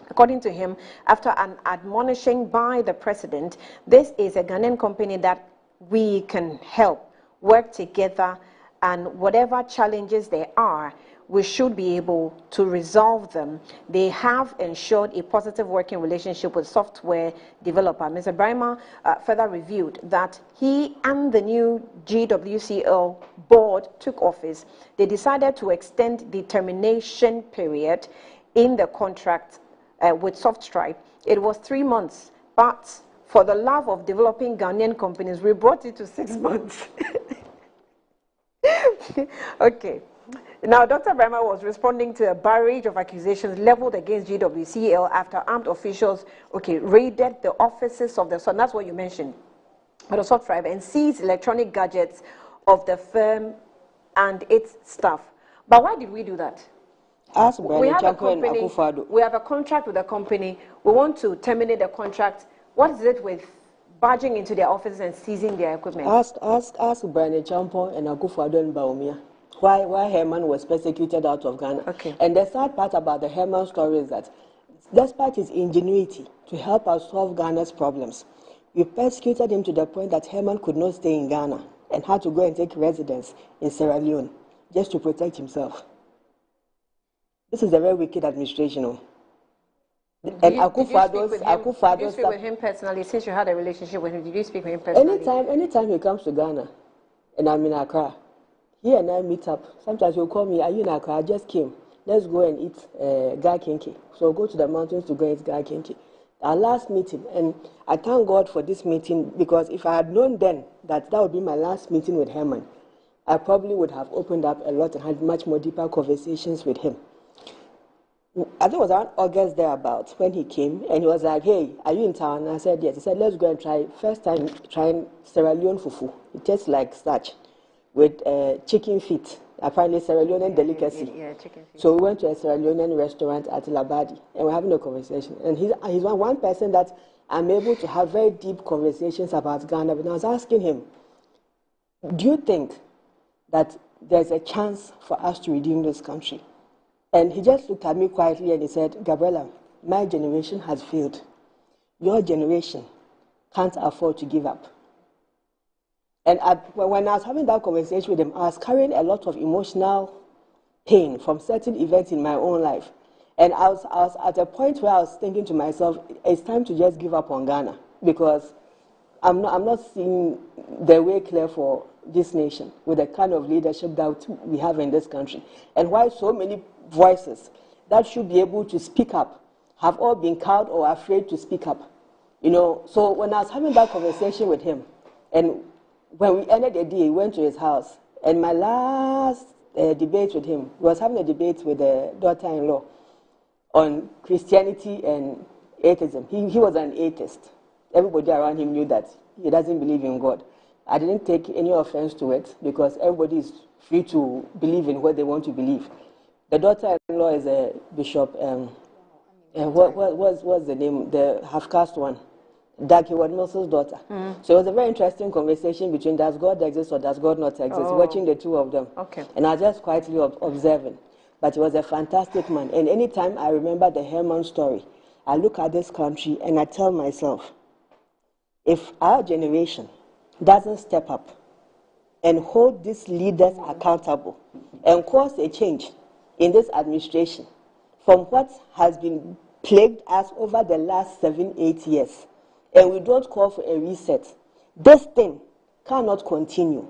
According to him, after an admonishing by the president, this is a Ghanaian company that we can help work together, and whatever challenges there are, we should be able to resolve them. They have ensured a positive working relationship with software developer. Mr. Brymer further revealed that he and the new GWCL board took office. They decided to extend the termination period in the contract with Softstripe. It was 3 months, but for the love of developing Ghanaian companies, we brought it to 6 months. Okay. Now, Dr. Brahma was responding to a barrage of accusations leveled against GWCL after armed officials, raided the offices of the son. That's what you mentioned, of the Salt Tribe, and seized electronic gadgets of the firm and its staff. But why did we do that? We have a company. We have a contract with the company. We want to terminate the contract. What is it with barging into their offices and seizing their equipment? Ask Brian Champo and Akufo-Addo and Bawumia why Herman was persecuted out of Ghana. Okay. And the sad part about the Herman story is that despite his ingenuity to help us solve Ghana's problems, we persecuted him to the point that Herman could not stay in Ghana and had to go and take residence in Sierra Leone just to protect himself. This is a very wicked administration. And Akufo-Addo, did you speak with him personally? Since you had a relationship with him, did you speak with him personally? Anytime he comes to Ghana, and I'm in Accra, he and I meet up. Sometimes he'll call me, are you in Accra? I just came. Let's go and eat Gai Kinki. So go to the mountains to go and eat Gai Kinki. Our last meeting, and I thank God for this meeting, because if I had known then that would be my last meeting with Herman, I probably would have opened up a lot and had much more deeper conversations with him. I think it was around August thereabouts when he came, and he was like, hey, are you in town? And I said, yes. He said, let's go and try, first time trying Sierra Leone fufu. It tastes like starch with chicken feet, apparently Sierra Leonean delicacy. Yeah, chicken feet. So we went to a Sierra Leonean restaurant at Labadi, and we're having a conversation. And he's one person that I'm able to have very deep conversations about Ghana. But I was asking him, do you think that there's a chance for us to redeem this country? And he just looked at me quietly and he said, Gabriela, my generation has failed. Your generation can't afford to give up. And when I was having that conversation with him, I was carrying a lot of emotional pain from certain events in my own life. And I was at a point where I was thinking to myself, it's time to just give up on Ghana, because I'm not seeing the way clear for this nation with the kind of leadership that we have in this country. And why so many voices that should be able to speak up have all been cowed or afraid to speak up. So when I was having that conversation with him, and when we ended the day, we went to his house, and my last debate with him, he was having a debate with the daughter-in-law on Christianity and atheism. He was an atheist. Everybody around him knew that he doesn't believe in God. I didn't take any offense to it, because everybody is free to believe in what they want to believe. The daughter-in-law is a bishop. What's the name? The half-caste one. Daki Wadmilson's daughter. So it was a very interesting conversation between does God exist or does God not exist, watching the two of them. Okay. And I was just quietly observing. But he was a fantastic man. And anytime I remember the Herman story, I look at this country and I tell myself, if our generation doesn't step up and hold these leaders accountable and cause a change in this administration from what has been plagued us over the last 7-8 years, and we don't call for a reset, this thing cannot continue.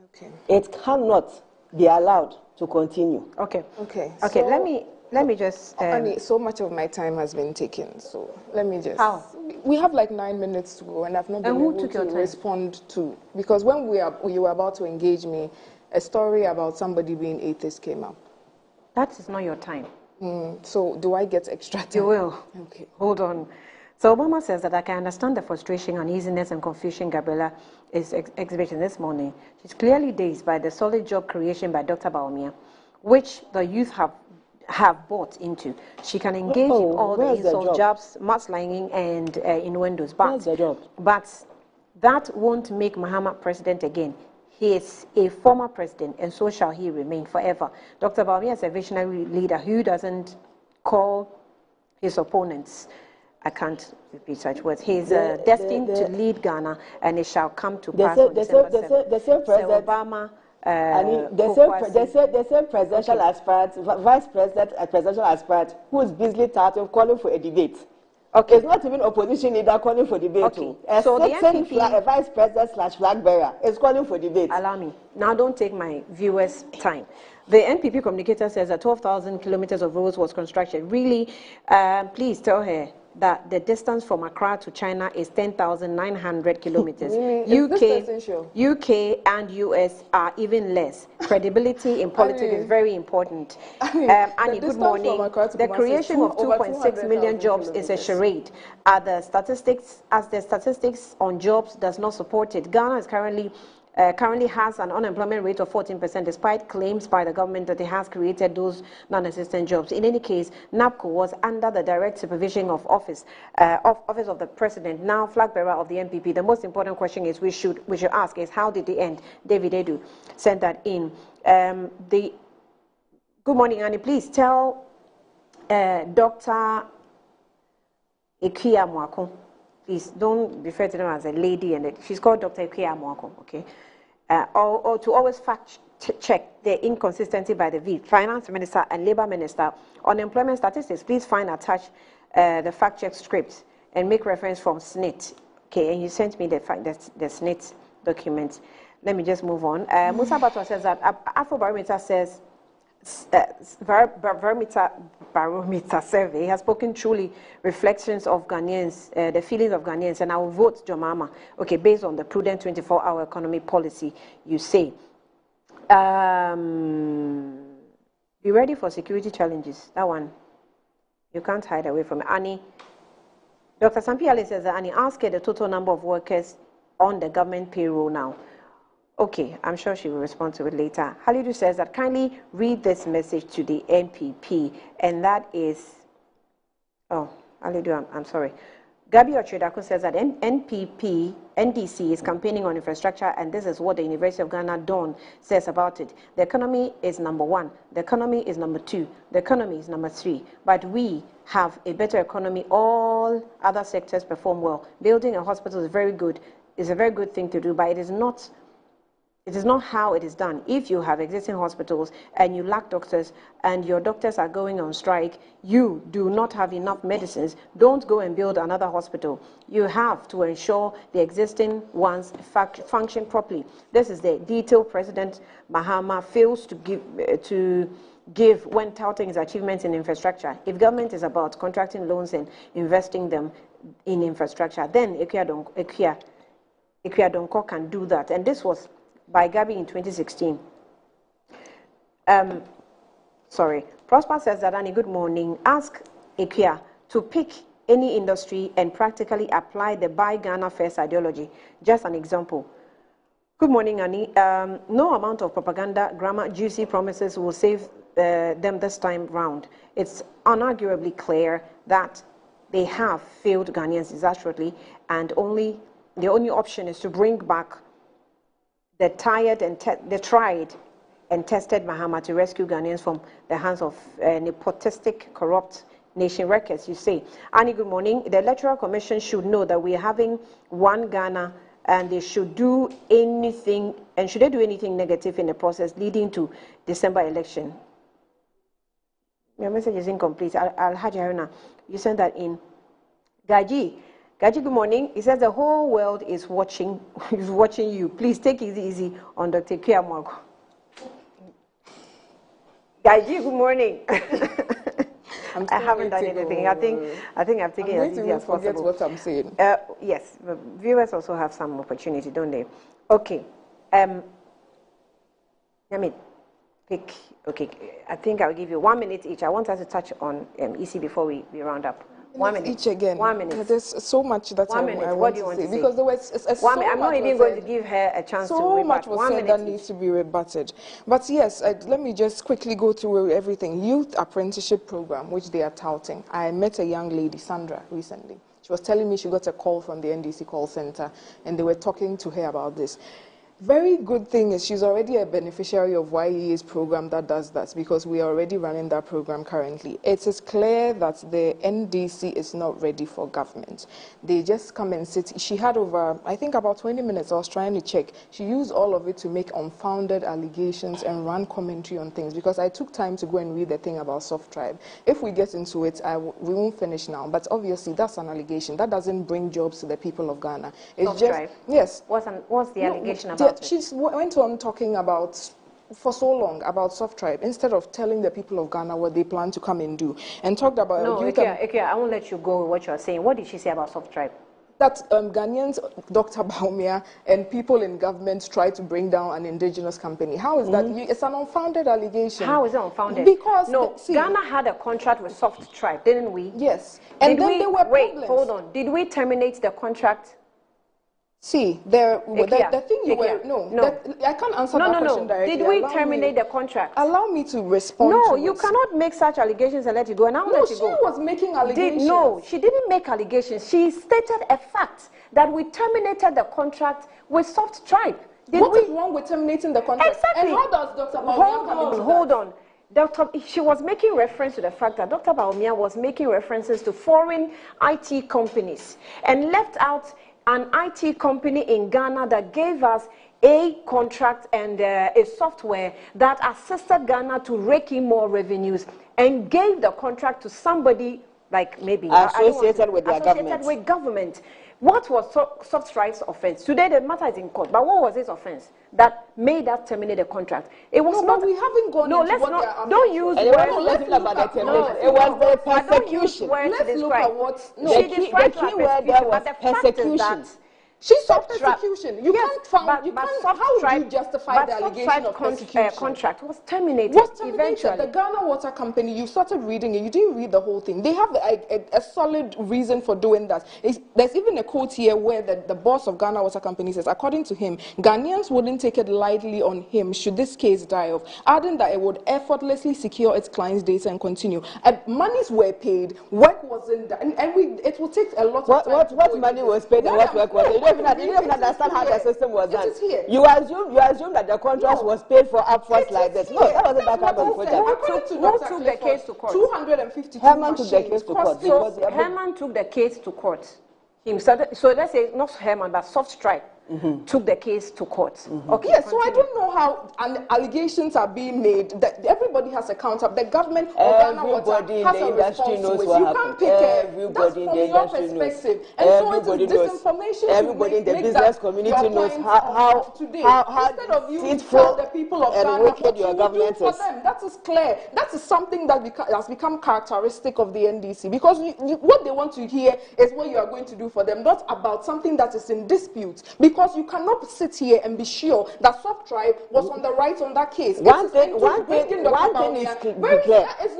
Okay. It cannot be allowed to continue. Okay. Okay. Okay. So, let me just. Honey, so much of my time has been taken. So let me just. How? We have like 9 minutes to go, and I've not been able to respond to, because when you were about to engage me, a story about somebody being atheist came up. That is not your time. So do I get extra time? You will. Okay. Hold on. So Obama says that I can understand the frustration, uneasiness, and confusion Gabriela is exhibiting this morning. She's clearly dazed by the solid job creation by Dr. Bawumia, which the youth have bought into. She can engage in all the insult jobs, mudslinging, and innuendos. But that won't make Mahama president again. He is a former president, and so shall he remain forever. Dr. Bawumia is a visionary leader who doesn't call his opponents. I can't repeat such words. He is destined to lead Ghana, and it shall come to pass on December 7th. The same president, Obama, the same presidential aspirant, vice president, presidential aspirant, who is busily titled calling for a debate. Okay. It's not even opposition leader calling for debate. Okay. So the NPP, a vice president / flag bearer is calling for debate. Allow me. Now don't take my viewers' time. The NPP communicator says that 12,000 kilometers of roads was constructed. Really, please tell her that the distance from Accra to China is 10,900 kilometers. UK and US are even less. Credibility in politics is very important. Annie, good morning. The creation of 2.6 million jobs is a charade. The statistics on jobs does not support it. Ghana is currently has an unemployment rate of 14% despite claims by the government that it has created those non-existent jobs. In any case, NAPCO was under the direct supervision of Office of the President, now flag bearer of the NPP. The most important question is we should ask is how did they end? David Edu sent that in. Good morning, Annie. Please tell Dr. Ikia Mwako. Please don't refer to them as a lady, and she's called Dr. Ikia Mwako, okay? Or to always fact check the inconsistency by the Finance Minister and Labour Minister on employment statistics. Please find attached the fact check script and make reference from SNIT. Okay, and you sent me the SNIT document. Let me just move on. Musa Batwa says that Afrobarometer says barometer survey has spoken truly reflections of Ghanaians, the feelings of Ghanaians, and I will vote Jomama. Okay, based on the prudent 24-hour economy policy, you say. Be ready for security challenges. That one, you can't hide away from it. Annie, Dr. Sampiale says that Annie, ask her the total number of workers on the government payroll now. Okay, I'm sure she will respond to it later. Halidu says that kindly read this message to the NPP, and that is, oh, Halidu, I'm sorry. Gabi Ochedako says that NDC is campaigning on infrastructure, and this is what the University of Ghana Dawn says about it. The economy is number 1, the economy is number 2, the economy is number 3, but we have a better economy. All other sectors perform well. Building a hospital is very good, is a very good thing to do, but it is not how it is done. If you have existing hospitals and you lack doctors and your doctors are going on strike, you do not have enough medicines, don't go and build another hospital. You have to ensure the existing ones function properly. This is the detail President Mahama fails to give when touting his achievements in infrastructure. If government is about contracting loans and investing them in infrastructure, then Equiadonko can do that. And this was by Gabi in 2016. Prosper says that, Annie, good morning. Ask Equia to pick any industry and practically apply the Buy Ghana First ideology. Just an example. Good morning, Annie. No amount of propaganda, grammar, juicy promises will save them this time round. It's unarguably clear that they have failed Ghanaians disastrously, and the only option is to bring back the tried and tested Mahama to rescue Ghanaians from the hands of nepotistic, corrupt nation wreckers, you say. Annie, good morning. The Electoral Commission should know that we are having one Ghana, and they should do anything, and should they do anything negative in the process leading to December election? Your message is incomplete. Al-Hajj Haruna, you sent that in. Gaji, good morning. He says the whole world is watching you. Please take it easy on Dr. Kiamwako. Gaji, good morning. I haven't done anything. I think I've taken it as easy as possible. Forget what I'm saying. Yes, the viewers also have some opportunity, don't they? Okay. Let me pick. Okay, I think I'll give you 1 minute each. I want us to touch on EC before we round up. 1 minute each again. 1 minute. There's so much that I want to say. Because there was so I'm not even going to give her a chance to rebut. So much was said that needs to be rebutted. But yes, let me just quickly go through everything. Youth Apprenticeship Program, which they are touting. I met a young lady, Sandra, recently. She was telling me she got a call from the NDC call center, and they were talking to her about this. Very good thing is she's already a beneficiary of YEA's program that does that, because we are already running that program currently. It is clear that the NDC is not ready for government. They just come and sit. She had over, I think, about 20 minutes. I was trying to check. She used all of it to make unfounded allegations and run commentary on things, because I took time to go and read the thing about Soft Tribe. If we get into it, we won't finish now. But obviously, that's an allegation. That doesn't bring jobs to the people of Ghana. It's Soft Tribe? Yes. What's the allegation about? She went on talking about for so long about Soft Tribe instead of telling the people of Ghana what they plan to come and do, and talked about no, okay, I won't let you go with what you're saying. What did she say about Soft Tribe? That Ghanaians, Dr. Baumia, and people in government try to bring down an indigenous company. How is that? It's an unfounded allegation. How is it unfounded? Because Ghana had a contract with Soft Tribe, didn't we? Yes. And then there were problems. Hold on. Did we terminate the contract? See, the thing you were... I can't answer that question directly. Did we terminate the contract? Allow me to respond to No, you cannot make such allegations and let it go. And I will let you go. No, she was making allegations. No, she didn't make allegations. She stated a fact that we terminated the contract with Soft Tribe. What is wrong with terminating the contract? Exactly. And how does Dr. Baumia come into that? Hold on. She was making reference to the fact that Dr. Baumia was making references to foreign IT companies and left out an IT company in Ghana that gave us a contract and a software that assisted Ghana to rake in more revenues and gave the contract to somebody like maybe associated with government. What was Soft Tribe's offense? Today the matter is in court, but what was his offense that made us terminate the contract? It was not. But we haven't gone into let's what not. Don't use words. Let's look about the termination. It was the persecution. Let's look at what. The key word there was persecution. She said persecution. You can't find. How do you justify the allegation of persecution? Contract was terminated. Eventually. The Ghana Water Company. You started reading it. You didn't read the whole thing. They have a solid reason for doing that. There's even a quote here where the boss of Ghana Water Company says, according to him, Ghanaians wouldn't take it lightly on him should this case die off, adding that it would effortlessly secure its clients' data and continue. Monies were paid. Work wasn't done, and it will take a lot of time. What money was paid and what work was done? You don't even understand how the system was done. You assume that the contract was paid for upwards like this. No, that wasn't that kind of project. Who took the case to court? 252 Herman took the case to court. So Herman took the case to court. So let's say not Herman, but Soft Tribe. Took the case to court. Okay. Yes, so I don't know how allegations are being made. That everybody has a counter. The government of Ghana Water has a response to it. You can't pick that's from your perspective. And so it is disinformation. Everybody in the business community knows how instead of you tell the people of Ghana what your government for them. That is clear. That is something that has become characteristic of the NDC, because what they want to hear is what you are going to do for them, not about something that is in dispute. Because you cannot sit here and be sure that Soft Tribe was on the right on that case. One thing is clear. It's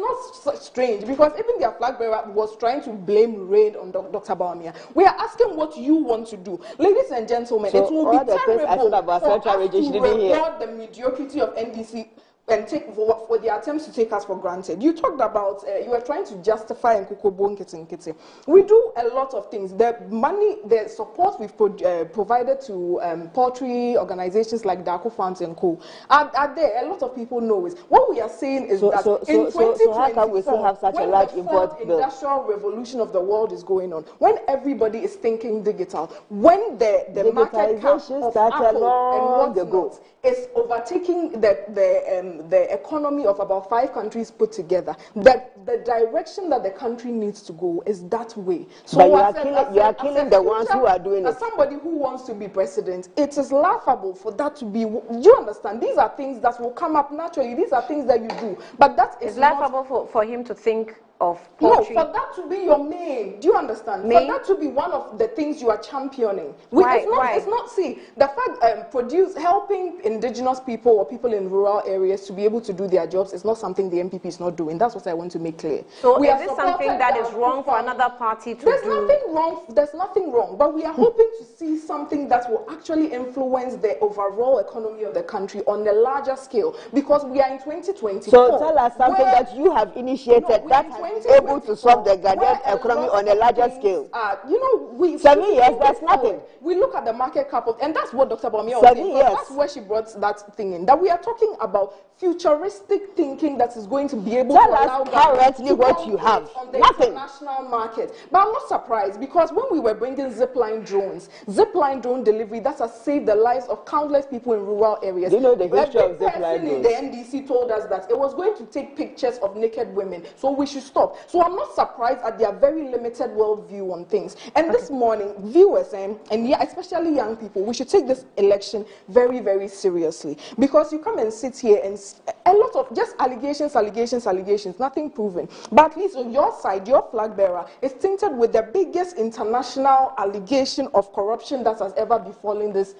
not strange, because even their flag bearer was trying to blame rain on Dr. Baumia. We are asking what you want to do. Ladies and gentlemen, so it will be terrible about for us to reward the mediocrity of NDC and take for the attempts to take us for granted. You talked about, you were trying to justify Nkukobo Nkiti. We do a lot of things. The money, the support we've provided to poultry organizations like Darko Farms and Co. are there. A lot of people know it. What we are saying is that in 2024, how can we still have such a large import bill? Industrial revolution of the world is going on, when everybody is thinking digital, when the market cap of Apple and whatnot is overtaking the economy of about 5 countries put together, that the direction that the country needs to go is that way. So but you are killing the ones who are doing it. As somebody who wants to be president, it is laughable for that to be. Do you understand? These are things that will come up naturally. These are things that you do. But that is laughable for him to think of poultry. No, for that to be your main. Do you understand? For that to be one of the things you are championing. Why? It's not. See, the fact helping indigenous people or people in rural areas to be able to do their jobs is not something the MPP is not doing. That's what I want to make clear. So is this something that is wrong for another party to do? There's nothing wrong. But we are hoping to see something that will actually influence the overall economy of the country on a larger scale, because we are in 2024. So tell us something that you have initiated that has able to solve the Ghanaian economy on a larger scale. 7 years, that's nothing. We look at the market cap of, and that's what Dr. Baumia was saying. That's where she brought that thing in. That we are talking about futuristic thinking that is going to be able to allow currently what you have. On the nothing. International market. But I'm not surprised, because when we were bringing zipline drone delivery, that has saved the lives of countless people in rural areas. Do you know the history of zipline drones? The NDC told us that it was going to take pictures of naked women. So we should stop. So I'm not surprised at their very limited worldview on things. And this morning, viewers and yeah, especially young people, we should take this election very, very seriously, because you come and sit here and a lot of just allegations, nothing proven. But at least on your side, your flag bearer is tainted with the biggest international allegation of corruption that has ever befallen this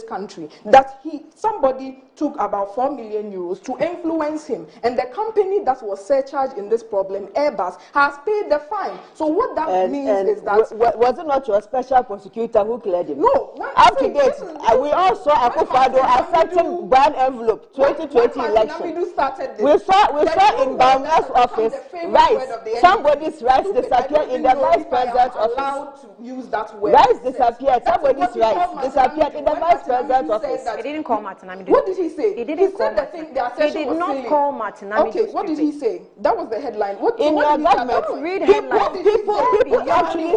country. That somebody took about 4 million euros to influence him, and the company that was surcharged in this problem, Airbus, has paid the fine. So what that means is that was it not your special prosecutor who cleared him? No. Up to date, we all saw Akufo-Addo accepting brand envelope 2020 election. We saw in Baumia's office rice. Somebody's rice disappeared in the vice president's office. Use that word. Rice disappeared. Somebody's rice disappeared in the vice president's office. He didn't call Martinami. What did he say? He didn't call He did not call Martinami. Okay, what did he say? That was the headline. In your government, people actually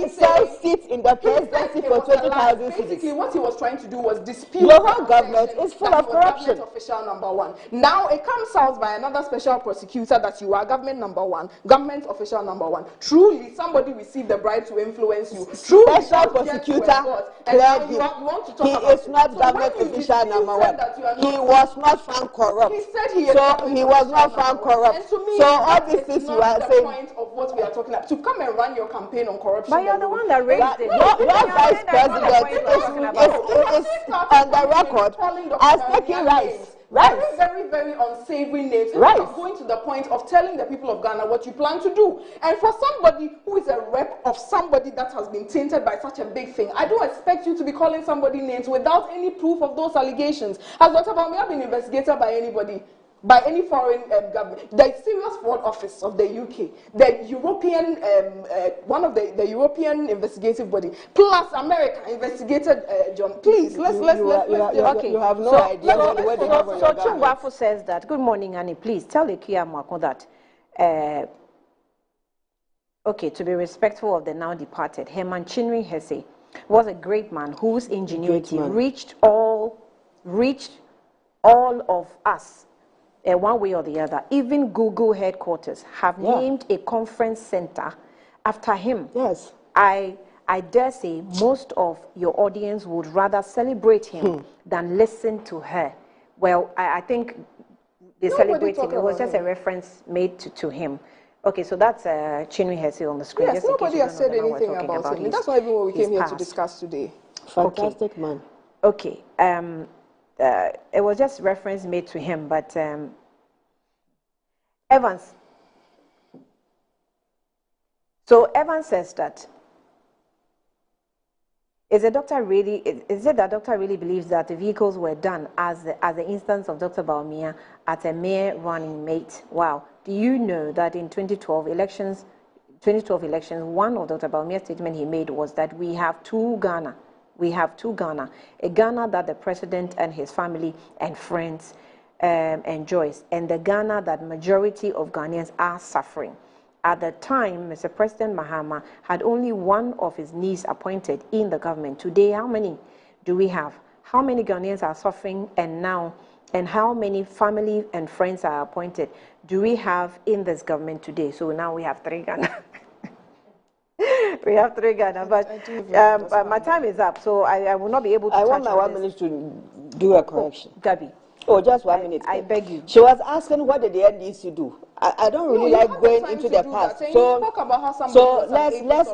sell seats in the presidency for 20,000 seats. Basically, what he was trying to do was dispute your whole government is full of corruption. Government official number one. Now it comes out by another special prosecutor that you are government number one, government official number one. Truly, somebody received the bribe to influence you. Truly, special prosecutor cleared him. He is not government official number one. He was not found corrupt. He said he was not found corrupt. So all these things you are saying. Point of what we are talking about, to come and run your campaign on corruption. But you're the one that raised it. Your vice president is on the record as taking rice. Very unsavory names. Instead of going to the point of telling the people of Ghana what you plan to do. And for somebody who is a rep of somebody that has been tainted by such a big thing, I don't expect you to be calling somebody names without any proof of those allegations. Has Dr. Baumia been investigated by anybody? By any foreign government? The Serious Fraud Office of the UK, the European, one of the European investigative body, plus America investigated John. Please, let's okay. You have no idea where they have on your government. So Chungwafo says that. Good morning, Annie. Please tell Ekia Mwako that. Okay, to be respectful of the now departed, Herman Chinwe Hesse was a great man whose ingenuity reached all of us. One way or the other. Even Google headquarters have named a conference center after him. Yes. I dare say most of your audience would rather celebrate him than listen to her. Well, I think they celebrate him. It was just a reference made to him. Okay, so that's Chinwe Hesse on the screen. Yes, nobody has said anything about him. That's not even what we came here to discuss today. Fantastic man. Okay. It was just reference made to him, but Evans. So Evans says that is it that Dr. really believes that the vehicles were done as the instance of Dr. Baumia at a mere running mate? Wow. Do you know that in 2012 elections, one of Dr. Baumia's statement he made was that we have two Ghana. We have two Ghana, a Ghana that the president and his family and friends enjoys, and the Ghana that majority of Ghanaians are suffering. At the time, Mr. President Mahama had only one of his niece appointed in the government. Today, how many do we have? How many Ghanaians are suffering and how many family and friends are appointed do we have in this government today? So now we have 3 Ghana. We have 3 Ghana, but my time is up, so I will not be able to touch on this. I want my 1 minute to do a correction. Gabi. Oh, just 1 minute. I beg you. She was asking what did the NDC do. I don't really like going into the past. So let's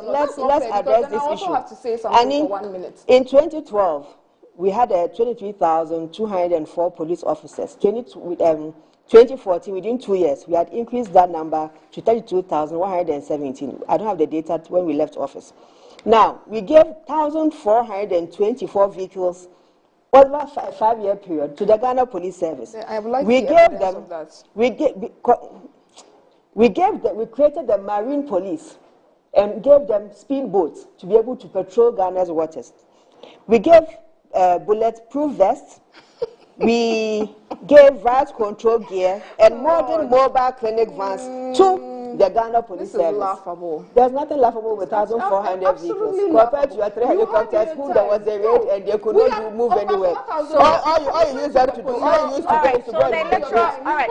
address this issue. Have to say something for 1 minute. In 2012, we had 23,204 police officers. 2014, within 2 years, we had increased that number to 32,117. I don't have the data when we left office. Now, we gave 1,424 vehicles over a 5-year period to the Ghana Police Service. I would like we gave them. We created the Marine Police and gave them speedboats to be able to patrol Ghana's waters. We gave bulletproof vests. We gave riot control gear and modern mobile clinic vans to the Ghana Police Service. This is laughable. There's nothing laughable with 1,400 vehicles compared to your 3 helicopters who there was a raid and they could not move anywhere. So all you use them to do, all you use to do is to go and do it.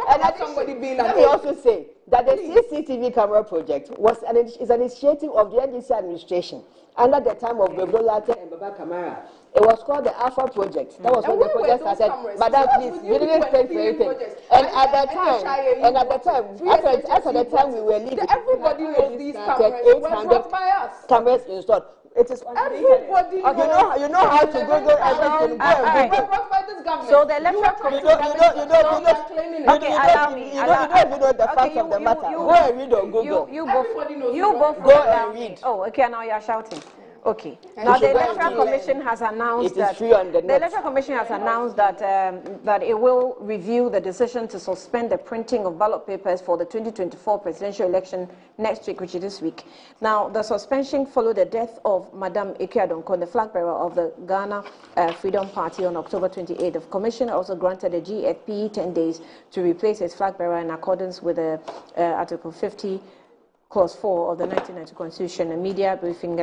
And let me also say that the CCTV camera project is an initiative of the NDC administration under the time of Gabriel Latte and Baba Kamara. It was called the Alpha Project. That was when the project started. Madam, please, we didn't pay for anything. And at the time we were leaving, everybody knows these cameras were brought by us. Cameras installed. It is everybody. You know how to Google everything. Brought by this government. So the electoral commission. You don't even know the fact of the matter. Go and read on Google. You both go and read. Oh, okay. Now you are shouting. Okay. Now the Electoral Commission has announced that that it will review the decision to suspend the printing of ballot papers for the 2024 presidential election next week, which is this week. Now the suspension followed the death of Madam Eke Adonkor, the flag bearer of the Ghana Freedom Party, on October 28th. The Commission also granted the GFP 10 days to replace its flag bearer in accordance with Article 50. Clause 4 of the 1990 Constitution, a media briefing,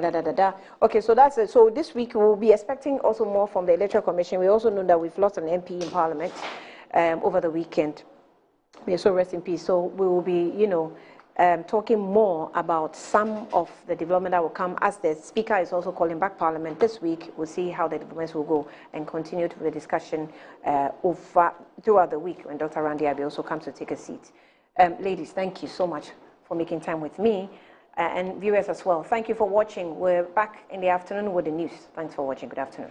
Okay, so that's it. So this week we'll be expecting also more from the Electoral Commission. We also know that we've lost an MP in Parliament over the weekend. May so rest in peace. So we will be, talking more about some of the development that will come as the Speaker is also calling back Parliament this week. We'll see how the developments will go and continue to the discussion throughout the week when Dr. Randy Abbey also comes to take a seat. Ladies, thank you so much for making time with me, and viewers as well. Thank you for watching. We're back in the afternoon with the news. Thanks for watching. Good afternoon.